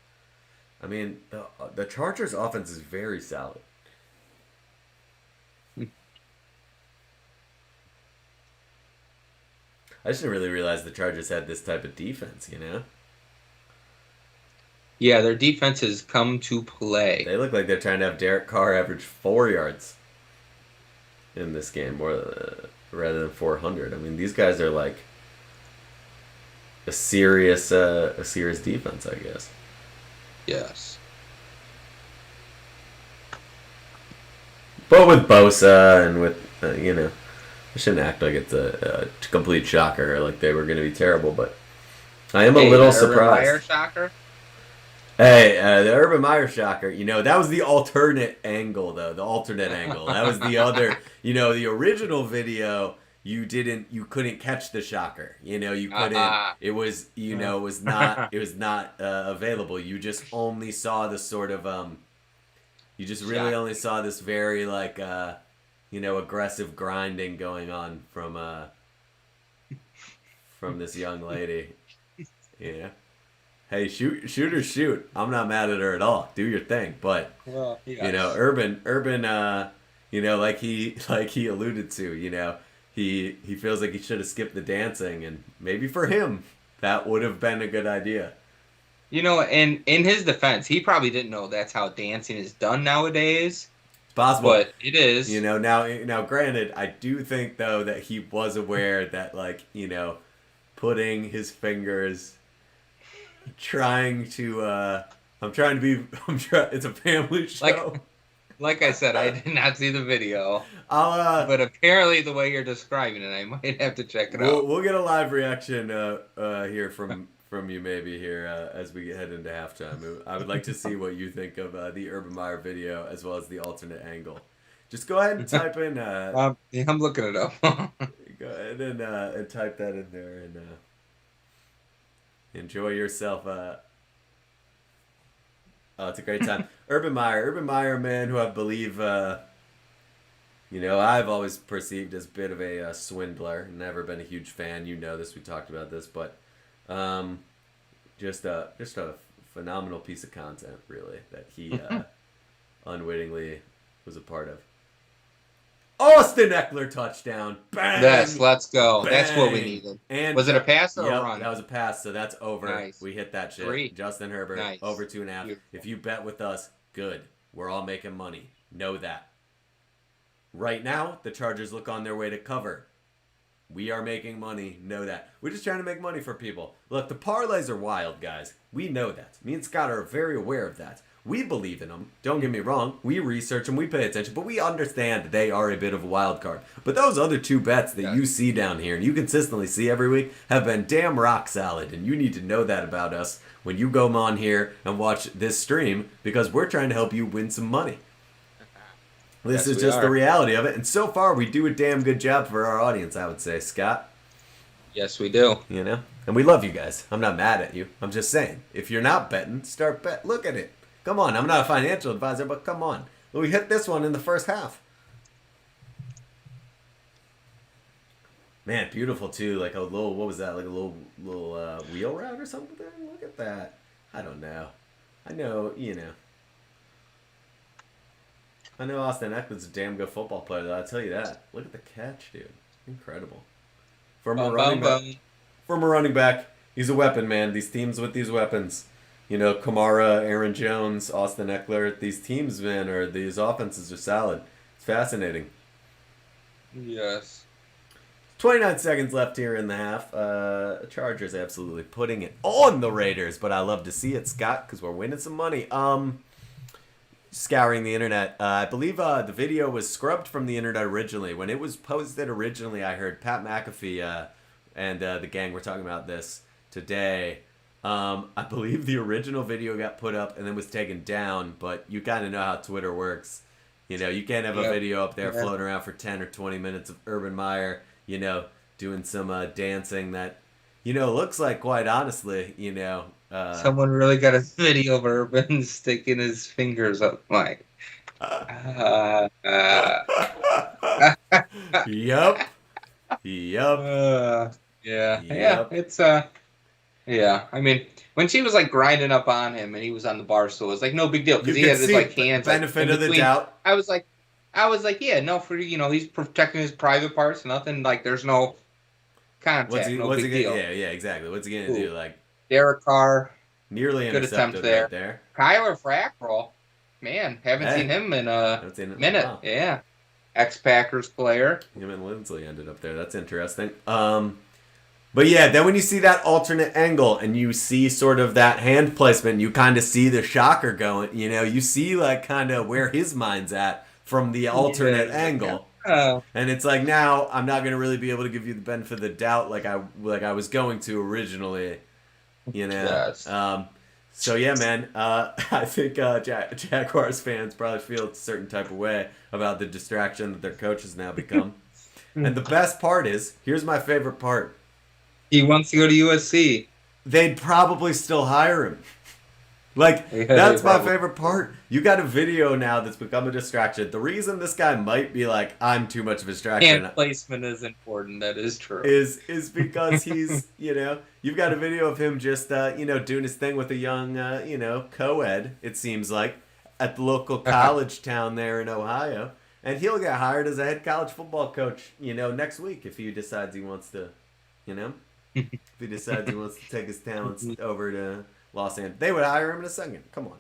I mean, the Chargers offense is very solid. I just didn't really realize the Chargers had this type of defense, you know? Yeah, their defense has come to play. They look like they're trying to have Derek Carr average 4 yards in this game rather than 400. I mean, these guys are like a serious defense, I guess. Yes. But with Bosa and with, I shouldn't act like it's a complete shocker, like they were going to be terrible, but I am a little surprised. Meyer shocker? Hey, the Urban Meyer shocker, that was the alternate angle, though. The alternate angle. That was the other, the original video, you couldn't catch the shocker. You couldn't, it was, it was not available. You just only saw the sort of, you just really only saw this very, like, aggressive grinding going on from this young lady. Yeah. Hey, shoot or shoot. I'm not mad at her at all. Do your thing, but Urban, like he alluded to, he feels like he should have skipped the dancing, and maybe for him that would have been a good idea. And in his defense, he probably didn't know that's how dancing is done nowadays. It's possible, but it is. Now, granted, I do think though that he was aware that, like, putting his fingers. It's a family show. Like I said, I did not see the video. But apparently the way you're describing it, I might have to check it out. We'll get a live reaction here from you maybe here as we head into halftime. I would like to see what you think of the Urban Meyer video as well as the alternate angle. Just go ahead and type in. I'm looking it up. Go ahead and type that in there and enjoy yourself. It's a great time. Urban Meyer, man, who I believe, I've always perceived as a bit of a swindler. Never been a huge fan. You know this. We talked about this, but just a phenomenal piece of content, really, that he unwittingly was a part of. Austin Eckler touchdown. Bang! Yes, let's go. Bang! That's what we needed. And was it a pass or a run? That was a pass, so that's over. Nice. We hit that shit. 3. Justin Herbert, Nice. over 2.5. Beautiful. If you bet with us, good. We're all making money. Know that. Right now, the Chargers look on their way to cover. We are making money. Know that. We're just trying to make money for people. Look, the parlays are wild, guys. We know that. Me and Scott are very aware of that. We believe in them. Don't get me wrong. We research them. We pay attention. But we understand they are a bit of a wild card. But those other 2 bets that you see down here and you consistently see every week have been damn rock solid. And you need to know that about us when you go on here and watch this stream, because we're trying to help you win some money. This is just the reality of it. And so far, we do a damn good job for our audience, I would say, Scott. Yes, we do. And we love you guys. I'm not mad at you. I'm just saying, if you're not betting, start bet. Look at it. Come on, I'm not a financial advisor, but come on. We hit this one in the first half. Man, beautiful too. Like a little, what was that? Like a little wheel route or something? Look at that. I don't know. I know Austin Eckler's a damn good football player, though. I'll tell you that. Look at the catch, dude. Incredible. From a running back, he's a weapon, man. These teams with these weapons. Kamara, Aaron Jones, Austin Eckler, these teams, man, or these offenses are solid. It's fascinating. Yes. 29 seconds left here in the half. Chargers absolutely putting it on the Raiders, but I love to see it, Scott, because we're winning some money. Scouring the internet. I believe the video was scrubbed from the internet originally. When it was posted originally, I heard Pat McAfee and the gang were talking about this today. I believe the original video got put up and then was taken down, but you kind of know how Twitter works. You know, you can't have a video up there floating around for 10 or 20 minutes of Urban Meyer, you know, doing some dancing that, you know, looks like, quite honestly, you know. Someone really got a video of Urban sticking his fingers up like. Yup. Yeah. It's yeah. I mean, when she was like grinding up on him and he was on the bar stool, it's like no big deal because he had his like hands. Benefit like, of the doubt. I was like, yeah, no, for you know, he's protecting his private parts. Nothing like there's no contact. What's he gonna, deal. Yeah, exactly. What's he gonna do? Like Derek Carr. Nearly good attempt there. Right there. Kyler Fackrell, man, haven't seen him in a minute. Wow. Yeah, ex-Packers player. Him and Lindsley ended up there. That's interesting. But yeah, then when you see that alternate angle and you see sort of that hand placement, you kind of see the shocker going. You know, you see like kind of where his mind's at from the alternate angle. Oh. And it's like now I'm not gonna really be able to give you the benefit of the doubt like I was going to originally. You know, yes. So yeah, man. I think Jaguars fans probably feel a certain type of way about the distraction that their coach has now become. And the best part is, here's my favorite part. He wants to go to USC. They'd probably still hire him. Like, that's my favorite part. You got a video now that's become a distraction. The reason this guy might be like, I'm too much of a distraction. And placement is important. That is true. Is because he's, you know, you've got a video of him just, you know, doing his thing with a young, you know, co-ed, it seems like, at the local college town there in Ohio. And he'll get hired as a head college football coach, you know, next week if he decides he wants to, you know, if he decides he wants to take his talents over to Los Angeles. They would hire him in a second. Come on.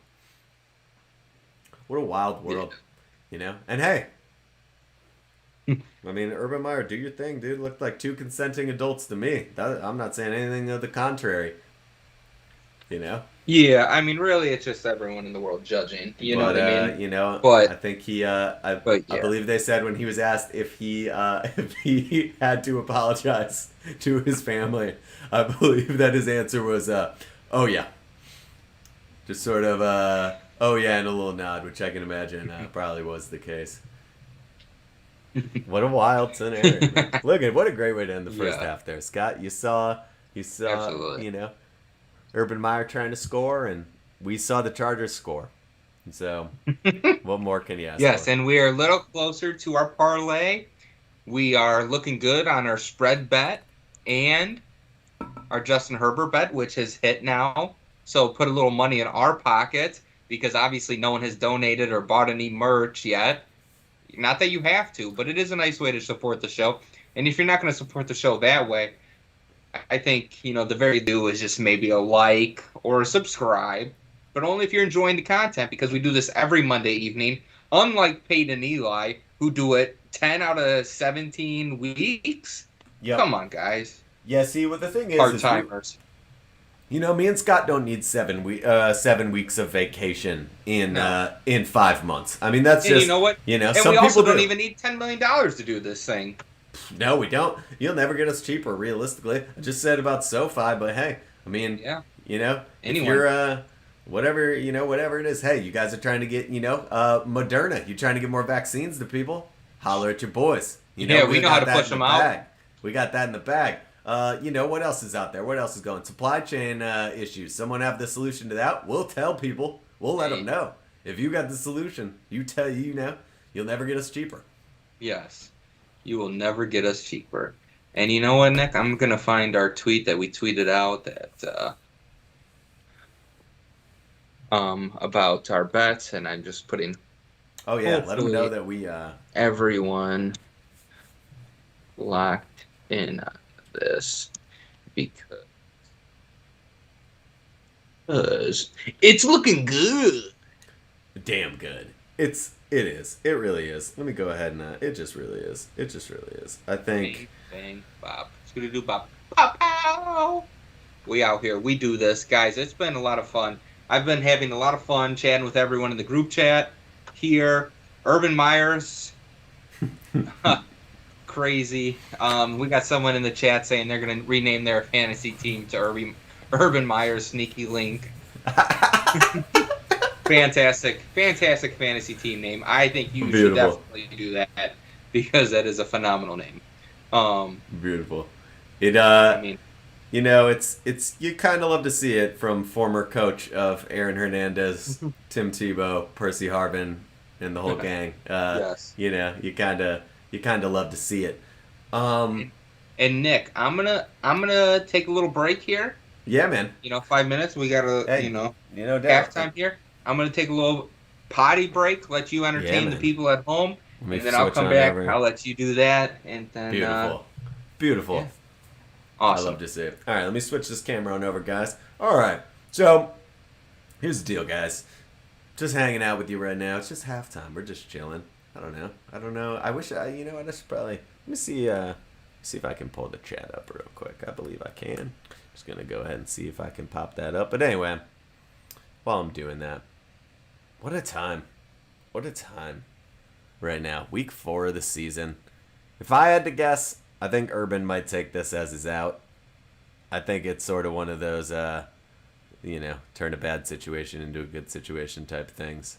What a wild world, you know? And hey, I mean, Urban Meyer, do your thing, dude. Looked like two consenting adults to me. I'm not saying anything of the contrary, you know? Yeah, I mean, really, it's just everyone in the world judging. You know what I mean? You know, but, I think I believe they said when he was asked if he had to apologize to his family, I believe that his answer was, oh yeah. Just sort of, oh yeah, and a little nod, which I can imagine probably was the case. What a wild scenario. Look at what a great way to end the first half there, Scott. You saw, absolutely. You know, Urban Meyer trying to score, and we saw the Chargers score. So, what more can you ask Yes, for? and we are a little closer to our parlay. We are looking good on our spread bet and our Justin Herbert bet, which has hit now. So put a little money in our pocket because obviously no one has donated or bought any merch yet. Not that you have to, but it is a nice way to support the show. And if you're not going to support the show that way, I think, you know, the very do is just maybe a like or a subscribe, but only if you're enjoying the content because we do this every Monday evening, unlike Peyton and Eli, who do it 10 out of 17 weeks. Yep. Come on, guys. Yeah, see, what the thing is... Part-timers. You know, me and Scott don't need 7 weeks of vacation in 5 months. I mean, that's just... You know what? You know, and some we also people don't even need $10 million to do this thing. No, we don't. You'll never get us cheaper, realistically. I just said about SoFi, but hey, I mean, you know, if you're, whatever it is, hey, you guys are trying to get, you know, Moderna. You're trying to get more vaccines to people. Holler at your boys. You know, we know how to push them out. We got that in the bag. You know, what else is out there? What else is going? Supply chain issues. Someone have the solution to that? We'll tell people. We'll let them know. If you got the solution, you know, you'll never get us cheaper. Yes. You will never get us cheaper. And you know what, Nick? I'm going to find our tweet that we tweeted out that about our bets, and I'm just putting... Oh, yeah. Let them know that we... Everyone locked in on this because it's looking good. Damn good. It is. It really is. Let me go ahead and it just really is. I think bang, bop. Scooty-doo, bop. Pow, pow. We out here. We do this, guys. It's been a lot of fun. I've been having a lot of fun chatting with everyone in the group chat here. Urban Myers, crazy. We got someone in the chat saying they're going to rename their fantasy team to Urban Myers Sneaky Link. Fantastic, fantastic fantasy team name. I think you should Beautiful. definitely do that because that is a phenomenal name. Beautiful. It I mean, it's you kind of love to see it from former coach of Aaron Hernandez, Tim Tebow, Percy Harvin, and the whole gang. yes. You kind of love to see it. Um, And Nick, I'm gonna take a little break here. yeah, man. 5 minutes. We got Hey, no doubt. halftime here. I'm gonna take a little potty break, let you Yeah, entertain the man. people at home, Let me and then I'll switch come on back. over. I'll let you do that, and then Beautiful. Beautiful. yeah, I awesome. love to see it. All right, let me switch this camera on over, guys. All right, so here's the deal, guys. Just hanging out with you right now. It's just halftime. We're just chilling. I don't know. I wish I just probably let me see if I can pull the chat up real quick. I believe I can. Just gonna go ahead and see if I can pop that up. But anyway, while I'm doing that, what a time! What a time! Right now, week 4 of the season. If I had to guess, I think Urban might take this as his out. I think it's sort of one of those, turn a bad situation into a good situation type things.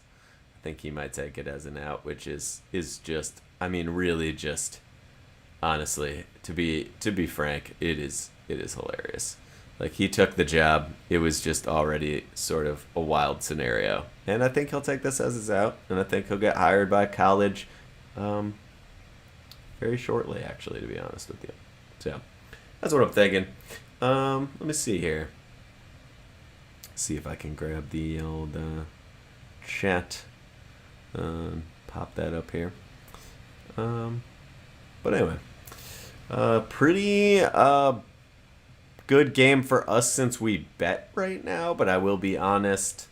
I think he might take it as an out, which is just, I mean, really just, honestly, to be frank, it is hilarious. Like, he took the job. It was just already sort of a wild scenario. And I think he'll take this as his out, and I think he'll get hired by college very shortly, actually, to be honest with you. So, that's what I'm thinking. Let me see here. See if I can grab the old chat. Pop that up here. But anyway, pretty good game for us since we bet right now. But I will be honest,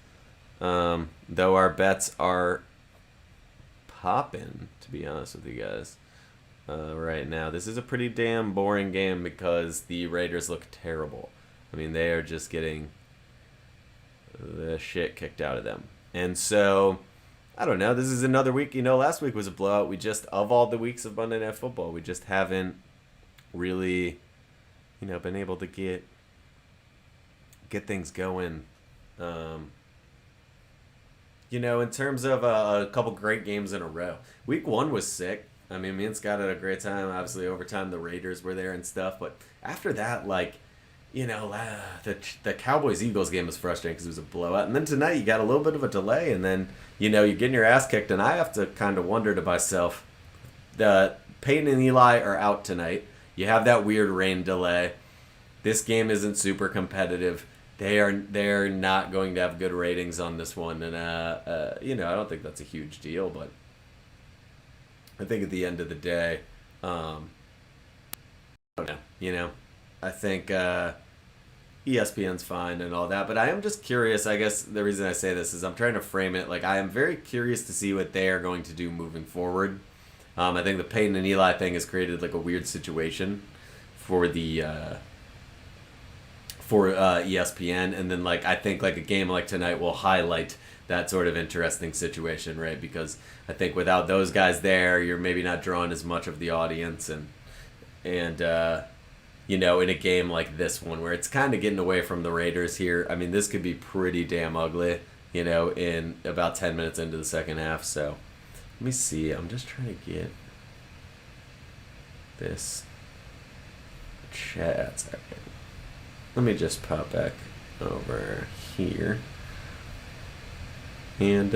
though our bets are popping, to be honest with you guys. Right now, this is a pretty damn boring game because the Raiders look terrible. I mean, they are just getting the shit kicked out of them. And so, I don't know. This is another week. Last week was a blowout. We just, of all the weeks of Monday Night Football, we just haven't really, been able to get things going. In terms of a couple great games in a row. Week 1 was sick. I mean, me and Scott had a great time. Obviously, overtime, the Raiders were there and stuff. But after that, the Cowboys-Eagles game was frustrating because it was a blowout. And then tonight, you got a little bit of a delay. And then, you're getting your ass kicked. And I have to kind of wonder to myself, Peyton and Eli are out tonight. You have that weird rain delay. This game isn't super competitive. They're not going to have good ratings on this one. And, I don't think that's a huge deal. But I think at the end of the day, I don't know. I think ESPN's fine and all that, but I am just curious. I guess the reason I say this is I'm trying to frame it like I am very curious to see what they are going to do moving forward. I think the Peyton and Eli thing has created like a weird situation for the ESPN, and then I think a game like tonight will highlight that sort of interesting situation, right? Because I think without those guys there, you're maybe not drawing as much of the audience, and in a game like this one where it's kind of getting away from the Raiders here. I mean, this could be pretty damn ugly, in about 10 minutes into the second half. So let me see. I'm just trying to get this chat. Let me just pop back over here. And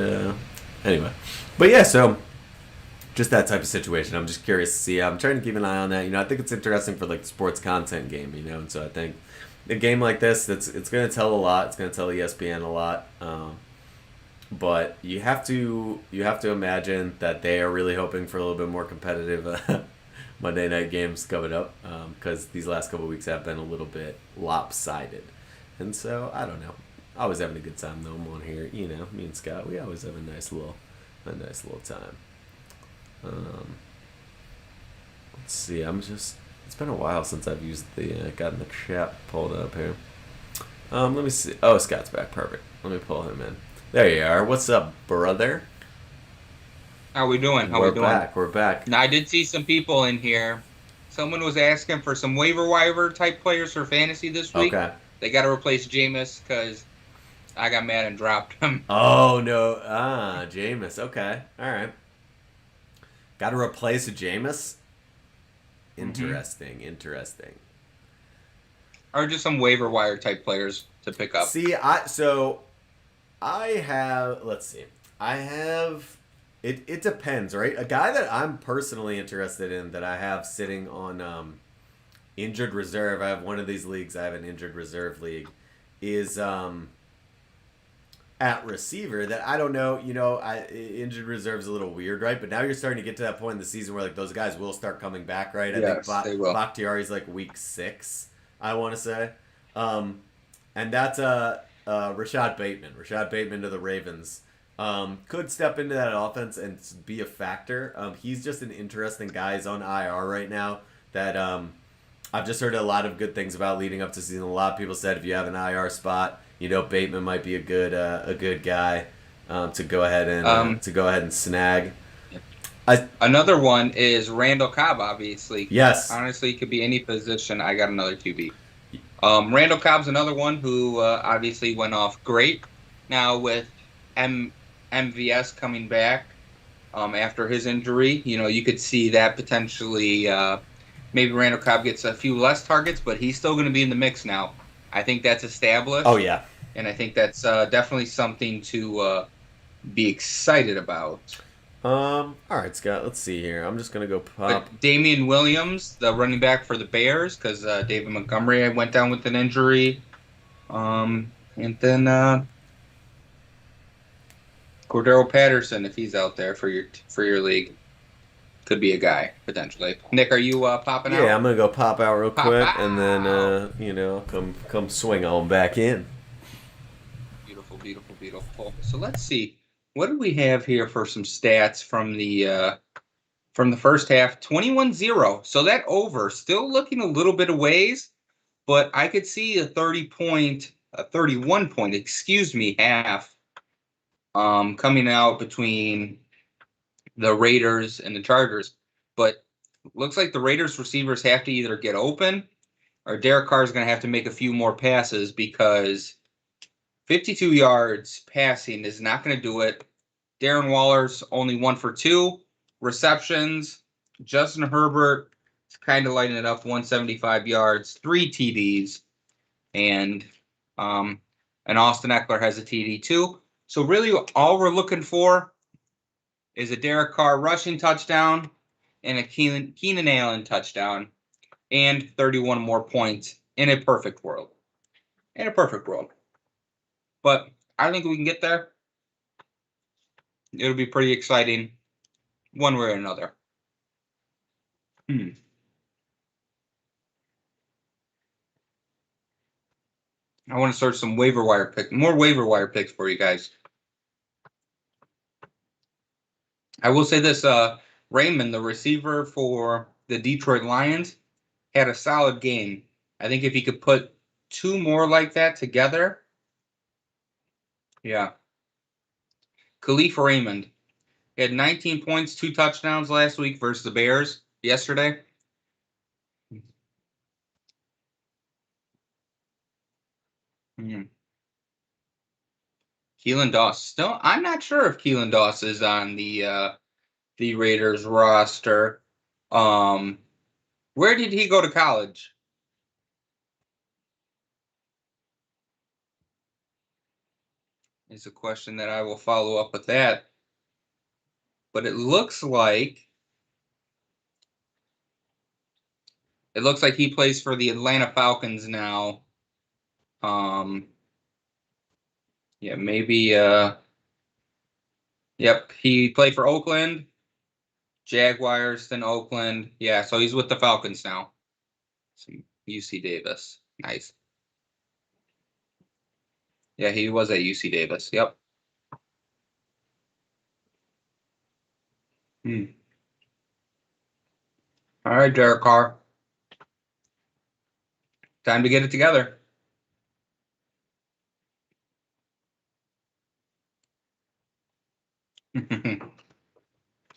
anyway, but yeah, so just that type of situation. I'm just curious to see. I'm trying to keep an eye on that. I think it's interesting for the sports content game. And so I think a game like this, it's going to tell a lot. It's going to tell ESPN a lot. But you have to imagine that they are really hoping for a little bit more competitive Monday night games coming up, because these last couple of weeks have been a little bit lopsided. And so I don't know. I was having a good time though. I'm on here, me and Scott. We always have a nice little time. Let's see. I'm just It's been a while since I've used the gotten the chat pulled up here. Let me see. Oh, Scott's back. Perfect. Let me pull him in. There you are. What's up, brother? How we doing? How we We're doing? back. We're back. Now, I did see some people in here. Someone was asking for some waiver wire type players for fantasy this week. Okay. They got to replace Jameis because I got mad and dropped him. Oh no. Jameis. Okay. All right. Got to replace a Jameis. Hmm. Interesting. Interesting. Or just some waiver wire type players to pick up. See, I have. Let's see. I have. It depends, right? A guy that I'm personally interested in that I have sitting on injured reserve. I have one of these leagues. I have an injured reserve league. Is at receiver that I don't know. Injured reserve is a little weird, right? But now you're starting to get to that point in the season where like those guys will start coming back, right? I think Yes, they will. Bakhtiari's like week 6, I want to say, and that's Rashad Bateman. Rashad Bateman to the Ravens. Could step into that offense and be a factor. He's just an interesting guy. He's on IR right now. That I've just heard a lot of good things about leading up to season. A lot of people said if you have an IR spot, Bateman might be a good guy to go ahead and snag. Another one is Randall Cobb, obviously. Yes. Honestly, it could be any position. I got another QB. Randall Cobb's another one who obviously went off great. Now with MVS coming back after his injury, you could see that potentially maybe Randall Cobb gets a few less targets, but he's still going to be in the mix now. I think that's Oh established, yeah. and I think that's definitely something to be excited about. All right, Scott. Let's see here. I'm just gonna go pop. But Damian Williams, the running back for the Bears, because David Montgomery went down with an injury. And then Cordero Patterson, if he's out there for your league, could be a guy potentially. Nick, are you popping Yeah, out? I'm gonna go pop out real Pop quick, and then out! come swing on back in. Beautiful, beautiful, beautiful. So let's see. What do we have here for some stats from the first half? 21-0. So that over, still looking a little bit of ways, but I could see a 31 point, excuse me, half coming out between the Raiders and the Chargers. But looks like the Raiders receivers have to either get open or Derek Carr is going to have to make a few more passes because 52 yards passing is not going to do it. Darren Waller's only 1 for 2 receptions. Justin Herbert is kind of lighting it up, 175 yards, 3 TDs, and Austin Eckler has a TD too. So really, all we're looking for is a Derek Carr rushing touchdown and a Keenan Allen touchdown and 31 more points in a perfect world. In a perfect world. But I think we can get there. It'll be pretty exciting one way or another. I want to start some more waiver wire picks for you guys. I will say this, Raymond, the receiver for the Detroit Lions, had a solid game. I think if he could put 2 more like that together, yeah. Khalif Raymond. He had 19 points, 2 touchdowns last week versus the Bears yesterday. Hmm. Keelan Doss. Still, I'm not sure if Keelan Doss is on the Raiders roster. Um, where did he go to college? Is a question that I will follow up with that. But it looks like he plays for the Atlanta Falcons now. Um, yeah, maybe. Yep, he played for Oakland, Jaguars, then Oakland. Yeah, so he's with the Falcons now. So UC Davis, nice. Yeah, he was at UC Davis. Yep. Hmm. All right, Derek Carr. Time to get it together.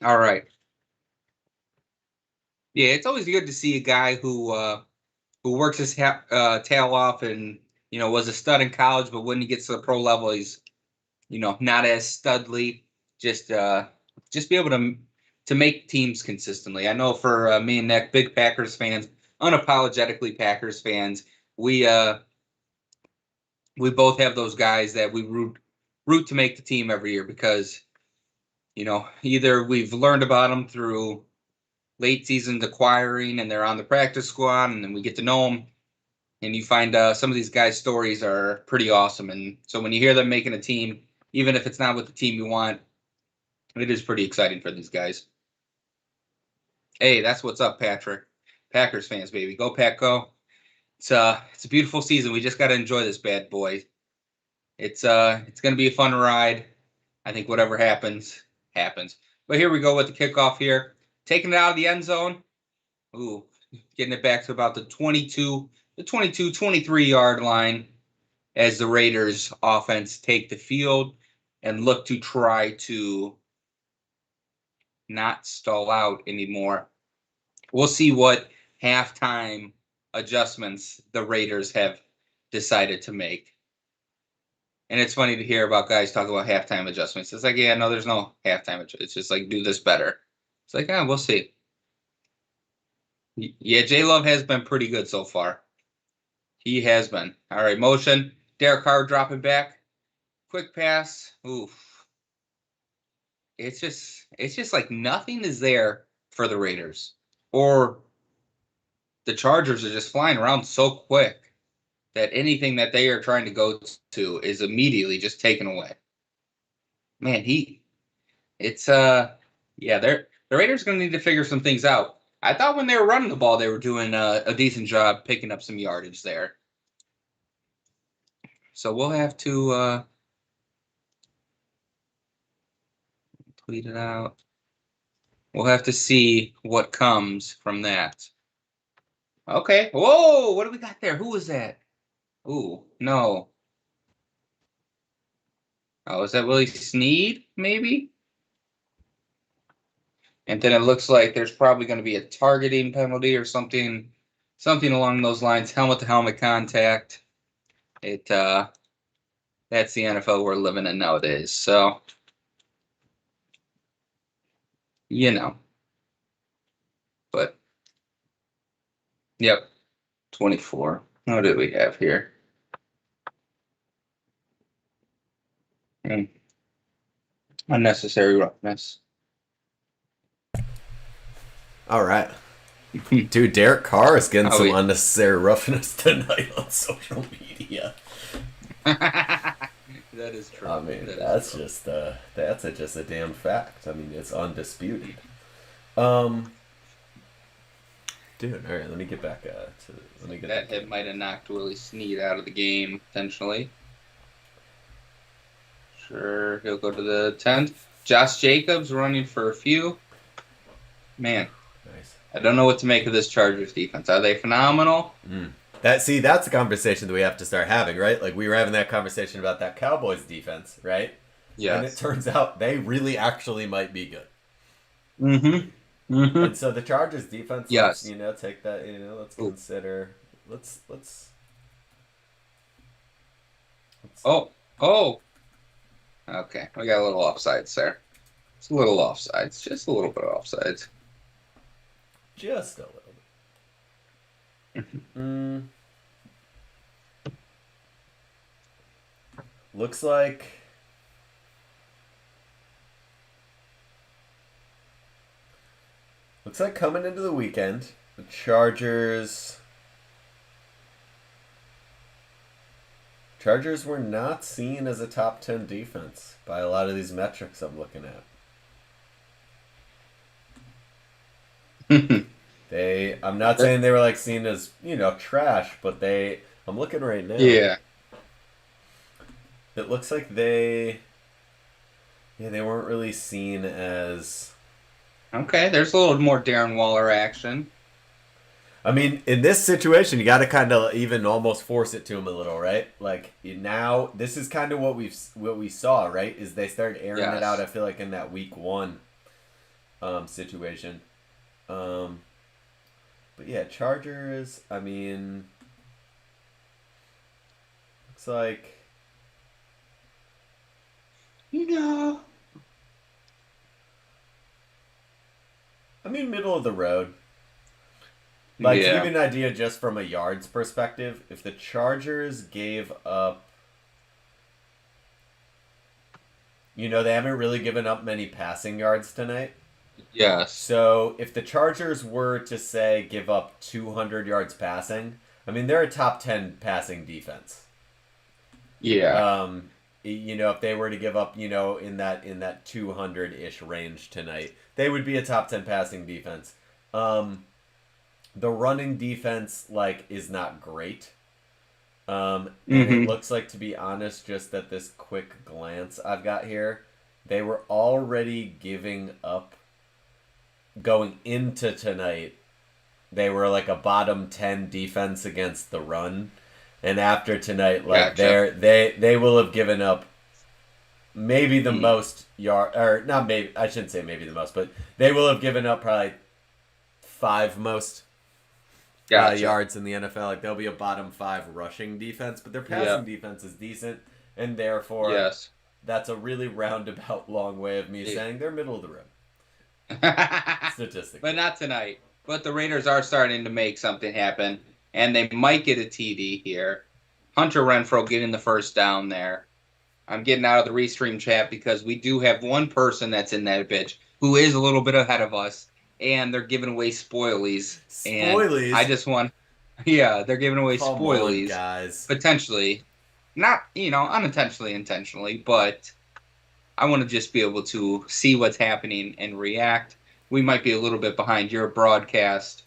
All right. Yeah, it's always good to see a guy who works his tail off and was a stud in college, but when he gets to the pro level, he's not as studly. Just be able to make teams consistently. I know for me and Nick, big Packers fans, unapologetically Packers fans, we both have those guys that we root to make the team every year because either we've learned about them through late season acquiring and they're on the practice squad and then we get to know them, and you find some of these guys' stories are pretty awesome. And so when you hear them making a team, even if it's not with the team you want, it is pretty exciting for these guys. Hey, that's what's up, Patrick. Packers fans, baby. Go Pack, go. It's a beautiful season. We just got to enjoy this bad boy. It's going to be a fun ride. I think whatever happens, happens. But here we go with the kickoff here. Taking it out of the end zone. Ooh, getting it back to about the 23-yard line as the Raiders offense take the field and look to try to not stall out anymore. We'll see what halftime adjustments the Raiders have decided to make. And it's funny to hear about guys talk about halftime adjustments. It's like, yeah, no, there's no halftime adjustments. It's just like, do this better. It's like, we'll see. Yeah, J-Love has been pretty good so far. He has been. All right, motion. Derek Carr dropping back. Quick pass. Oof. It's just like nothing is there for the Raiders. Or the Chargers are just flying around so quick that anything that they are trying to go to is immediately just taken away. Man, the Raiders are going to need to figure some things out. I thought when they were running the ball, they were doing a decent job picking up some yardage there. So we'll have to tweet it out. We'll have to see what comes from that. Okay. Whoa, what do we got there? Who was that? Ooh, no. Oh, is that Willie Snead, maybe? And then it looks like there's probably going to be a targeting penalty or something along those lines. Helmet-to-helmet contact. That's the NFL we're living in nowadays. So, but yep, 24. What do we have here? Unnecessary roughness. All right. Dude, Derek Carr is getting some yeah. unnecessary roughness tonight on social media. That is true. I mean, that's just a damn fact. I mean, it's undisputed. Dude, all right, let me get back that hit might have knocked Willie Snead out of the game potentially. Sure, he'll go to the 10th. Josh Jacobs running for a few. Man, nice. I don't know what to make of this Chargers defense. Are they phenomenal? That's a conversation that we have to start having, right? Like we were having that conversation about that Cowboys defense, right? Yeah. And it turns out they really actually might be good. Mm-hmm. Mm-hmm. And so the Chargers defense, yes. Let's, take that, let's consider. Let's. Oh. Okay, we got a little offsides there. It's a little offsides, just a little bit of offsides. Just a little bit. Looks like coming into the weekend, the Chargers were not seen as a top 10 defense by a lot of these metrics I'm looking at. I'm not saying they were like seen as, trash, but I'm looking right now. Yeah. It looks like they weren't really seen as... Okay, there's a little more Darren Waller action. I mean, in this situation, you got to kind of even almost force it to him a little, right? Like now, this is kind of what we saw, right? Is they started airing it out. Yes. I feel like in that week one situation. Um, but yeah, Chargers. I mean, looks like No. middle of the road. Like to give Yeah. you an idea, just from a yards perspective, if the Chargers gave up, they haven't really given up many passing yards tonight. Yes. So if the Chargers were to say give up 200 yards passing, I mean they're a top 10 passing defense. Yeah. If they were to give up, in that 200-ish range tonight, they would be a top 10 passing defense. The running defense is not great. And it looks like, to be honest, just at this quick glance I've got here, they were already giving up going into tonight. They were like a bottom 10 defense against the run. And after tonight, Gotcha. they will have given up maybe the most yard, or not maybe, I shouldn't say maybe the most, but they will have given up probably 5 most Gotcha. yards in the NFL. Like they'll be a bottom 5 rushing defense, but their passing Yep. defense is decent, and therefore Yes. that's a really roundabout long way of me Yeah. saying they're middle of the road But statistically. not tonight. But the Raiders are starting to make something happen, and they might get a TD here. Hunter Renfrow getting the first down there. I'm getting out of the restream chat because we do have one person that's in that bitch who is a little bit ahead of us, and they're giving away spoilies. And I Spoilies. just want, yeah, they're giving away Come on, spoilies guys. potentially, not unintentionally, intentionally, but I want to just be able to see what's happening and react. We might be a little bit behind your broadcast,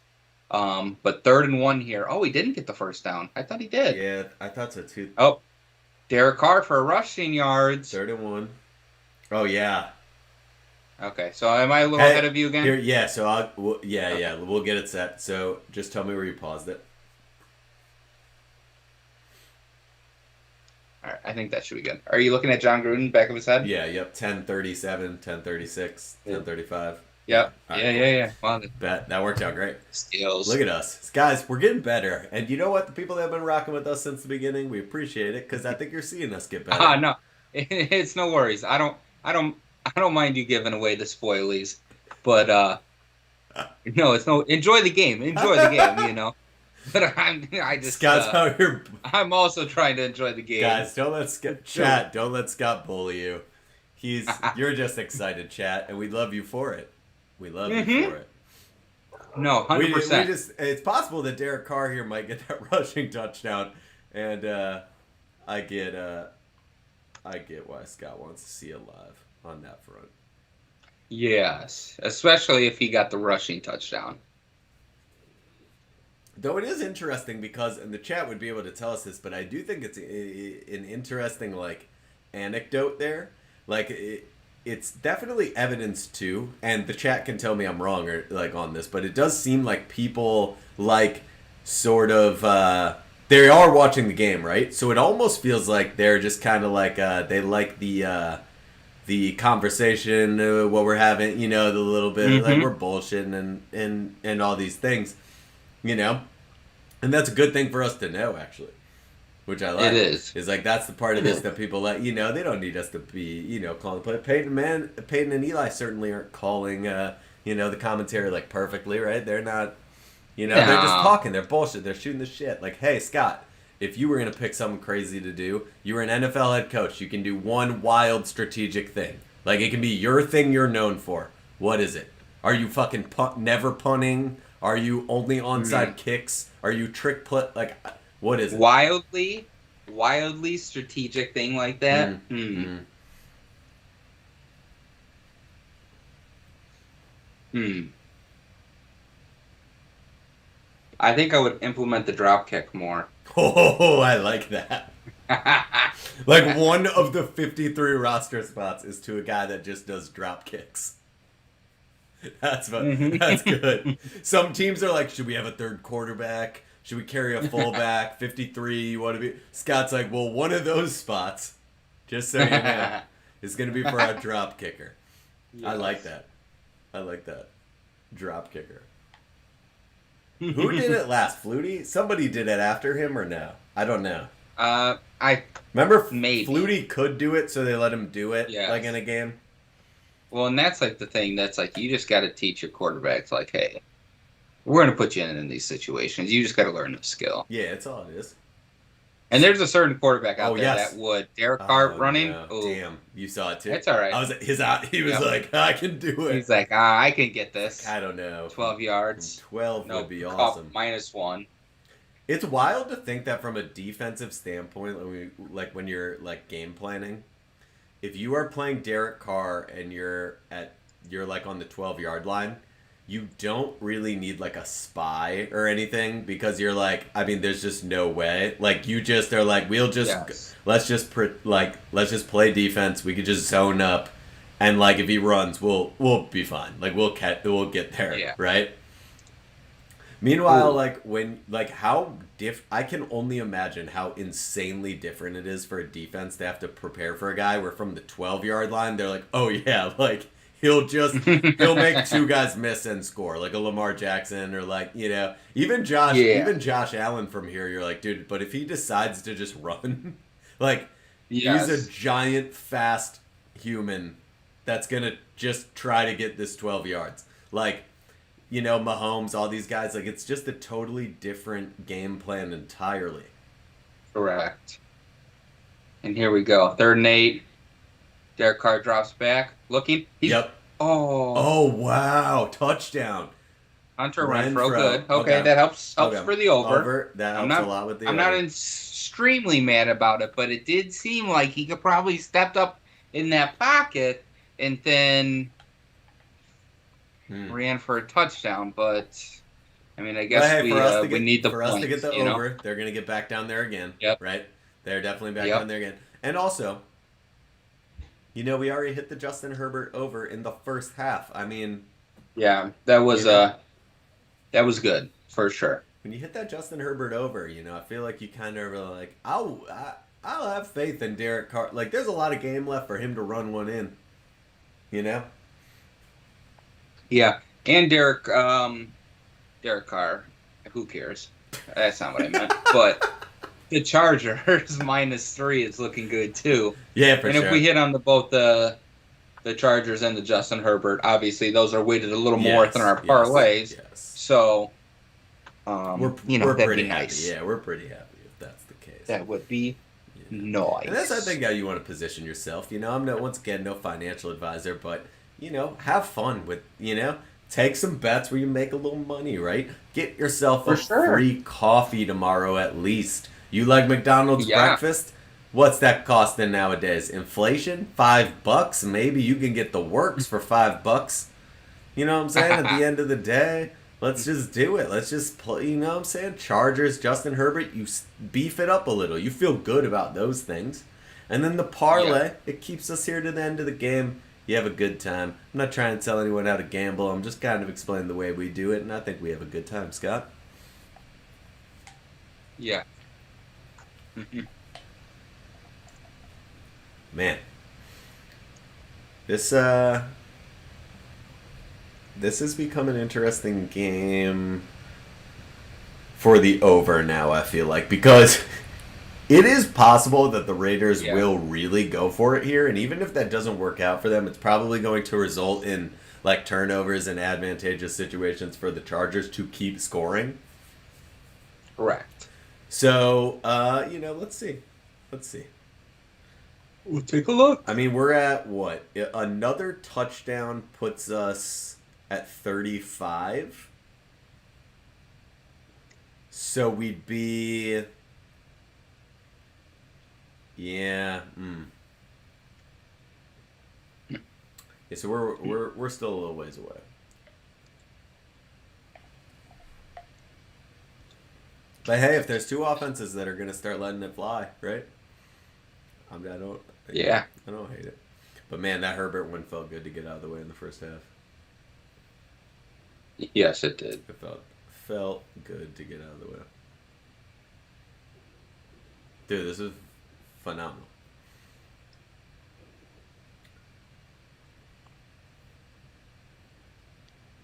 but 3rd and 1 here. Oh, he didn't get the first down. I thought he did. Yeah, I thought so too. Oh, Derek Carr for rushing yards. 3rd and 1. Oh yeah. Okay, so am I a little Hey, ahead of you again? here, yeah. So yeah, Okay. yeah. We'll get it set. So just tell me where you paused it. All right, I think that should be good. Are you looking at John Gruden back of his head? Yeah. Yep. 10:37, 10:36, Yeah. 10:35. Yeah. Yep. All right. Yeah, Cool. yeah, yeah. Wow, the Bet that worked out great. skills. Look at us, guys. We're getting better, and you know what? The people that have been rocking with us since the beginning, we appreciate it because I think you're seeing us get better. No, it's no worries. I don't mind you giving away the spoilies, but no, it's no. Enjoy the game. Enjoy the game. But I just, Scott's out here, I'm also trying to enjoy the game. guys. Don't let Scott chat. Don't let Scott bully you. You're just excited, chat, and we love you for it. We love you for it. No, We 100%. just it's possible that Derek Carr here might get that rushing touchdown, and I get why Scott wants to see it live on that front. Yes, especially if he got the rushing touchdown. Though it is interesting because, and the chat would be able to tell us this, but I do think it's an interesting anecdote there. It's definitely evidence too, and the chat can tell me I'm wrong or on this, but it does seem like people sort of they are watching the game, right? So it almost feels like they're just kind of they like the conversation, what we're having, the little bit we're bullshitting and all these things, and that's a good thing for us to know actually. Which I like. It is. That's the part of this that people they don't need us to be, calling the play. Peyton and Eli certainly aren't calling, the commentary perfectly, right? They're not, they're just talking. They're bullshit. They're shooting the shit. Hey, Scott, if you were going to pick something crazy to do, you were an NFL head coach. You can do one wild strategic thing. It can be your thing you're known for. What is it? Are you fucking never punting? Are you only onside kicks? Are you trick play? What is it? Wildly strategic thing like that. I think I would implement the drop kick more. Oh, I like that. One of the 53 roster spots is to a guy that just does drop kicks. That's good. Some teams are like, should we have a third quarterback? Should we carry a fullback? 53, you want to be? Scott's like, well, one of those spots, just so you know, is going to be for our drop kicker. Yes. I like that. I like that. Drop kicker. Who did it last? Flutie? Somebody did it after him or no? I don't know. I remember maybe Flutie could do it, so they let him do it, yes. like in a game. Well, and that's like the thing. That's like you just got to teach your quarterbacks, like, hey, we're going to put you in these situations. You just got to learn the skill. Yeah, that's all it is. And there's a certain quarterback out there that would. Derek Carr running. No. Damn, you saw it too. That's all right. He was like, I can do it. He's like, I can get this. I don't know. 12 yards. 12 would be awesome. -1. It's wild to think that from a defensive standpoint, like when you're like game planning, if you are playing Derek Carr and you're like on the 12-yard line, you don't really need like a spy or anything because you're like, I mean, there's just no way. Like you just are like, let's just play defense. We could just zone up, and like if he runs, we'll be fine. Like we'll get there, right? Meanwhile, I can only imagine how insanely different it is for a defense to have to prepare for a guy where from the 12-yard line they're like, oh yeah, like. He'll make two guys miss and score, like a Lamar Jackson or like, even Josh Allen from here, you're like, dude, but if he decides to just run, like he's a giant, fast human that's going to just try to get this 12 yards. Like, Mahomes, all these guys, like it's just a totally different game plan entirely. Correct. And here we go. 3rd and 8. Derek Carr drops back. Looking. Yep. Oh, wow. Touchdown. Hunter Renfrow. Good. Okay, that helps for the over. That helps a lot with the I'm not extremely mad about it, but it did seem like he could probably stepped up in that pocket and then ran for a touchdown. But, I mean, I guess we need the points. For us to get the over, they're going to get back down there again. Yep. Right? They're definitely back down there again. And also... we already hit the Justin Herbert over in the first half. I mean... Yeah, that was good, for sure. When you hit that Justin Herbert over, I feel like you kind of are like, I'll have faith in Derek Carr. Like, there's a lot of game left for him to run one in. Yeah, and Derek Carr, who cares? That's not what I meant. But... the Chargers -3 is looking good too. Yeah, for sure. And if we hit on both the Chargers and the Justin Herbert, obviously those are weighted a little more than our parlays. Yes. So, we're that'd pretty be nice. Happy. Yeah, we're pretty happy if that's the case. That would be nice. And that's I think how you want to position yourself. I'm no financial advisor, but have fun with take some bets where you make a little money, right? Get yourself free coffee tomorrow at least. You like McDonald's breakfast? What's that costing nowadays? Inflation? $5? Maybe you can get the works for $5. You know what I'm saying? At the end of the day, let's just do it. Let's just play, you know what I'm saying? Chargers, Justin Herbert, you beef it up a little. You feel good about those things. And then the parlay, it keeps us here to the end of the game. You have a good time. I'm not trying to tell anyone how to gamble. I'm just kind of explaining the way we do it, and I think we have a good time, Scott. Yeah. Man, this has become an interesting game for the over now, I feel like, because it is possible that the Raiders will really go for it here, and even if that doesn't work out for them, it's probably going to result in like turnovers and advantageous situations for the Chargers to keep scoring. Correct. So, let's see. We'll take a look. I mean, we're at what? Another touchdown puts us at 35. So we'd be... Yeah. Yeah, so we're still a little ways away. But hey, if there's two offenses that are going to start letting it fly, right? I don't hate it. But man, that Herbert one felt good to get out of the way in the first half. Yes, it did. It felt good to get out of the way. Dude, this is phenomenal.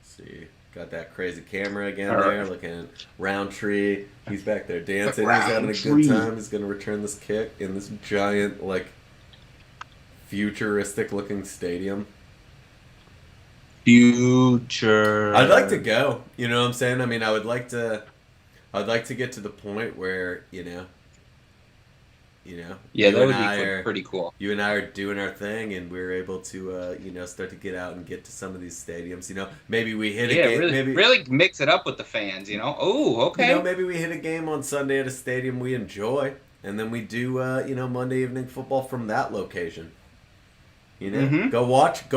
See, got that crazy camera again All there, right. looking at Roundtree. He's back there dancing. He's having a good Roundtree. time. He's gonna return this kick in this giant, like, futuristic looking stadium. I'd like to Future. go. You know what I'm saying? I mean, I'd like to get to the point where Yeah, that you and would be I are pretty cool. you and I are doing our thing, and we're able to start to get out and get to some of these stadiums. Maybe we hit a Yeah, game. really, Maybe really mix it up with the fans. Oh, okay. maybe we hit a game on Sunday at a stadium we enjoy, and then we do Monday evening football from that location. Mm-hmm. Go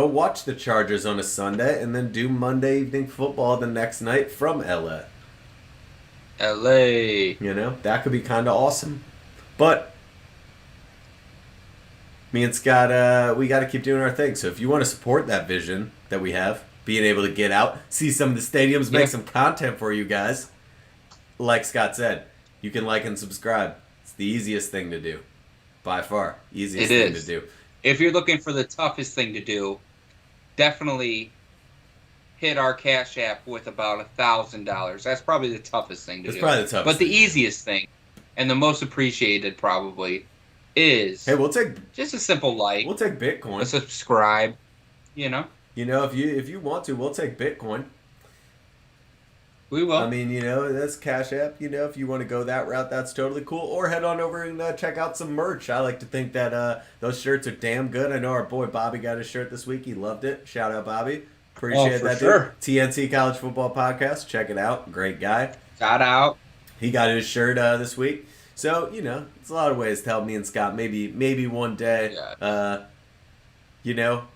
watch the Chargers on a Sunday, and then do Monday evening football the next night from LA. LA. That could be kind of awesome. But me and Scott, we got to keep doing our thing. So if you want to support that vision that we have, being able to get out, see some of the stadiums, make Yeah, some content for you guys, like Scott said, you can like and subscribe. It's the easiest thing to do, by far, it easiest thing to is. do. If you're looking for the toughest thing to do, definitely hit our Cash App with about $1,000. That's probably the toughest thing to It's do. probably the toughest But the thing to do. easiest thing, and the most appreciated probably, Hey, is we'll take just a simple like, we'll take a Bitcoin. subscribe. You know, If you want to, we'll take Bitcoin. we I will. mean, that's Cash App. If you want to go that route, that's totally cool. Or head on over and check out some merch. I like to think that those shirts are damn good. I know our boy Bobby got his shirt this week. He loved it. Shout out, Bobby. Oh, Appreciate for that, dude. sure. TNT College Football Podcast. Check it out. Great guy. Shout out. He got his shirt this week. So, it's a lot of ways to help me and Scott. Maybe one day, Yeah.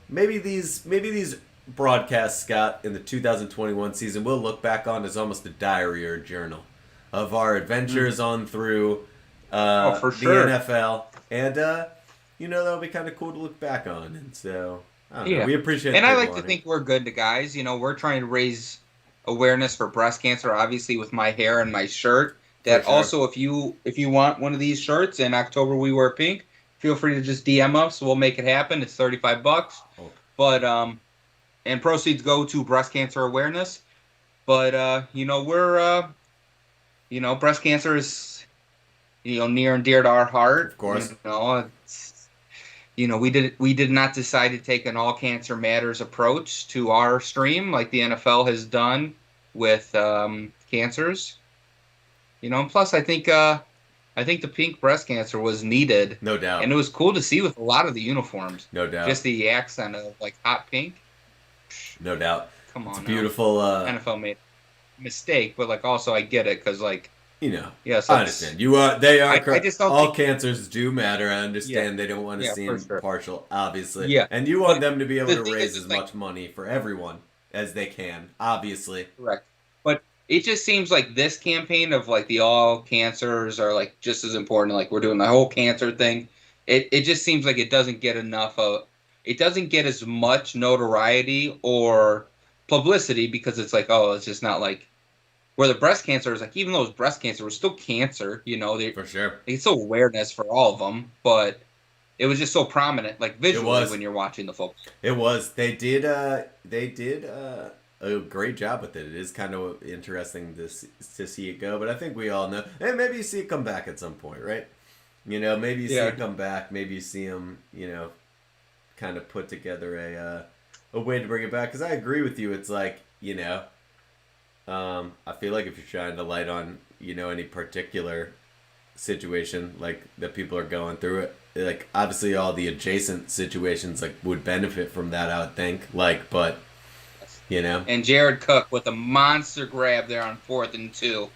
maybe these broadcasts, Scott, in the 2021 season, we'll look back on as almost a diary or a journal of our Mm. adventures on through Oh, for the sure. NFL, and that'll be kind of cool to look back on. And so I don't know. Yeah. We appreciate And the I people like to on here think we're good to guys. We're trying to raise awareness for breast cancer, obviously with my hair and my shirt. for That sure. also, if you want one of these shirts in October, we wear pink. Feel free to just DM us. We'll make it happen. It's $35. Oh, But and proceeds go to breast cancer awareness. But we're breast cancer is near and dear to our heart. of course. We did not decide to take an all cancer matters approach to our stream like the NFL has done with cancers. And plus I think the pink breast cancer was needed, No doubt. and it was cool to see with a lot of the uniforms. No doubt. Just the accent of like hot pink. No doubt. Come It's a on now. beautiful. NFL made a mistake, but like also I get it because like yeah, so I understand. They are. I just don't All think cancers do matter. I yeah, understand they don't want to yeah, for seem sure. partial, obviously, Yeah. and you want But them to be able the to thing raise is as like much money for everyone as they can, obviously. correct. But it just seems like this campaign of like the all cancers are like just as important. Like we're doing the whole cancer thing. It just seems like it doesn't get as much notoriety or publicity because it's like, oh, it's just not like where the breast cancer is like, even though it's breast cancer, it was still cancer, For sure, it's still awareness for all of them, but it was just so prominent, like it visually was. when you're watching the football. It was. They did. A great job with it. It is kind of interesting to see it go, but I think we all know. And maybe you see it come back at some point, right? Maybe you see Yeah. it come back. Maybe you see them. Kind of put together a way to bring it back. Because I agree with you. It's like I feel like if you're trying to light on any particular situation like that people are going through it, like obviously all the adjacent situations like would benefit from that, I would think, like, but you know And Jared Cook with a monster grab there on 4th and 2.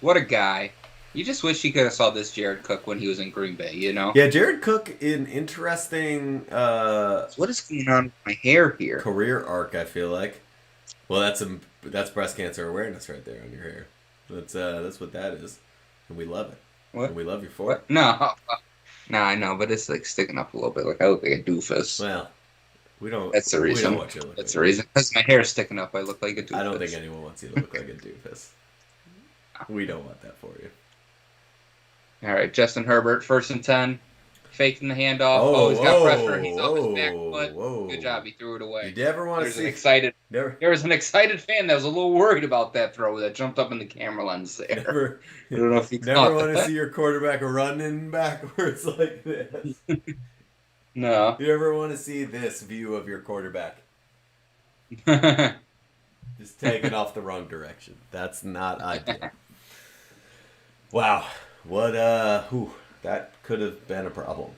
What a guy. You just wish you could have saw this Jared Cook when he was in Green Bay. yeah, Jared Cook, an interesting What is going on with my hair here? career arc, I feel like. Well, that's breast cancer awareness right there on your hair. That's what that is, and we love it, What? and we love you for it. What? No. No, I know, but it's like sticking up a little bit. Like I look like a doofus. Well, We don't. That's the We don't reason. want you to look That's like the a reason. doofus. Because my hair's sticking up. I look like a I don't think doofus. anyone wants you to look like a doofus. We don't want that for you. All right, Justin Herbert, 1st and 10. Faking the handoff. Oh, Oh, he's got pressure. He's whoa, off his back whoa, foot. Good whoa! job. He threw it away. You never want to There's an see. excited. Never, There was an excited fan that was a little worried about that throw that jumped up in the camera lens there. never, I don't know if you never caught want to that. see your quarterback running backwards like this. No. You never want to see this view of your quarterback just taking off the wrong direction. That's not ideal. Wow, what that could have been a problem.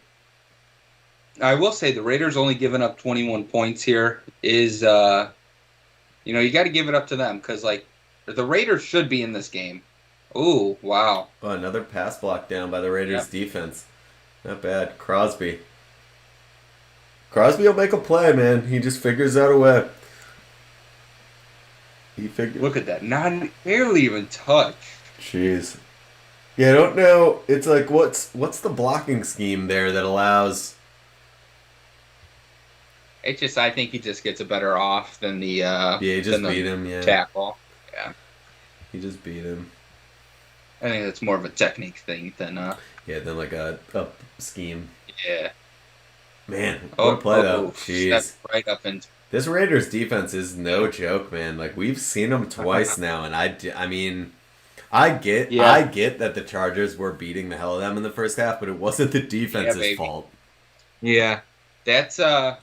I will say the Raiders only giving up 21 points here is, you got to give it up to them because, like, the Raiders should be in this game. Ooh, wow. Oh, another pass block down by the Raiders defense. Not bad. Crosby will make a play, man. He just figures out a way. Look at that. Not barely even touched. Jeez. Yeah, I don't know. It's like what's the blocking scheme there that allows? I think he just gets a better off than the he just beat him. Yeah, tackle. Yeah, he just beat him. I think that's more of a technique thing than than like a scheme. Yeah. Man, what a play though. Jeez. Right up into. This Raiders defense is no joke, man. Like we've seen them twice now, and I mean, I get that the Chargers were beating the hell out of them in the first half, but it wasn't the defense's fault. Yeah, that's a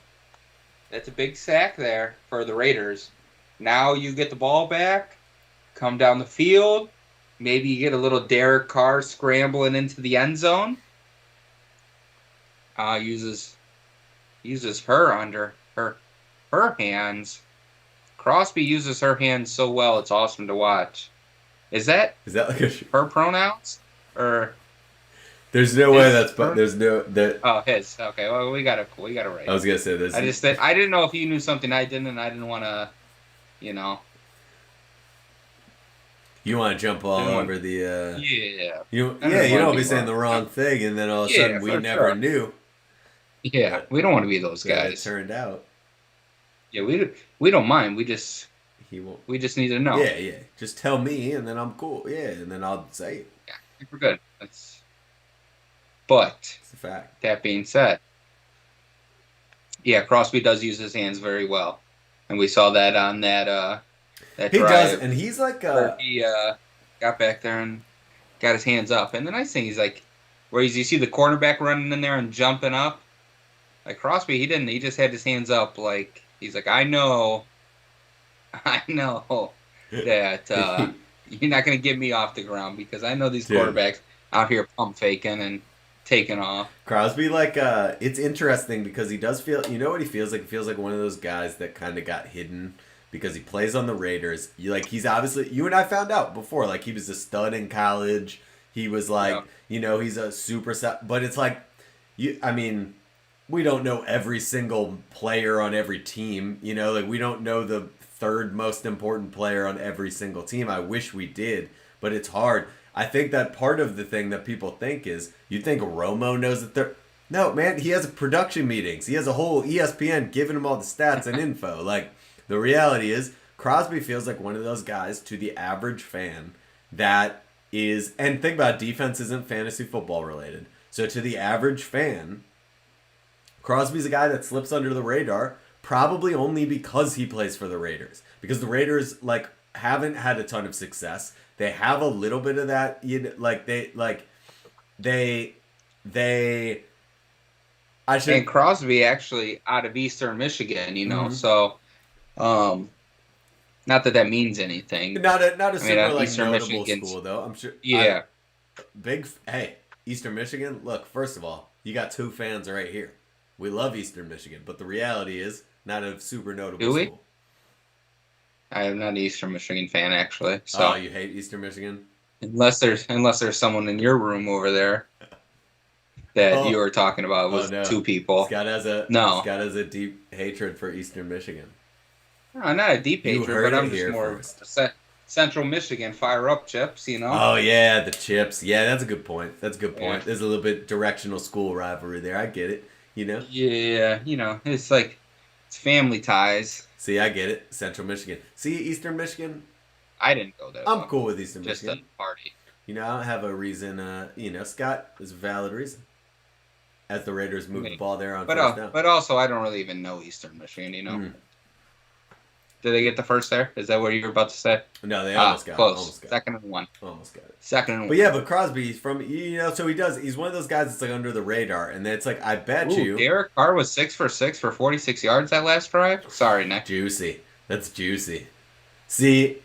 big sack there for the Raiders. Now you get the ball back, come down the field. Maybe you get a little Derek Carr scrambling into the end zone. Uses her under her hands. Crosby uses her hands so well, it's awesome to watch. Is that like her pronouns or? There's no way that's but there's no that. Oh, his. Okay, well we gotta write. I was gonna say this. I didn't know if you knew something I didn't, and I didn't want to, You want to jump all over the. Yeah. You don't be saying the wrong thing, and then all of a sudden we never knew. Yeah, we don't want to be those guys. It turned out. Yeah, we don't mind. We just We just need to know. Yeah. Just tell me, and then I'm cool. Yeah, and then I'll say it. Yeah, we're good. But it's a fact. That being said, yeah, Crosby does use his hands very well, and we saw that on that he drive. does, and he's like he got back there and got his hands up. And the nice thing is like, where you see the cornerback running in there and jumping up. Like Crosby, he didn't. He just had his hands up. Like he's like, I know that you're not gonna get me off the ground because I know these quarterbacks out here pump faking and taking off. Crosby, it's interesting because he does feel. You know what he feels like? He feels like one of those guys that kind of got hidden because he plays on the Raiders. He's obviously. You and I found out before. Like he was a stud in college. He was he's a super. But it's like, I mean. We don't know every single player on every team. We don't know the third most important player on every single team. I wish we did, but it's hard. I think that part of the thing that people think is, you think Romo knows that they're... No, man, he has production meetings. He has a whole ESPN giving him all the stats and info. The reality is, Crosby feels like one of those guys to the average fan that is... And think about it, defense isn't fantasy football related. So to the average fan... Crosby's a guy that slips under the radar, probably only because he plays for the Raiders. Because the Raiders haven't had a ton of success. They have a little bit of that. And Crosby actually out of Eastern Michigan, mm-hmm. So, not that means anything. Not a super Eastern notable school though. I'm sure. Yeah. Eastern Michigan. Look, first of all, you got two fans right here. We love Eastern Michigan, but the reality is not a super notable school. I am not an Eastern Michigan fan, actually. So. Oh, you hate Eastern Michigan? Unless there's someone in your room over there that you were talking about with two people. Scott has a deep hatred for Eastern Michigan. No, not a deep hatred, but I'm just more Central Michigan fire up chips, Oh yeah, the chips. Yeah, that's a good point. Yeah. There's a little bit directional school rivalry there. I get it. Yeah, it's like It's family ties. See, I get it. Central Michigan. See, Eastern Michigan. I didn't go there I'm though. cool with Eastern Just a Michigan. party. You know, I don't have a reason. Scott is a valid reason. As the Raiders move the Okay. ball there on But first down. but also I don't really even know Eastern Michigan. Mm. Did they get the first there? Is that what you were about to say? No, they almost got close. it. Almost got it. Second and one. Almost got it. Second and one. But yeah, but Crosby's from so he does. He's one of those guys that's like under the radar, and it's like I bet you. Derek Carr was 6 for 6 for 46 yards that last drive. Sorry, Nick. Juicy. That's juicy. See,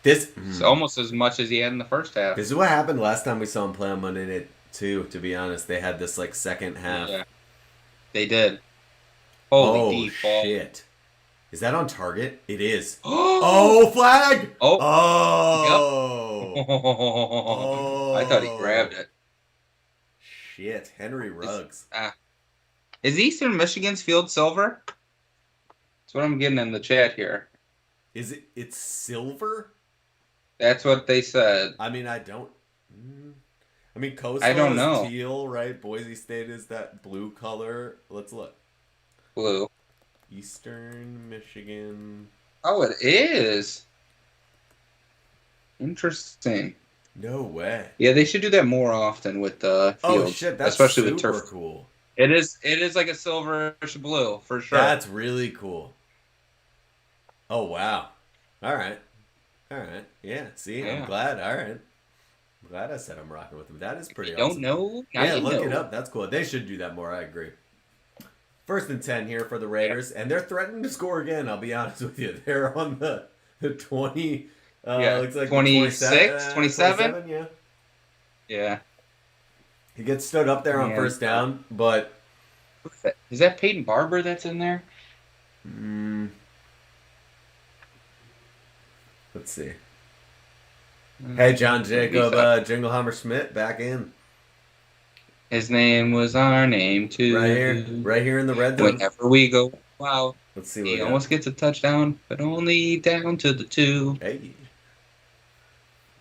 this it's almost as much as he had in the first half. This is what happened last time we saw him play on Monday Night too. To be honest, they had this like second half. Yeah, they did. Holy deep ball. Shit. Is that on target? It is. Oh, flag! Oh. Oh. Yep. Oh. I thought he grabbed it. Shit. Henry Ruggs. Is Eastern Michigan's field silver? That's what I'm getting in the chat here. Is it? It's silver? That's what they said. I mean, I don't. I mean, Coastal I don't is know. teal, right? Boise State is that blue color. Let's look. Blue. Eastern Michigan. Oh, it is. Interesting. No way. Yeah, they should do that more often with the fields. Oh shit, that's especially super with turf. Cool. It is like a silverish blue for sure. That's really cool. Oh wow. All right. Yeah. See, Yeah. I'm glad. All right. I'm glad I said I'm rocking with them. That is pretty Don't awesome. know? Now Yeah, you look know. it up. That's cool. They should do that more. I agree. 1st and 10 here for the Raiders, and they're threatening to score again. I'll be honest with you. They're on the 20. Looks like 26, 27? Yeah. Yeah. He gets stood up there on first down, but Is that Peyton Barber that's in there? Let's see. Hey, John Jacob Jingleheimer Schmidt back in. His name was our name too. Right here in the red zone. Whenever we go, wow. Let's see what He almost gets a touchdown, but only down to the 2.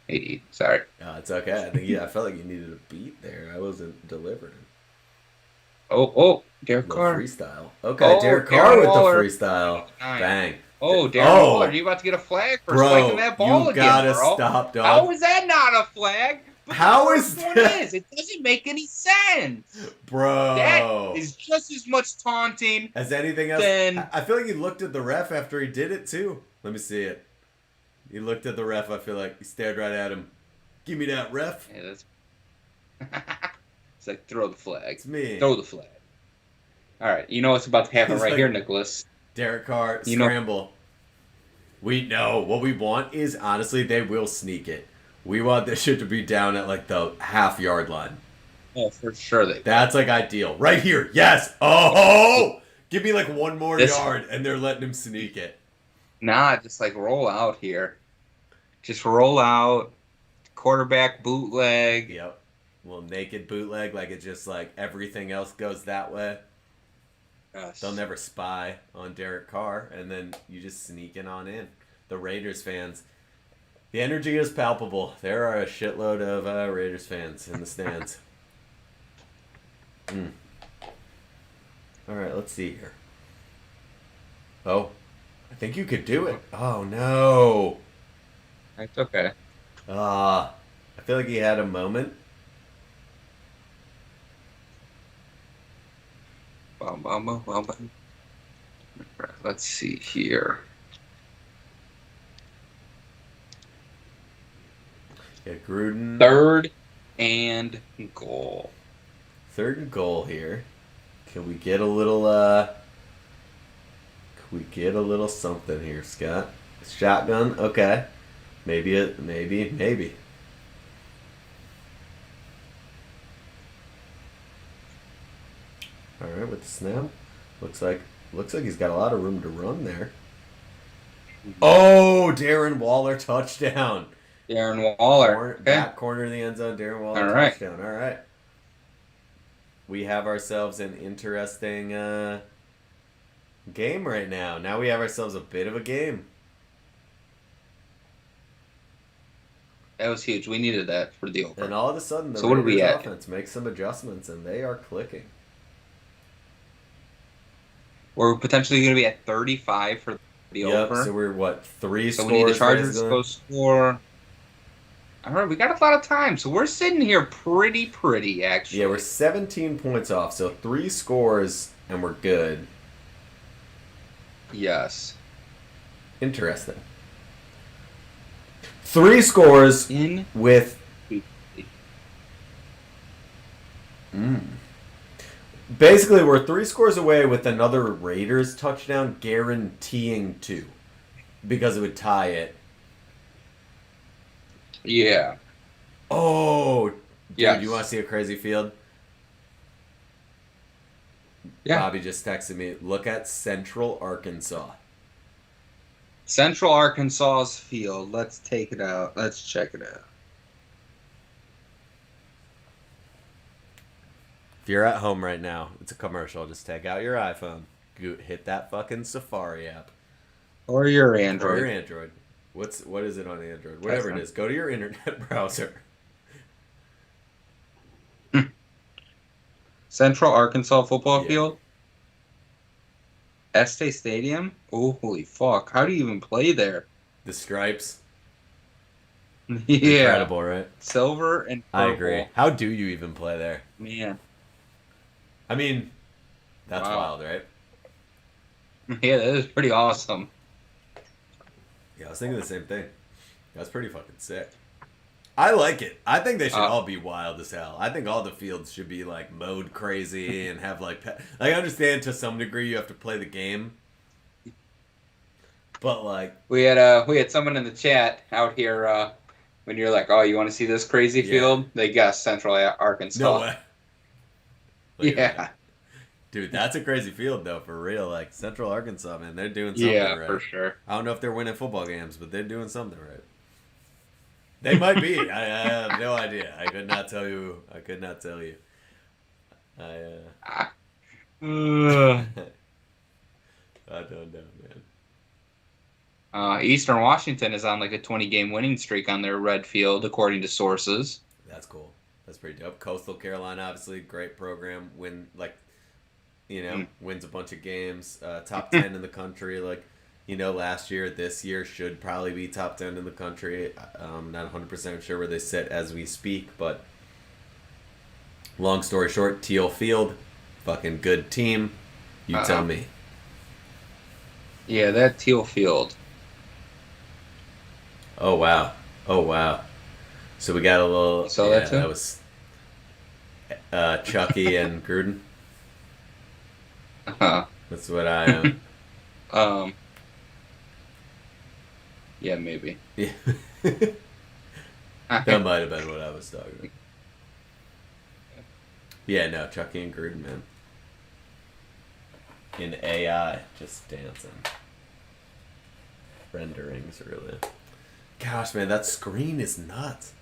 Hey, sorry. No, it's okay. I felt like you needed a beat there. I wasn't delivering. Derek Carr. Freestyle. Okay, Derek Carr with the freestyle. Bang. Darren Waller, are you about to get a flag for spiking that ball you again, gotta bro? stop, dog. How is that not a flag? But How is that? It doesn't make any sense. Bro. That is just as much taunting as anything else. I feel like he looked at the ref after he did it, too. Let me see it. He looked at the ref. I feel like he stared right at him. Give me that, ref. Yeah, that's... It's like, throw the flag. It's me. Throw the flag. All right, you know what's about to happen right here, Nicholas. Derek Carr, scramble. We know what we want is, honestly, they will sneak it. We want this shit to be down at, like, the half-yard line. Oh, for sure they will. That's, like, ideal. Right here. Yes. Oh! Give me, like, one more yard, and they're letting him sneak it. Nah, just, like, roll out here. Just roll out. Quarterback bootleg. Yep. Little naked bootleg, like it's just, like, everything else goes that way. Yes. They'll never spy on Derek Carr, and then you just sneaking on in. The Raiders fans. The energy is palpable. There are a shitload of Raiders fans in the stands. All right, let's see here. Oh, I think you could do it. Oh, no. That's okay. I feel like he had a moment. Let's see here. Yeah, Gruden. 3rd and goal. 3rd and goal here. Can we get a little something here, Scott? Shotgun? Okay. Maybe. All right, with the snap. Looks like he's got a lot of room to run there. Oh, Darren Waller touchdown. Darren Waller. Back corner of the end zone, Darren Waller touchdown. All right. We have ourselves an interesting game right now. Now we have ourselves a bit of a game. That was huge. We needed that for the over. And all of a sudden, the Raiders offense makes some adjustments, and they are clicking. We're potentially going to be at 35 for the Yep. So over. we're what, three So we need the scores Chargers to basically? go score. All right, we got a lot of time, so we're sitting here pretty Yeah, we're actually. 17 points off. So three scores and we're good. Yes. Interesting. Three scores In. with. Basically, we're three scores away with another Raiders touchdown guaranteeing two. Because it would tie it. Yeah. Oh, dude, you want to Yes. see a crazy field? Yeah. Bobby just texted me. Look at Central Arkansas. Central Arkansas's field. Let's take it out. Let's check it out. If you're at home right now, it's a commercial. Just take out your iPhone. Hit that fucking Safari app. Or your Or Android. your Android. What is it on Android? Whatever it is. Go to your internet browser. Central Arkansas football Yeah. field. Estate Stadium. Oh, holy fuck! How do you even play there? The stripes. Yeah. Incredible, right? Silver and purple. I agree. How do you even play there? Man. I mean, that's Wow. wild, right? Yeah, that is pretty awesome. Yeah, I was thinking the same thing. That's pretty fucking sick. I like it. I think they should all be wild as hell. I think all the fields should be like mode crazy and have like I understand to some degree you have to play the game, but like We had someone in the chat out here when you're like, oh, you want to see this crazy Yeah. field? They guessed Central Arkansas. no way. Look at Yeah. that. Dude, that's a crazy field though, for real. Like Central Arkansas, man, they're doing something Yeah, right. for sure. I don't know if they're winning football games, but they're doing something right. They might be. I have no idea. I could not tell you. I I don't know, man. Eastern Washington is on like a 20-game winning streak on their red field, according to sources. That's cool. That's pretty dope. Coastal Carolina, obviously, great program. Wins a bunch of games. Top 10 in the country. Last year, this year should probably be top 10 in the country. Not 100% sure where they sit as we speak, but long story short, Teal Field, fucking good team. You tell me. Yeah, that teal field. Oh wow. So we got a little. You saw that too? That was Chucky and Gruden. That's what I am. Yeah, maybe. Yeah. That might have been what I was talking about. Yeah, no, Chucky and Gruden, man. In AI, just dancing. Renderings, really. Gosh, man, that screen is nuts.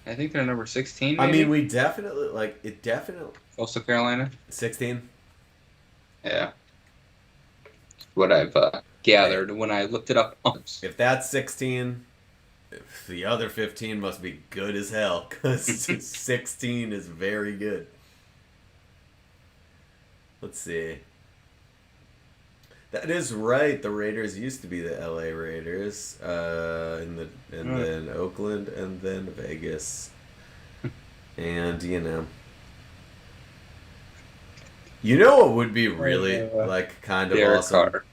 I think they're number 16. Maybe? I mean, we definitely, Coastal Carolina. 16? Yeah. What I've gathered when I looked it up once. If that's 16, the other 15 must be good as hell, because 16 is very good. Let's see. That is right. The Raiders used to be the LA Raiders, and then Oakland, and then Vegas, and what would be really kind of Derek awesome Carr.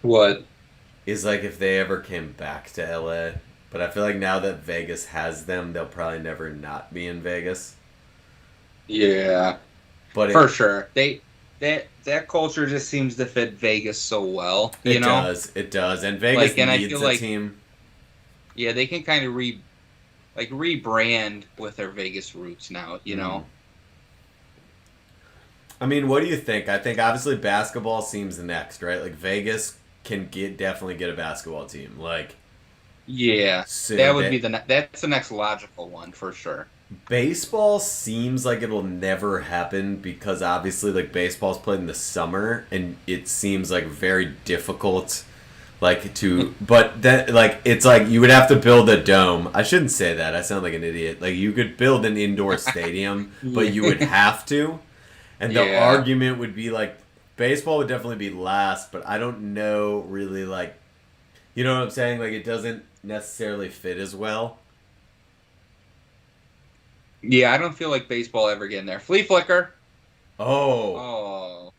What? is if they ever came back to LA. But I feel like now that Vegas has them, they'll probably never not be in Vegas. Yeah, But for sure. That culture just seems to fit Vegas so well. It does, and Vegas and I needs feel a team. Yeah, they can kind of rebrand with their Vegas roots now. You know. I mean, what do you think? I think obviously basketball seems the next, right? Vegas can definitely get a basketball team. Yeah, so that would be that's the next logical one for sure. Baseball seems like it'll never happen because obviously baseball's played in the summer and it seems very difficult but that it's you would have to build a dome. I shouldn't say that. I sound like an idiot. You could build an indoor stadium, but you would have to. And the Yeah. argument would be like baseball would definitely be last, but I don't know really like you know what I'm saying? Like it doesn't necessarily fit as well. Yeah, I don't feel like baseball ever getting there. Flea flicker. Oh, Oh,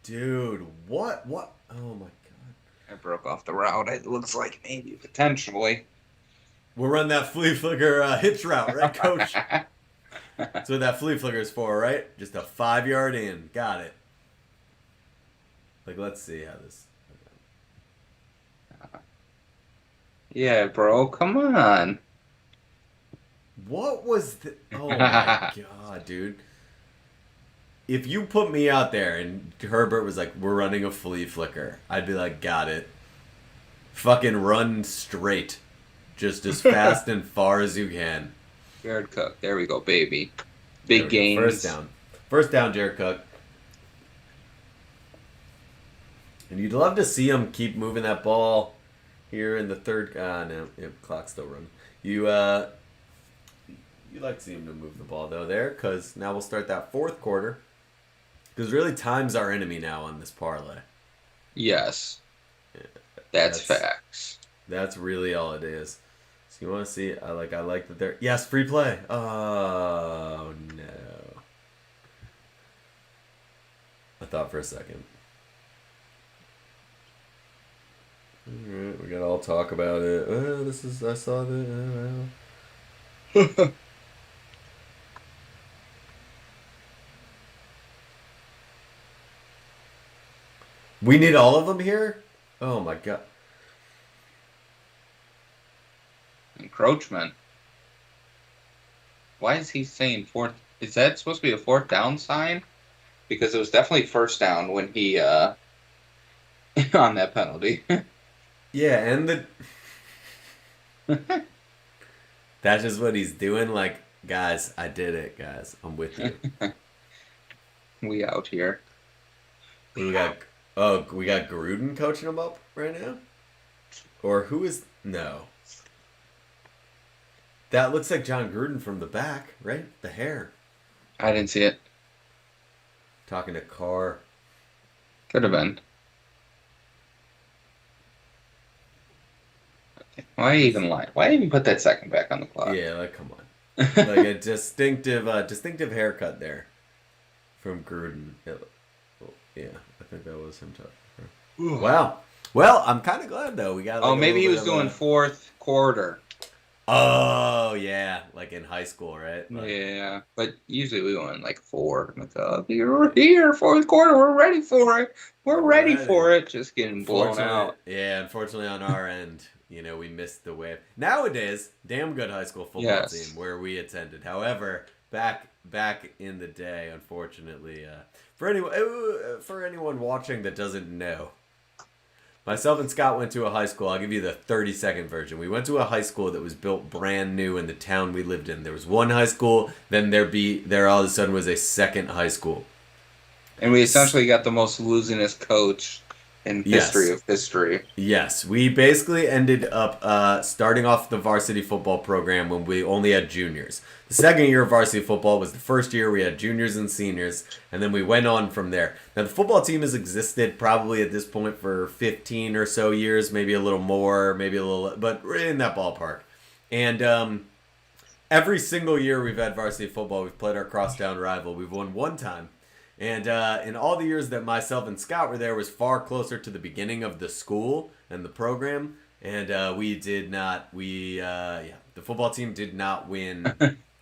dude, what? What? Oh my god. I broke off the route. It looks like maybe potentially. We'll run that flea flicker hitch route, right, coach? That's what that flea flicker is for, right? Just a 5 yard in. Got it. Like, let's see how this. Yeah, bro, come on. What was the. Oh my god, dude. If you put me out there and Herbert was like, we're running a flea flicker, I'd be like, got it. Fucking run straight. Just as fast and far as you can. Jared Cook. There we go, baby. There Big we go. First gains. down. First down, Jared Cook. And you'd love to see him keep moving that ball here in the third. No, clock's still running. You like to see him to move the ball though there, because now we'll start that fourth quarter. Because really, time's our enemy now on this parlay. Yes, Yeah, that's facts. That's really all it is. So you want to see? I like that there. Yes, free play. Oh no! I thought for a second. Alright, we gotta all talk about it. This is, I saw that. We need all of them here? Oh my god. Encroachment. Why is he saying fourth? Is that supposed to be a fourth down sign? Because it was definitely first down when he on that penalty. Yeah, and that's just what he's doing. Like, guys, I did it, guys. I'm with you. We out here. What do we got? Oh, we got Gruden coaching him up right now? Or who is. No. That looks like John Gruden from the back, right? The hair. I didn't see it. Talking to Carr. Could have been. Why even lie? Why even put that second back on the clock? Yeah, like, come on. Like a distinctive haircut there from Gruden. Yeah, I think that was him talking. Wow. Well, I'm kind of glad though. We got. Like, Oh, maybe he was doing fourth quarter. Oh yeah, like in high school, right? Like, Yeah, but usually we went like four. Like, we're here, fourth quarter. We're ready for it. We're ready for it. Just getting blown out. Yeah, unfortunately on our end, we missed the wave. Nowadays, damn good high school football team where we attended. However, back in the day, unfortunately, for anyone watching that doesn't know, myself and Scott went to a high school. I'll give you the 30-second version. We went to a high school that was built brand new in the town we lived in. There was one high school, then there all of a sudden was a second high school. And we essentially got the most losingest coach in history of history. Yes, we basically ended up starting off the varsity football program when we only had juniors. The second year of varsity football was the first year we had juniors and seniors, and then we went on from there. Now, the football team has existed probably at this point for 15 or so years, maybe a little more, maybe a little, but we're in that ballpark. And every single year we've had varsity football, we've played our crosstown rival. We've won one time. And in all the years that myself and Scott were there was far closer to the beginning of the school and the program. And we did not, the football team did not win,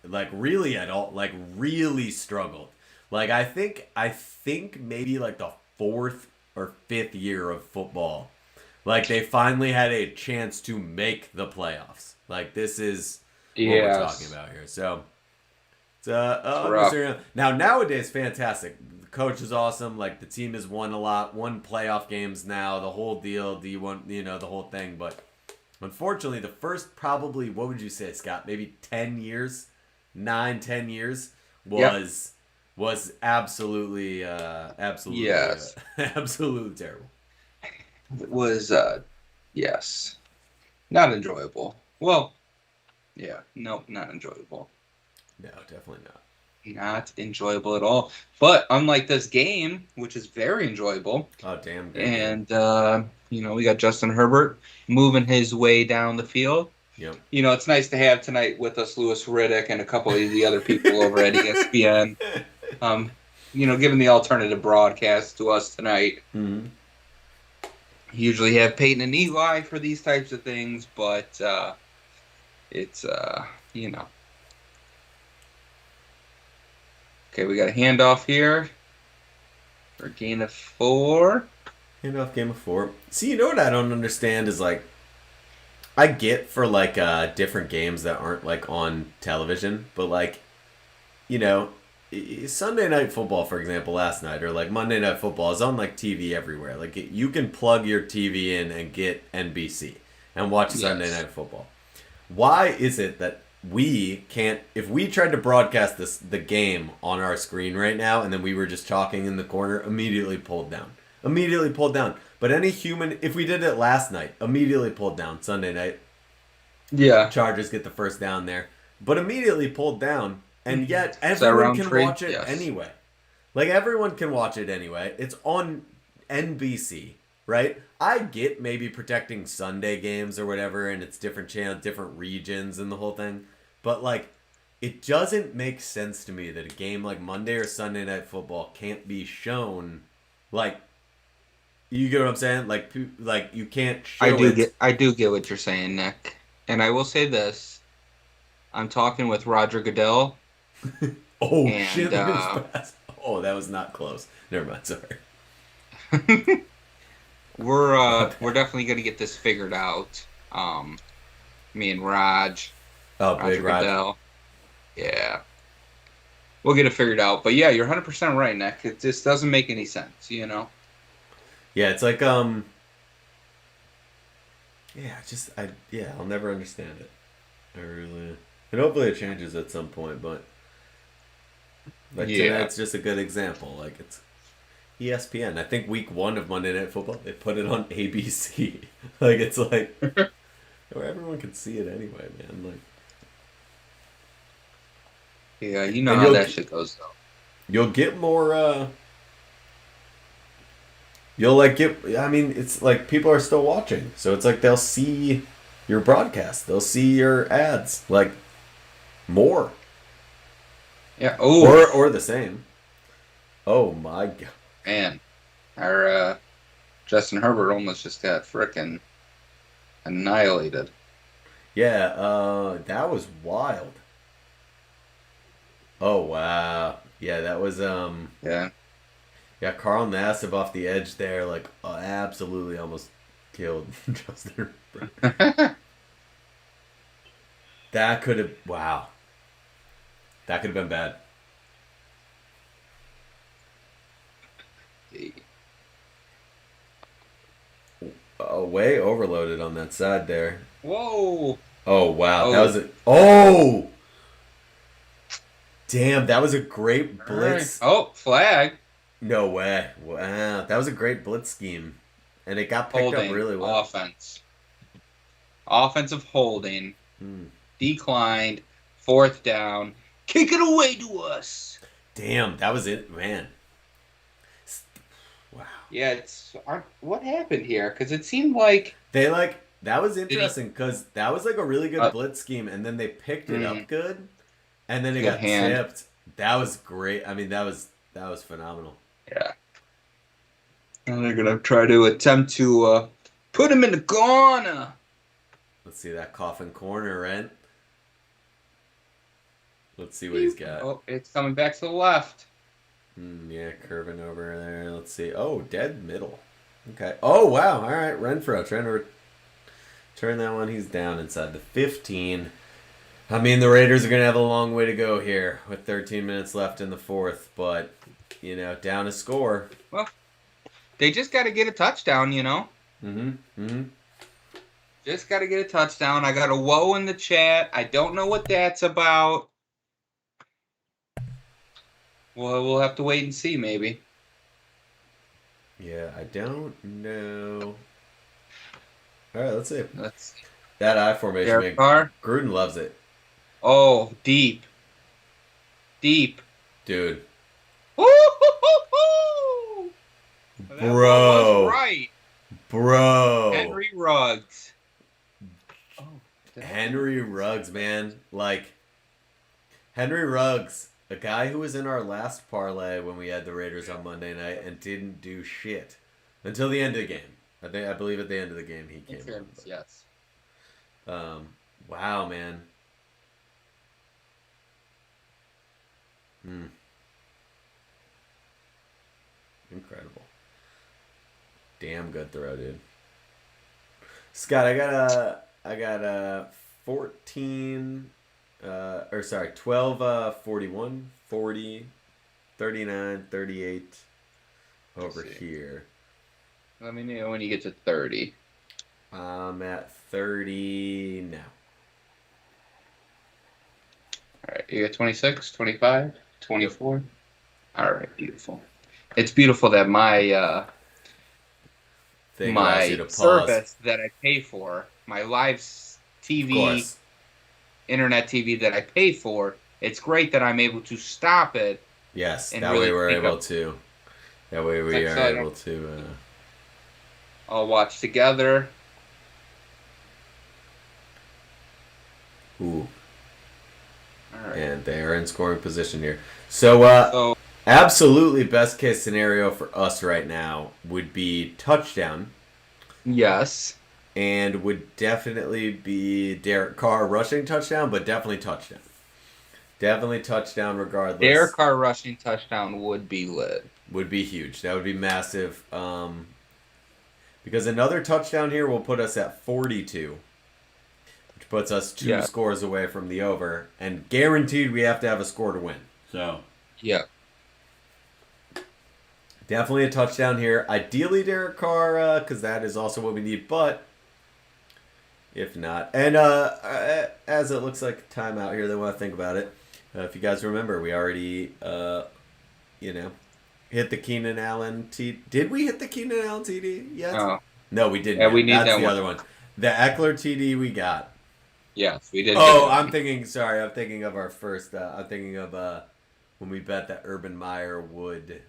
like really at all, like really struggled. Like I think maybe like the fourth or fifth year of football, like they finally had a chance to make the playoffs. Like this is what we're talking about here. So. Now nowadays, fantastic. The coach is awesome. Like the team has won playoff games now. The whole deal. Do you want the whole thing? But unfortunately, the first probably what would you say, Scott? Maybe 10 years, 10 years was absolutely absolutely terrible. It was not enjoyable. Well, yeah, nope, not enjoyable. No, definitely not. not enjoyable at all. But unlike this game, which is very enjoyable, Oh, damn, great game. and we got Justin Herbert moving his way down the field. Yep. It's nice to have tonight with us Louis Riddick and a couple of the other people over at ESPN. Um, giving the alternative broadcast to us tonight. Mm-hmm. Usually have Peyton and Eli for these types of things, but it's Okay, we got a handoff here for gain of 4. Handoff game of 4. See, you know what I don't understand is like, I get for like different games that aren't like on television, but like, you know, Sunday Night Football, for example, last night, or like Monday Night Football is on like TV everywhere. Like you can plug your TV in and get NBC and watch Sunday Night Football. Why is it that we can't? If we tried to broadcast the game on our screen right now, and then we were just talking in the corner, immediately pulled down. Immediately pulled down. But any human, if we did it last night, immediately pulled down. Sunday night, Yeah. Chargers get the first down there, but immediately pulled down, and yet Is that everyone round can 3? watch it Yes. anyway. Like everyone can watch it anyway. It's on NBC, right? I get maybe protecting Sunday games or whatever, and it's different channels, different regions, and the whole thing. But like, it doesn't make sense to me that a game like Monday or Sunday Night Football can't be shown. Like, you get what I'm saying? Like you can't show it. I do get what you're saying, Nick. And I will say this. I'm talking with Roger Goodell. Oh and, shit! Look at his pass. Oh, that was not close. Never mind. Sorry. We're definitely gonna get this figured out. Me and Oh, Roger big Rod. Goodell. Yeah. We'll get it figured out. But yeah, you're 100% right, Nick. It just doesn't make any sense, Yeah, it's like yeah, I'll never understand it. I really, and hopefully it changes at some point. But like tonight's just a good example. Like it's ESPN. I think week 1 of Monday Night Football they put it on ABC. Like it's like where everyone can see it anyway, man. Like yeah, you know how that shit goes though. You'll get more. You'll like get. I mean, it's like people are still watching, so it's like they'll see your broadcast, they'll see your ads, like more. Yeah. Oh. Or the same. Oh my god. Man, our Justin Herbert almost just got frickin' annihilated. Yeah. That was wild. Oh wow. Yeah, that was Yeah. Yeah, Carl Nassib off the edge there, like absolutely almost killed Justin Herbert. That could have wow. That could have been bad. Way overloaded on that side there. Whoa. Oh wow, Oh. that was a oh. Damn, that was a great blitz. Right. Oh, flag. No way. Wow, that was a great blitz scheme, and it got picked Holding. up really well. Offense. Offensive holding. Hmm. Declined. 4th down. Kick it away to us. Damn, that was it, man. Wow. Yeah, what happened here? Because it seemed like They like that was interesting because that was like a really good blitz scheme, and then they picked it up good, and then it got tipped. That was great. I mean, that was phenomenal. Yeah. And they're gonna try to attempt to put him in the corner. Let's see that coffin corner, right? Let's see what he's got. Oh, it's coming back to the left. Yeah, curving over there. Let's see. Oh, dead middle. Okay. Oh, wow. All right. Renfro trying to turn that one. He's down inside the 15. I mean, the Raiders are going to have a long way to go here with 13 minutes left in the 4th. But, down a score. Well, they just got to get a touchdown, Just got to get a touchdown. I got a whoa in the chat. I don't know what that's about. Well, we'll have to wait and see, maybe. Yeah, I don't know. All right, let's see. Let's see. That I formation, man. Gruden loves it. Oh, deep. Deep. Dude. Woo-hoo-hoo-hoo! That boy was Bro. right. Bro. Henry Ruggs. Oh, did I get Henry Ruggs, man. Like, Henry Ruggs, a guy who was in our last parlay when we had the Raiders on Monday night and didn't do shit until the end of the game. I believe at the end of the game he in came on. fairness, yes. Wow, man. Hmm. Incredible. Damn good throw, dude. Scott, I got a 14 or sorry, 12 41 40 39 38 Let's over see. here. Let me know when you get to 30. I'm at 30 now. All right, you got 26, 25, Yep. 24. All right, beautiful. It's beautiful that Thing allows you my to pause. service that I pay for, my live Of TV, course. internet TV that I pay for, it's great that I'm able to stop it Yes, and that way really we're pick able up. to. That way we Like, are so I don't able to. all watch together. Ooh, All right. and they are in scoring position here. So, So absolutely best case scenario for us right now would be touchdown, yes, and would definitely be Derek Carr rushing touchdown, but definitely touchdown. Definitely touchdown their regardless. car rushing touchdown would be lit. Would be huge. That would be massive. Because another touchdown here will put us at 42, which puts us two Yeah, scores away from the over, and guaranteed we have to have a score to win. So yeah. definitely a touchdown here. Ideally, Derek Carr, because that is also what we need. But if not, and as it looks like time out here, they want to think about it. If you guys remember, we already, hit the Keenan Allen Did we hit the Keenan Allen TD yet? Oh, No, we didn't yeah, we yet. need That's that the one. other one. The Eckler TD we got. Yes, we did get Oh, that. I'm thinking. Sorry, I'm thinking of our first. I'm thinking of when we bet that Urban Meyer would.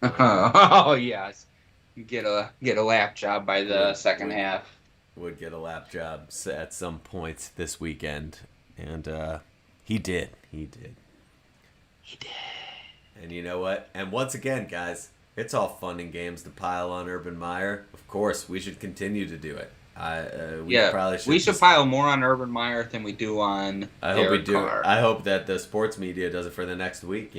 Oh yes, you get a lap job by the would second would half. would get a lap job at some point this weekend, and he did. He did. He did. And you know what? And once again, guys, it's all fun and games to pile on Urban Meyer. Of course, we should continue to do it. We Yeah, probably should. we should pile more on Urban Meyer than we do on I hope we Derek do. Carr. I hope that the sports media does it for the next week.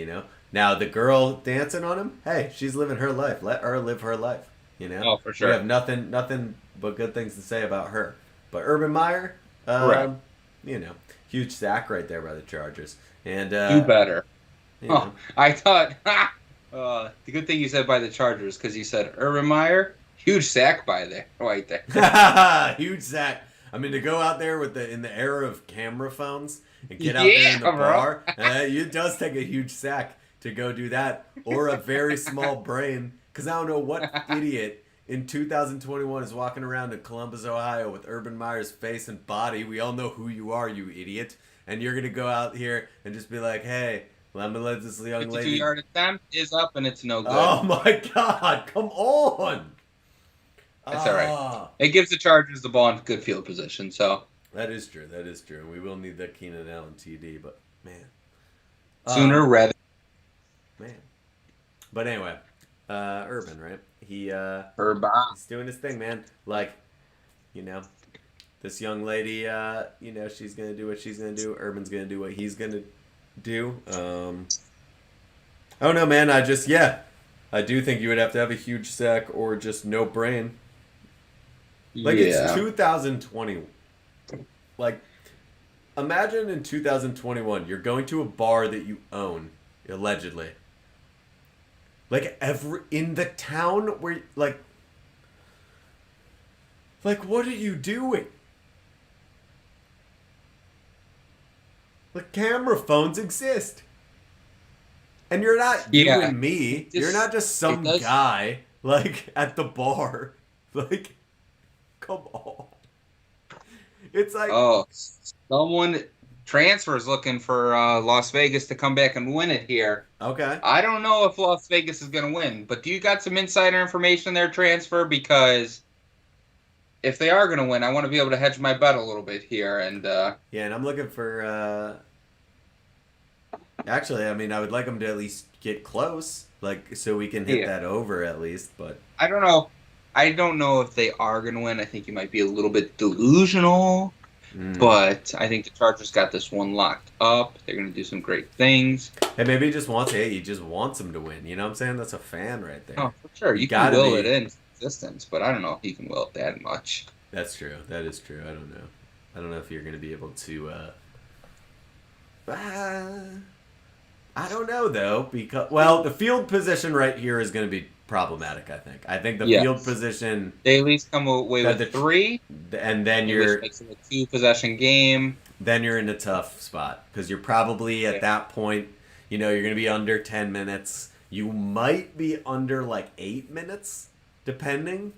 Now the girl dancing on him. Hey, she's living her life. Let her live her life. Oh, for We sure. have nothing but good things to say about her. But Urban Meyer, Correct. huge sack right there by the Chargers. And Do better. you Oh, know, I thought the good thing you said by the Chargers because you said Urban Meyer, huge sack by there, right there. huge sack. I mean, to go out there in the era of camera phones and get out there in the Yeah, bro. bar, it does take a huge sack to go do that, or a very small brain. Because I don't know what idiot in 2021 is walking around in Columbus, Ohio, with Urban Meyer's face and body. We all know who you are, you idiot. And you're gonna go out here and just be like, "Hey, let me let this young 52 lady." yard attempt is up and it's no good. Oh my God! Come on. That's all right. Ah. It gives the Chargers the ball in good field position. So That is true. That is true. We will need that Keenan Allen TD, but man, sooner rather. man. But anyway, Urban, right? Urban. He's doing his thing, man. Like, this young lady, she's gonna do what she's gonna do. Urban's gonna do what he's gonna do. I don't know, man. I do think you would have to have a huge sack or just no brain. Like, it's 2020. Like, imagine in 2021, you're going to a bar that you own, allegedly. Like, in the town where, like, what are you doing? Like, camera phones exist. And you're not you Yeah. and me. You're not just some does- guy, like, at the bar. Like, come on. It's like, Oh, someone transfers looking for Las Vegas to come back and win it here. Okay. I don't know if Las Vegas is going to win, but do you got some insider information there, transfer? Because if they are going to win, I want to be able to hedge my bet a little bit here. And Yeah, and I'm looking for. Actually, I mean, I would like them to at least get close, like so we can hit yeah, that over at least. But I don't know. I don't know if they are going to win. I think you might be a little bit delusional, mm. but I think the Chargers got this one locked up. They're going to do some great things. Hey, maybe he just wants. Hey, he just wants him to win. You know what I'm saying? That's a fan right Oh, there. for sure. You You can gotta will it be. in existence, but I don't know if you can will it that much. That's true. That is true. I don't know. I don't know if you're gonna be able to. Uh, I don't know though because well, the field position right here is going to be problematic. I think the field Yes. position They at least come away that with three, and then which you're makes it a two possession game. in a tough spot because you're probably at Yeah. that point. You know, you're going to be under 10 minutes. You might be under like 8 minutes, depending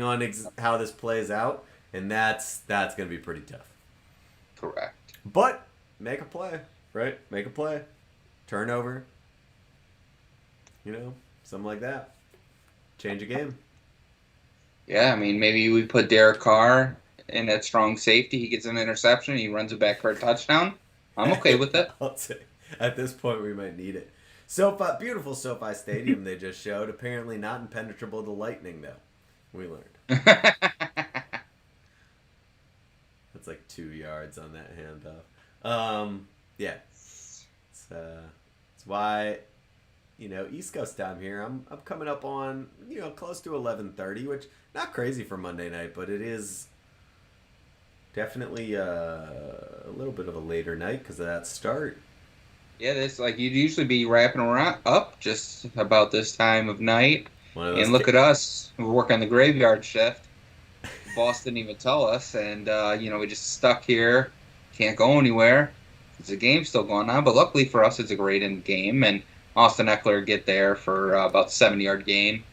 on how this plays out, and that's going to be pretty tough. Correct. But make a play, right? Make a play, turnover. You know, something like that. Change a game. Yeah, I mean, maybe we put Derek Carr in at strong safety. He gets an interception. He runs it back for a touchdown. I'm okay with it. I'll say, at this point, we might need it. SoFi, beautiful SoFi Stadium they just showed. Apparently not impenetrable to lightning, though. We learned. That's like 2 yards on that handoff. Yeah. It's why, East Coast time here. I'm coming up on, close to 11:30, which not crazy for Monday night, but it is definitely a little bit of a later night because of that start. Yeah, this like you'd usually be wrapping around up just about this time of night. One of those. And look at us. We're working the graveyard shift. The boss didn't even tell us, and we just stuck here. Can't go anywhere. The game's still going on, but luckily for us, it's a great end game. And Austin Eckler get there for about 7-yard gain,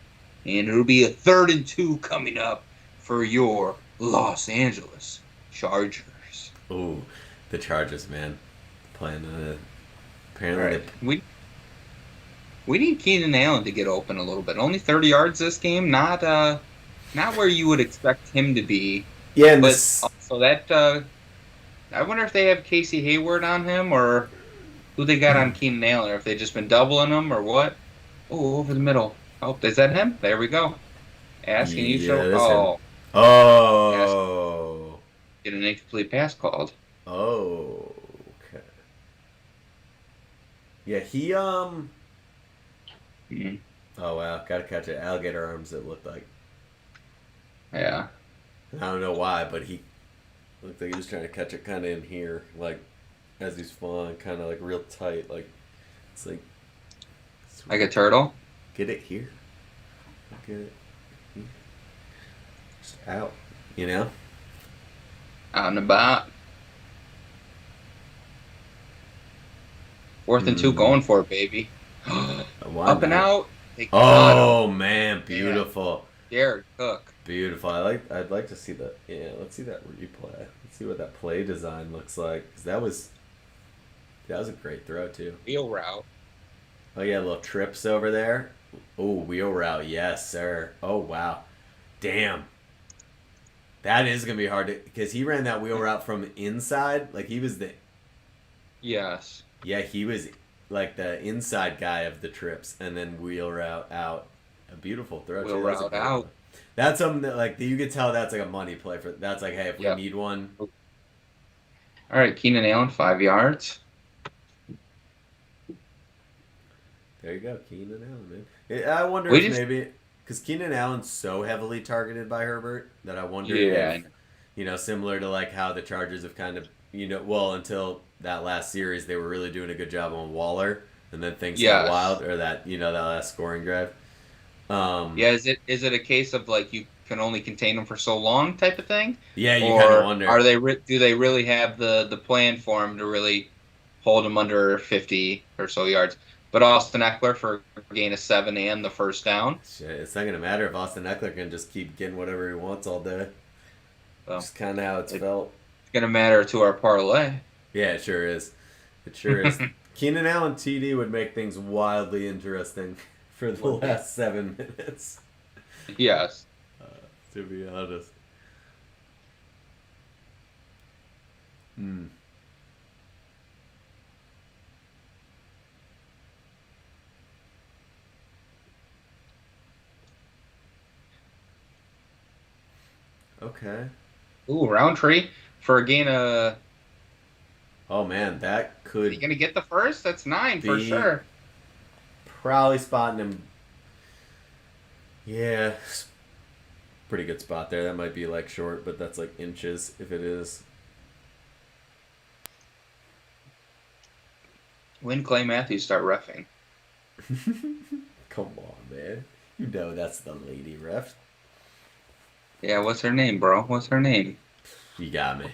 and it'll be a 3rd and 2 coming up for your Los Angeles Chargers. Ooh, the Chargers, man, playing. All Apparently, right, we need Keenan Allen to get open a little bit. Only 30 yards this game, not where you would expect him to be. yeah, and But this. also that I wonder if they have Casey Hayward on him or who they got on Keenan Allen, or if they've just been doubling him or what. Oh, over the middle. Oh, is that him? There we go. Asking you Yeah, show. that's Oh, him. Oh. get an incomplete pass called. Oh. Okay. Yeah, he Mhm. Oh wow, gotta catch it. Alligator arms. It looked like. Yeah. I don't know why, but he looked like he was trying to catch it kind of in here, like as he's falling, kind of like real tight. Like it's like. Like a turtle. Get it here. Get it. Here. Just out. You know. Out and about. 4th and 2 going for it, baby. Why Up and not? out. They got him. Oh man, beautiful, Jared Cook. beautiful. I'd like to see that. Yeah, let's see that replay. Let's see what that play design looks like. 'Cause that was a great throw too. Wheel route. Oh yeah, little trips over there. Oh, wheel route, yes sir. Oh wow, damn. That is gonna be hard to because he ran that wheel route from inside. Like he was Yes. he was like the inside guy of the trips, and then wheel route out. A beautiful throw. Wheel That's a route great out. one. That's something that like you could tell that's like a money play for. That's like hey, if we Yep. need one. All right, Keenan Allen, 5 yards. There you go, Keenan Allen, man. I wonder We if just- maybe because Keenan Allen's so heavily targeted by Herbert that I wonder Yeah. if similar to like how the Chargers have kind of well until that last series they were really doing a good job on Waller, and then things got Yes. wild or that that last scoring drive. Yeah, is it a case of like you can only contain them for so long type of thing, Yeah, you kind or of wonder. are they do they really have the plan for him to really hold him under 50 or so yards? But Austin Eckler for a gain of 7 and the first down. Shit, it's not gonna matter if Austin Eckler can just keep getting whatever he wants all day. So Just kind of how it's felt. it's gonna matter to our parlay. Yeah, it sure is. It sure is. Keenan Allen TD would make things wildly interesting for the Would be. last 7 minutes. Yes. To be honest. Hmm. Okay. Ooh, Roundtree for a gain of. Oh man, that Is he could gonna get the first? That's 9 for be sure. probably spotting him. Yeah, pretty good spot there. That might be like short, but that's like inches if it is. When Clay Matthews start reffing. Come on, man. You know that's the lady ref. Yeah, what's her name, bro? What's her name? You got me.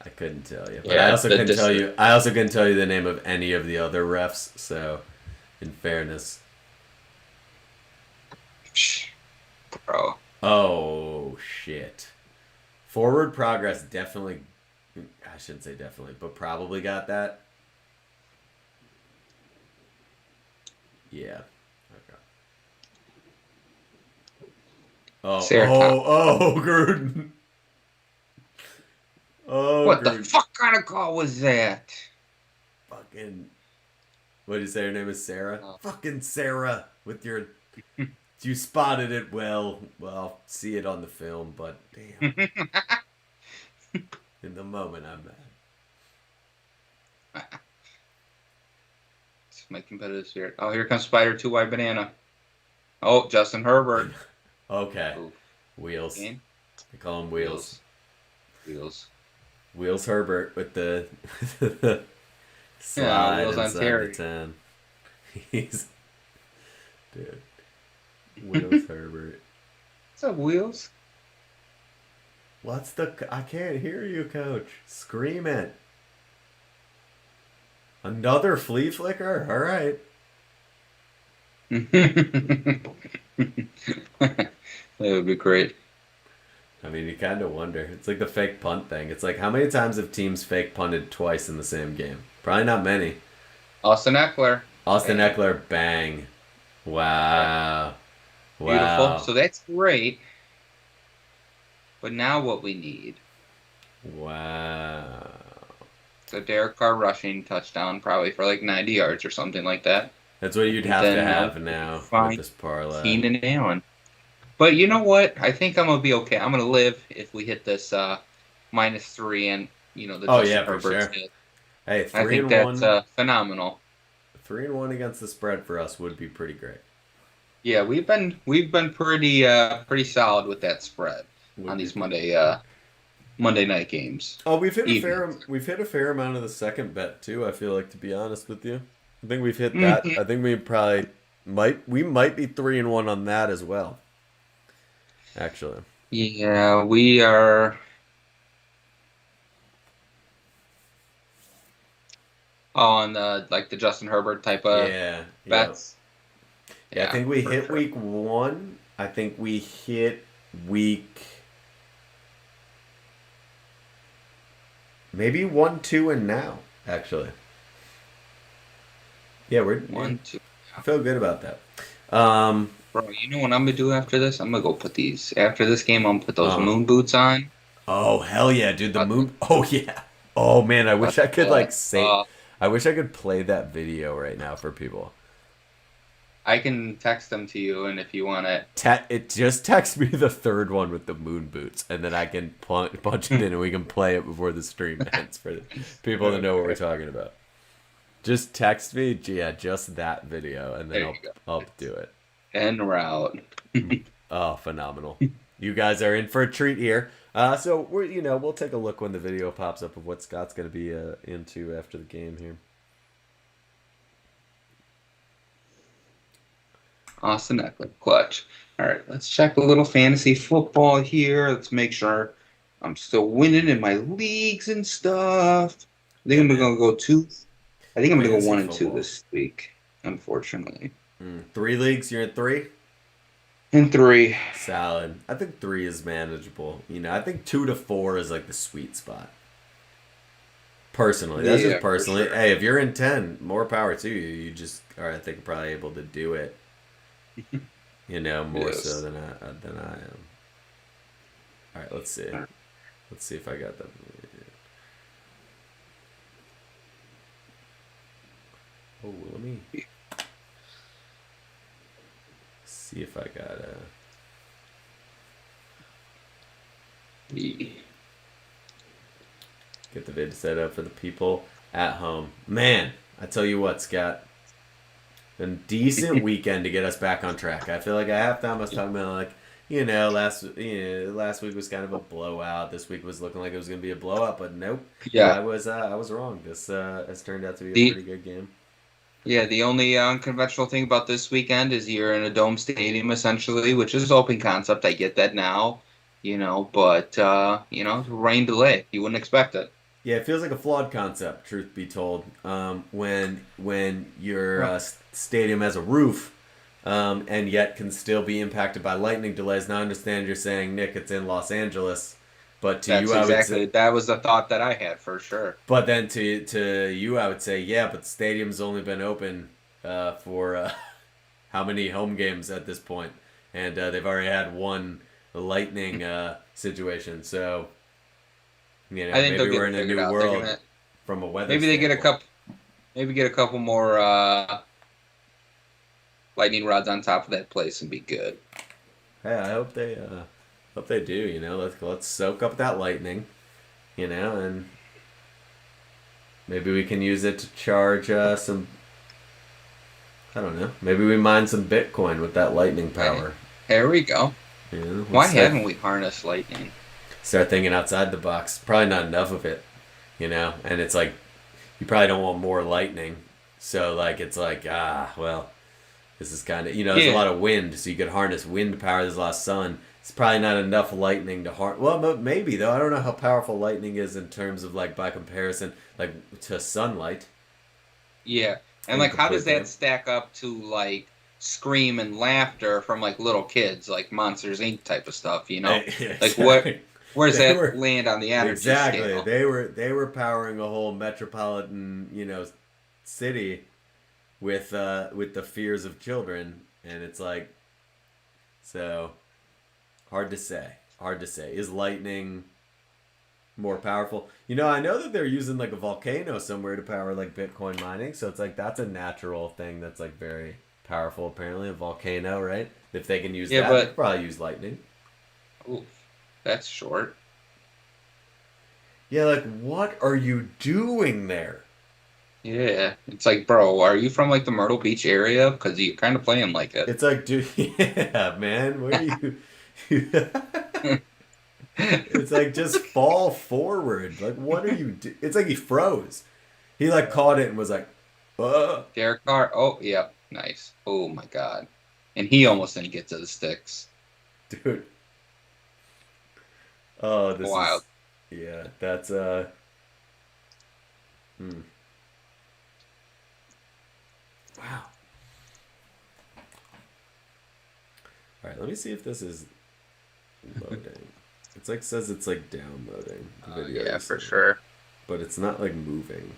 I couldn't tell you, but I Yeah, also the couldn't tell dis- you. I also couldn't tell you the name of any of the other refs. So, in fairness, bro. oh shit. Forward progress definitely. I shouldn't say definitely, but probably got that. Yeah. Okay. Oh, Sarah Tom. Gruden. Oh, What the Gruden. fuck kind of call was that? Fucking. What did you say? Her name is Sarah? Oh. Fucking Sarah. With your. You spotted it well. Well, see it on the film, but damn. In the moment, I'm mad. It's my competitive spirit. Oh, here comes Spider 2 White Banana. Oh, Justin Herbert. Okay. Ooh, Wheels. again? They call him Wheels. Wheels. Wheels Herbert with the Yeah, slide Wheels on inside Terry. the 10. He's. Dude. Wheels Herbert. What's up, Wheels? What's the. I can't hear you, coach. Scream it. Another flea flicker? Alright. That would be great. I mean, you kind of wonder. It's like the fake punt thing. It's like, how many times have teams fake punted twice in the same game? Probably not many. Austin Eckler. Austin Bang. Eckler, bang. Yep. Wow. Beautiful. Wow. So that's great. But now what we need. Wow. So Derek Carr rushing touchdown, probably for like 90 yards or something like that. That's what you'd And have to then have we now with find this parlay. Keenan Allen. But you know what? I think I'm gonna be okay. I'm gonna live if we hit this -3 and the Oh Justin yeah, for Herbert's sure. hit. Hey, I three think and that's one, phenomenal. 3-1 against the spread for us would be pretty great. Yeah, we've been pretty solid with that spread on Would be these pretty. Monday night games. Oh, Evenings. we've hit a fair amount of the second bet too. I feel like, to be honest with you, I think we've hit that. Mhm. I think we might be 3-1 on that as well. Actually, Yeah, we are on the Justin Herbert type of yeah, yeah, bets. yeah. I Yeah, think we for hit sure. week 1. I think we hit week maybe 1, 2, and now actually. Yeah, One, two. I feel good about that. Um, Bro, you know what I'm gonna do after this? I'm gonna go put these after this game. I'm gonna put those uh, moon boots on. Oh hell yeah, dude! The About to, moon. Oh yeah. Oh man, I wish about I could to, like say. I wish I could play that video right now for people. I can text them to you, and if you want it, It just text me the third one with the moon boots, and then I can punch it in, and we can play it before the stream ends for the people that know what we're okay. talking about. Just text me, yeah, just that video, and then There I'll you go. I'll do it. En route. Oh, phenomenal! You guys are in for a treat here. So we'll take a look when the video pops up of what Scott's going to be into after the game here. Austin Eckler, clutch. All right, let's check a little fantasy football here. Let's make sure I'm still winning in my leagues and stuff. I think Yeah, I'm man. gonna go two. I think I'm gonna go Fantasy 1 and 2 football. this week, unfortunately. 3 leagues, you're in 3? And 3. Solid. I think 3 is manageable. I think 2 to 4 is like the sweet spot. Personally, that's just Yeah, for personally. sure. Hey, if you're in 10, more power to you. You just are, I think, probably able to do it. More so Yes. than I am. All right, let's see. Let's see if I got that. Oh, let me see if I got Yeah. get the vid set up for the people at home. Man, I tell you what, Scott, a decent weekend to get us back on track. I feel like at halftime I was talking about like, last week was kind of a blowout. This week was looking like it was going to be a blowout, but nope. Yeah. I was wrong. This has turned out to be a The pretty good game. yeah, the only unconventional thing about this weekend is you're in a dome stadium essentially, which is open concept. I get that now, but rain delay. You wouldn't expect it. Yeah, it feels like a flawed concept, truth be told. When your Oh, stadium has a roof, and yet can still be impacted by lightning delays. Now, I understand you're saying, Nick, it's in Los Angeles, but to that's you, I would say, exactly that was the thought that I had for sure. but then to you, I would say, yeah, but the stadium's only been open for how many home games at this point, and they've already had one lightning situation. So I think they'll maybe get we're it in a figured new out. They're world gonna from a weather maybe they get a standpoint. couple maybe get a couple more lightning rods on top of that place and be good. Hey, I hope they do. Let's soak up that lightning. And maybe we can use it to charge some. I don't know. Maybe we mine some Bitcoin with that lightning Hey, power. there we go. Let's Why start haven't we harnessed lightning? start thinking outside the box. Probably not enough of it. And it's like you probably don't want more lightning. So like it's like well, this is kind of there's a Yeah, lot of wind, so you could harness wind power. There's a lot of sun. It's probably not enough lightning to harness. Well, but maybe though. I don't know how powerful lightning is in terms of like by comparison, like to sunlight. yeah. And like, how does Incompletely. that stack up to like scream and laughter from like little kids, like Monsters Inc. type of stuff? Like Exactly. where does They that were land on the energy exactly. scale? They were powering a whole metropolitan city with the fears of children, and it's like so hard to say. Hard to say. Is lightning more powerful? I know that they're using like a volcano somewhere to power like Bitcoin mining, so it's like that's a natural thing that's like very powerful. Apparently, a volcano, right? If they can use Yeah, that, they but could probably use lightning. oof, that's short. Yeah, like what are you doing there? Yeah, it's like, bro, are you from like the Myrtle Beach area? Because you're kind of playing like it. It's like, dude, yeah, man, what are you? It's like just fall forward. Like, what are you do? It's like he froze. He like caught it and was like, Derek Carr. Oh, yeah, nice. Oh my God, and he almost didn't get to the sticks. dude. Oh, this Wild. is, yeah, that's hmm. Wow. All right, let me see if this is loading. It's like says it's like downloading the video Yeah, you for sent, sure. but it's not like moving.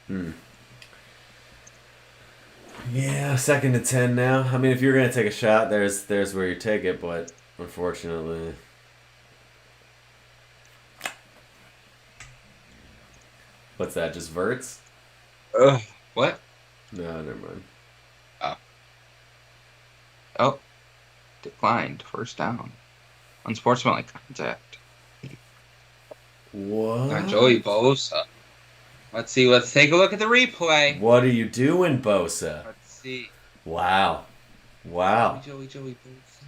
Hmm. Yeah, second to 10 now. I mean, if you're gonna take a shot, there's where you take it, but unfortunately, what's that? Just verts? Ugh. What? No, never mind. Oh, oh, declined. First down. Unsportsmanlike contact. Joey What? Bosa. Let's see. Let's take a look at the replay. What are you doing, Bosa? Let's see. Wow, Joey, wow, Joey, Joey Bosa.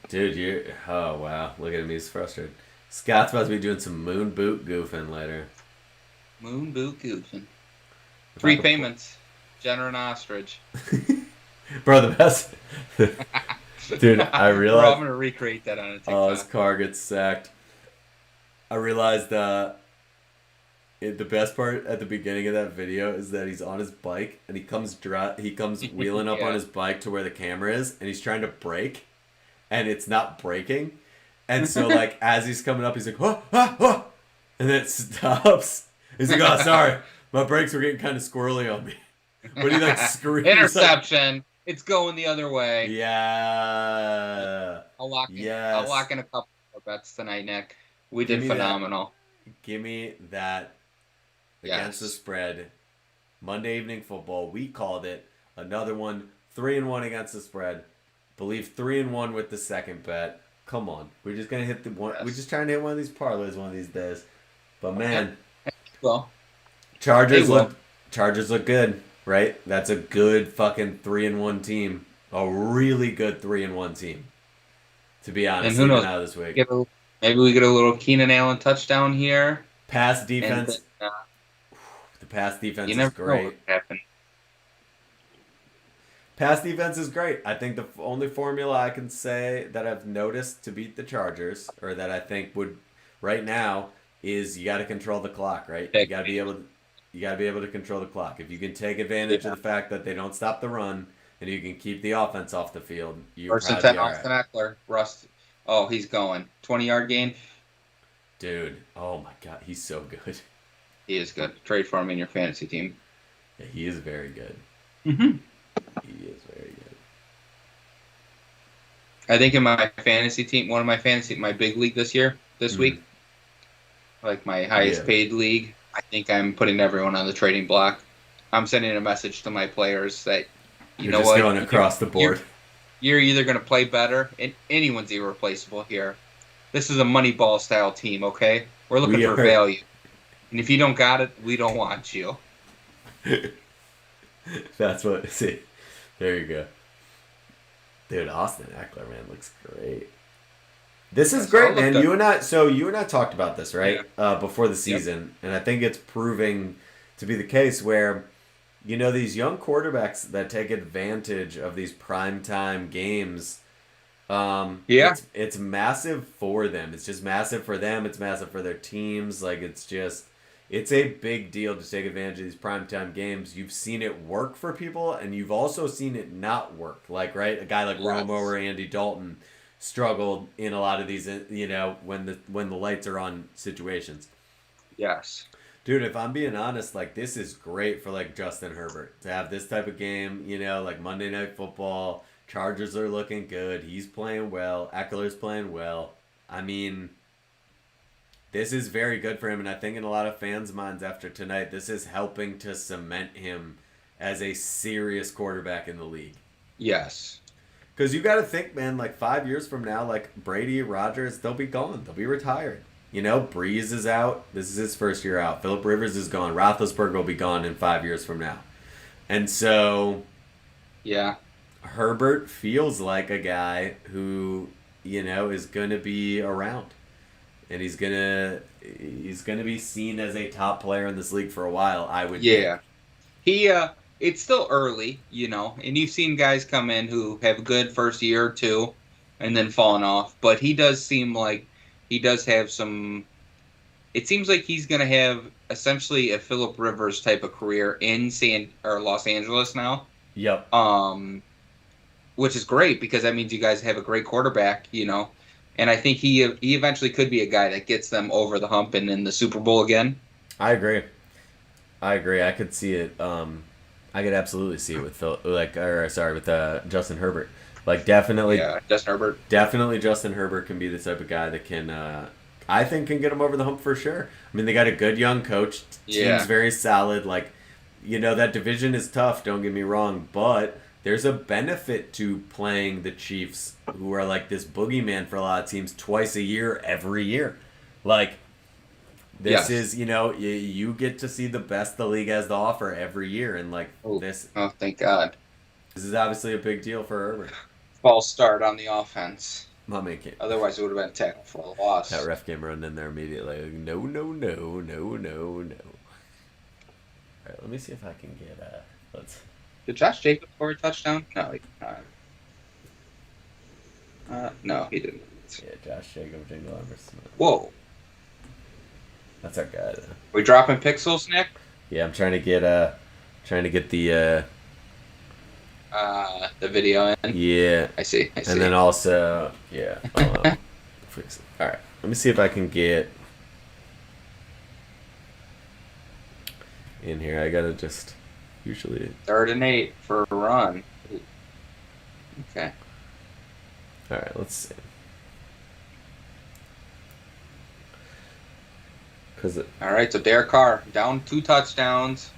dude, you. Oh wow, look at him, he's frustrated. Scott's about to be doing some moon boot goofing later. Moon boot goofing. If I Three could, payments. Jenner and ostrich. bro, the best, dude. I Bro, I'm realized. gonna recreate that on a Oh, his TikTok. car gets sacked. I realized The best part at the beginning of that video is that he's on his bike and he comes wheeling up on Yeah. his bike to where the camera is, and he's trying to brake, and it's not braking, and so like as he's coming up, he's like, oh, ah, oh, and then it stops. He's like, oh, sorry, my brakes were getting kind of squirrely on me, but he like screams like, Interception. It's going the other way. yeah, I'll yes, lock in a couple more bets tonight, Nick. We give did me that, phenomenal. give me that against the Yes. spread. Monday Evening Football. We called it. Another one. 3-1 against the spread. Believe 3-1 with the second bet. Come on. We're just gonna hit the one. Yes. We're just trying to hit one of these parlays one of these days. But man, Well, Chargers Hey, Will. look good, right? That's a good fucking 3-1 team. A really good 3-1 team. To be honest, and who even knows? out of this week. Maybe we get a little Keenan Allen touchdown here. Pass And defense. The pass defense you is never know great. what happened. Pass defense is great. I think the only formula I can say that I've noticed to beat the Chargers, or that I think would right now, is you got to control the clock, right? You got to be able to control the clock. If you can take advantage of the fact that they don't stop the run and you can keep the offense off the field, you're First and probably 10, all Austin right. Eckler. Rust. Oh, he's going. 20-yard gain. Dude, oh my god, he's so good. He is good. Trade for him in your fantasy team. Yeah, he is very good. Mm-hmm. He is very good. I think in my fantasy team, my big league this week, like my highest paid league, I think I'm putting everyone on the trading block. I'm sending a message to my players that, You're just what? going across the board. You're either going to play better, and anyone's irreplaceable here. This is a Moneyball style team, okay? We're looking for value. And if you don't got it, we don't want you. That's what. See, there you go. Dude, Austin Eckler, man, looks great. This is great, man. You and I talked about this, right? Yeah. Before the season, and I think it's proving to be the case where, these young quarterbacks that take advantage of these primetime games. It's massive for them. It's just massive for them. It's massive for their teams. Like it's a big deal to take advantage of these primetime games. You've seen it work for people, and you've also seen it not work. Like, right, a guy like Romo or Andy Dalton struggled in a lot of these, when the lights are on situations. Yes. Dude, if I'm being honest, like, this is great for, like, Justin Herbert to have this type of game, like Monday Night Football. Chargers are looking good. He's playing well. Eckler's playing well. I mean, this is very good for him, and I think in a lot of fans' minds after tonight, this is helping to cement him as a serious quarterback in the league. Yes. Because you got to think, man, like 5 years from now, like Brady, Rodgers, they'll be gone. They'll be retired. Breeze is out. This is his first year out. Phillip Rivers is gone. Roethlisberger will be gone in 5 years from now. And so... yeah. Herbert feels like a guy who, is going to be around. And he's going to be seen as a top player in this league for a while, I would think. He it's still early, and you've seen guys come in who have a good first year or two and then fallen off, but he does seem like he does have some. It seems like he's going to have essentially a Phillip Rivers type of career in Los Angeles now. Yep. Which is great because that means you guys have a great quarterback, and I think he eventually could be a guy that gets them over the hump and in the Super Bowl again. I agree. I could see it. I could absolutely see it with Justin Herbert. Like definitely. Yeah, Justin Herbert. Definitely, Justin Herbert can be the type of guy that can. I think can get him over the hump for sure. I mean, they got a good young coach. Team's very solid. Like, that division is tough. Don't get me wrong, but there's a benefit to playing the Chiefs, who are like this boogeyman for a lot of teams, twice a year, every year. Like, this is, you get to see the best the league has to offer every year. And, like, this... Oh, thank God. This is obviously a big deal for Herbert. False start on the offense. My man can't. Otherwise, it would have been a tackle for a loss. That ref came running in there immediately. Like, no. All right, let me see if I can get... let's... Did Josh Jacobs score a touchdown? No, he did not. No, he didn't. Yeah, Josh Jacobs, Jingle Smith. Whoa. That's our guy. We dropping pixels, Nick? Yeah, I'm trying to get The video in. yeah, I see. I and then see. also yeah. Fix it. All right, let me see if I can get in here. I gotta just usually. 3rd and 8 for a run. Okay. All right, let's see. Cause All right. So Derek Carr down 2 touchdowns.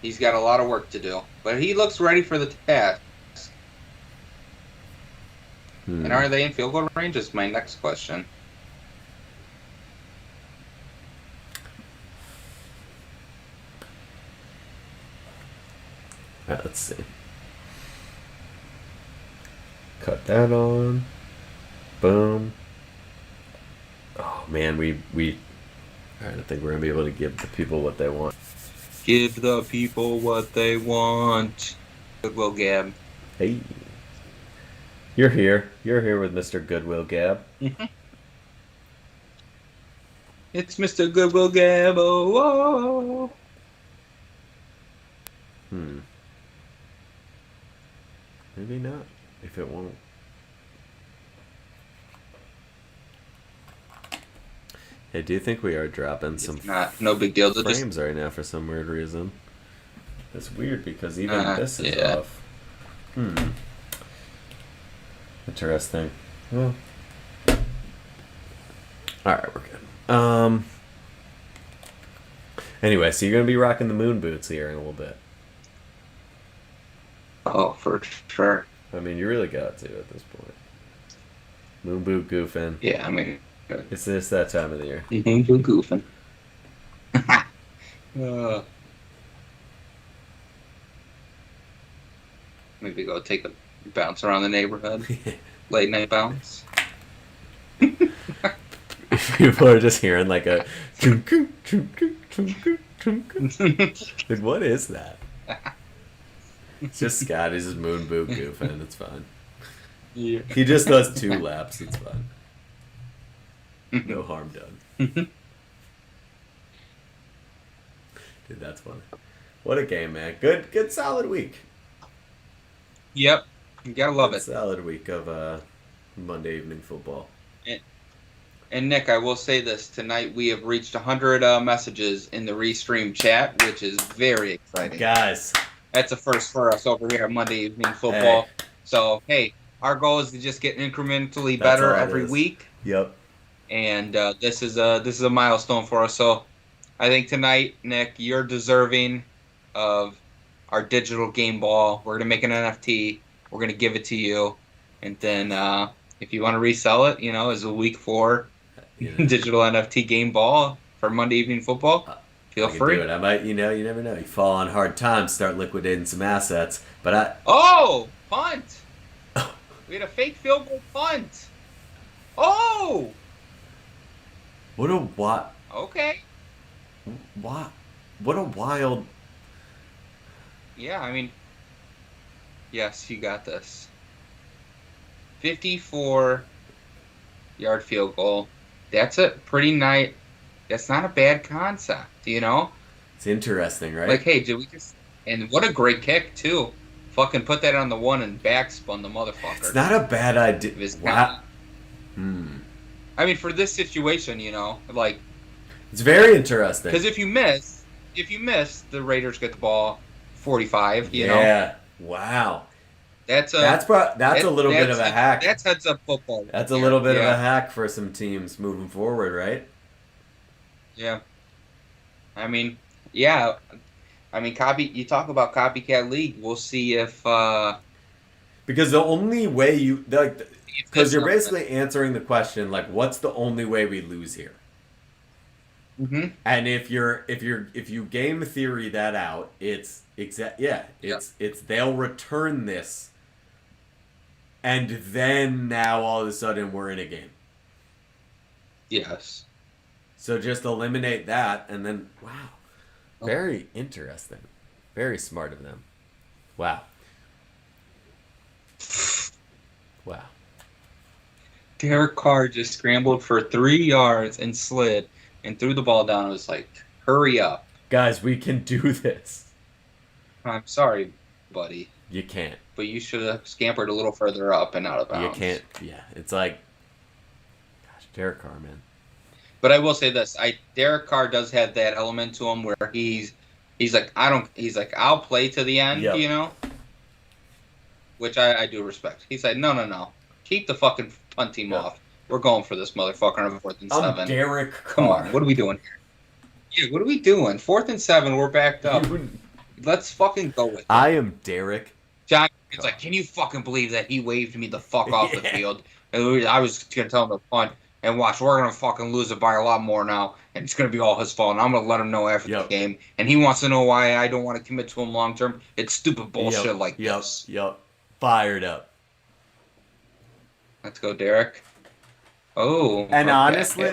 He's got a lot of work to do, but he looks ready for the task. And are they in field goal range? Is my next question. All right, let's see. Cut that on. Boom. Oh man, we. All right, I think we're gonna be able to give the people what they want. Give the people what they want. Goodwill Gab. Hey, you're here. You're here with Mr. Goodwill Gab. It's Mr. Goodwill Gab. Oh, Maybe not. If it won't. Hey, do you think we are dropping some no big deal. frames right now for some weird reason? It's weird because even this is off. Interesting. Well. Alright, we're good. Anyway, so you're gonna be rocking the moon boots here in a little bit. Oh, for sure. I mean, you really got to at this point. Moon boot goofing. Yeah, I mean, It's just that time of the year. moon boot goofing. Maybe go take a bounce around the neighborhood. Late night bounce. People are just hearing like a like, what is that? It's just Scott. He's just moon boot goofing. It's fine. Yeah. He just does 2 laps. It's fine. No harm done. Dude, that's funny. What a game, man. Good solid week. Yep. You gotta love it. Solid week of Monday Evening Football. And Nick, I will say this. Tonight we have reached 100 messages in the Restream chat, which is very exciting. Guys. That's a first for us over here at Monday Evening Football. Hey. So, hey, our goal is to just get incrementally That's better all it every is. week. Yep. And this is a milestone for us. So I think tonight, Nick, you're deserving of our digital game ball. We're going to make an NFT. We're going to give it to you. And then if you want to resell it, as a week 4 digital NFT game ball for Monday Evening Football, feel free. Do it. I might, you never know. You fall on hard times, start liquidating some assets. But Oh, punt! We had a fake field goal punt. Oh! What a what? Okay. What a wild. Yeah, I mean, yes, you got this. 54-yard field goal. That's a pretty nice. That's not a bad concept, It's interesting, right? Like, hey, did we just? And what a great kick too. Fucking put that on the 1 and backspun the motherfucker. It's not a bad idea. Wow. I mean, for this situation, like. It's very interesting. Because if you miss, the Raiders get the ball 45. Yeah. Wow. That's a little bit of a hack. That's heads up football. That's a little bit of a hack for some teams moving forward, right? Yeah. I mean, yeah. I mean, you talk about copycat league. We'll see if because the only way because you're basically answering the question like, what's the only way we lose here? Mm-hmm. And if you game theory that out, it's they'll return this, and then now all of a sudden we're in a game. Yes. So just eliminate that, and then wow, very interesting, very smart of them. Wow. Derek Carr just scrambled for 3 yards and slid and threw the ball down. I was like, hurry up. Guys, we can do this. I'm sorry, buddy, You can't. but you should have scampered a little further up and out of You can't. bounds. Yeah, it's like, gosh, Derek Carr, man. But I will say this: Derek Carr does have that element to him where he's like, I don't. He's like, I'll play to the end, Yep. you know, which I do respect. He's like, no, keep the fucking punt team Yep. off. We're going for this motherfucker on 4th and 7. I'm Derek Come Carr. on, what are we doing here? Yeah, what are we doing? 4th and 7, we're backed up. Let's fucking go with it. I am Derek. John is like, can you fucking believe that he waved me the fuck off the field? And I was gonna tell him to punt, and watch, we're gonna fucking lose it by a lot more now, and it's gonna be all his fault. And I'm gonna let him know after the game, and he wants to know why I don't want to commit to him long term. It's stupid bullshit like this. Yep. Fired up. Let's go, Derek. Oh, and honestly,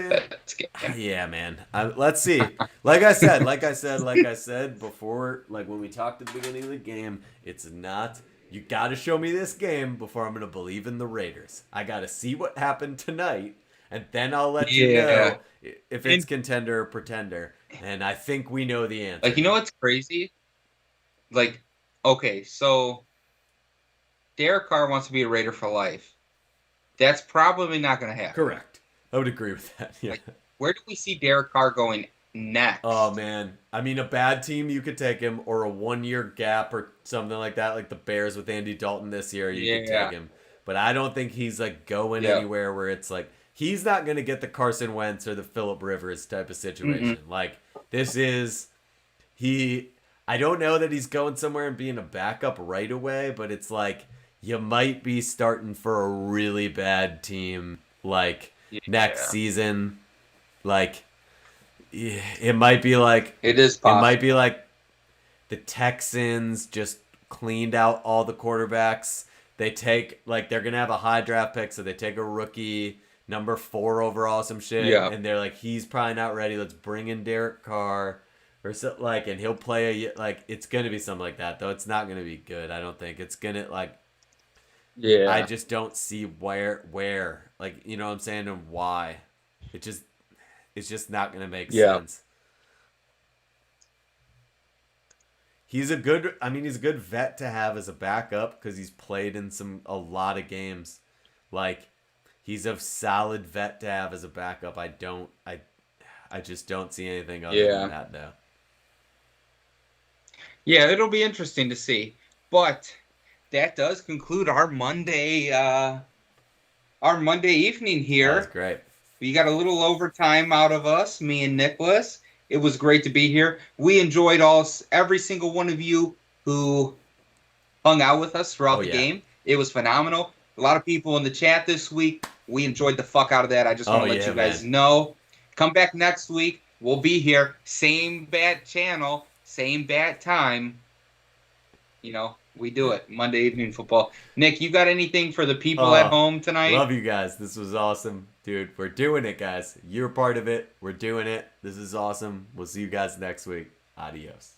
yeah, man. Let's see. Like I said before, like when we talked at the beginning of the game, it's not. You got to show me this game before I'm gonna believe in the Raiders. I got to see what happened tonight, and then I'll let you know if it's contender or pretender. And I think we know the answer. Like, you know what's crazy? Like, okay, so Derek Carr wants to be a Raider for life. That's probably not going to happen. Correct. I would agree with that. Yeah. Like, where do we see Derek Carr going next? Oh, man. I mean, a bad team, you could take him, or a 1-year gap or something like that, like the Bears with Andy Dalton this year, you could take him. But I don't think he's, like, going anywhere where it's like, he's not going to get the Carson Wentz or the Phillip Rivers type of situation. Mm-hmm. Like, this is, I don't know that he's going somewhere and being a backup right away, but it's like, you might be starting for a really bad team, like, next season. Like, it might be like... It is possible. It might be like the Texans just cleaned out all the quarterbacks. They take, like, they're going to have a high draft pick, so they take a rookie, number 4 overall, some shit. Yeah. And they're like, he's probably not ready. Let's bring in Derek Carr. Or so, like, and he'll play like, it's going to be something like that, though. It's not going to be good, I don't think. It's going to, like... Yeah, I just don't see where, like, you know what I'm saying, and why. It's just not gonna make sense. He's a good vet to have as a backup because he's played in a lot of games. Like, he's a solid vet to have as a backup. I just don't see anything other than that though. Yeah, it'll be interesting to see, but. That does conclude our Monday evening here. That's great. We got a little overtime out of us, me and Nicholas. It was great to be here. We enjoyed every single one of you who hung out with us throughout the game. It was phenomenal. A lot of people in the chat this week. We enjoyed the fuck out of that. I just want to let you guys know. Come back next week. We'll be here. Same bad channel, same bad time. You know. We do it. Monday Evening Football. Nick, you got anything for the people at home tonight? Love you guys. This was awesome. Dude, we're doing it, guys. You're part of it. We're doing it. This is awesome. We'll see you guys next week. Adios.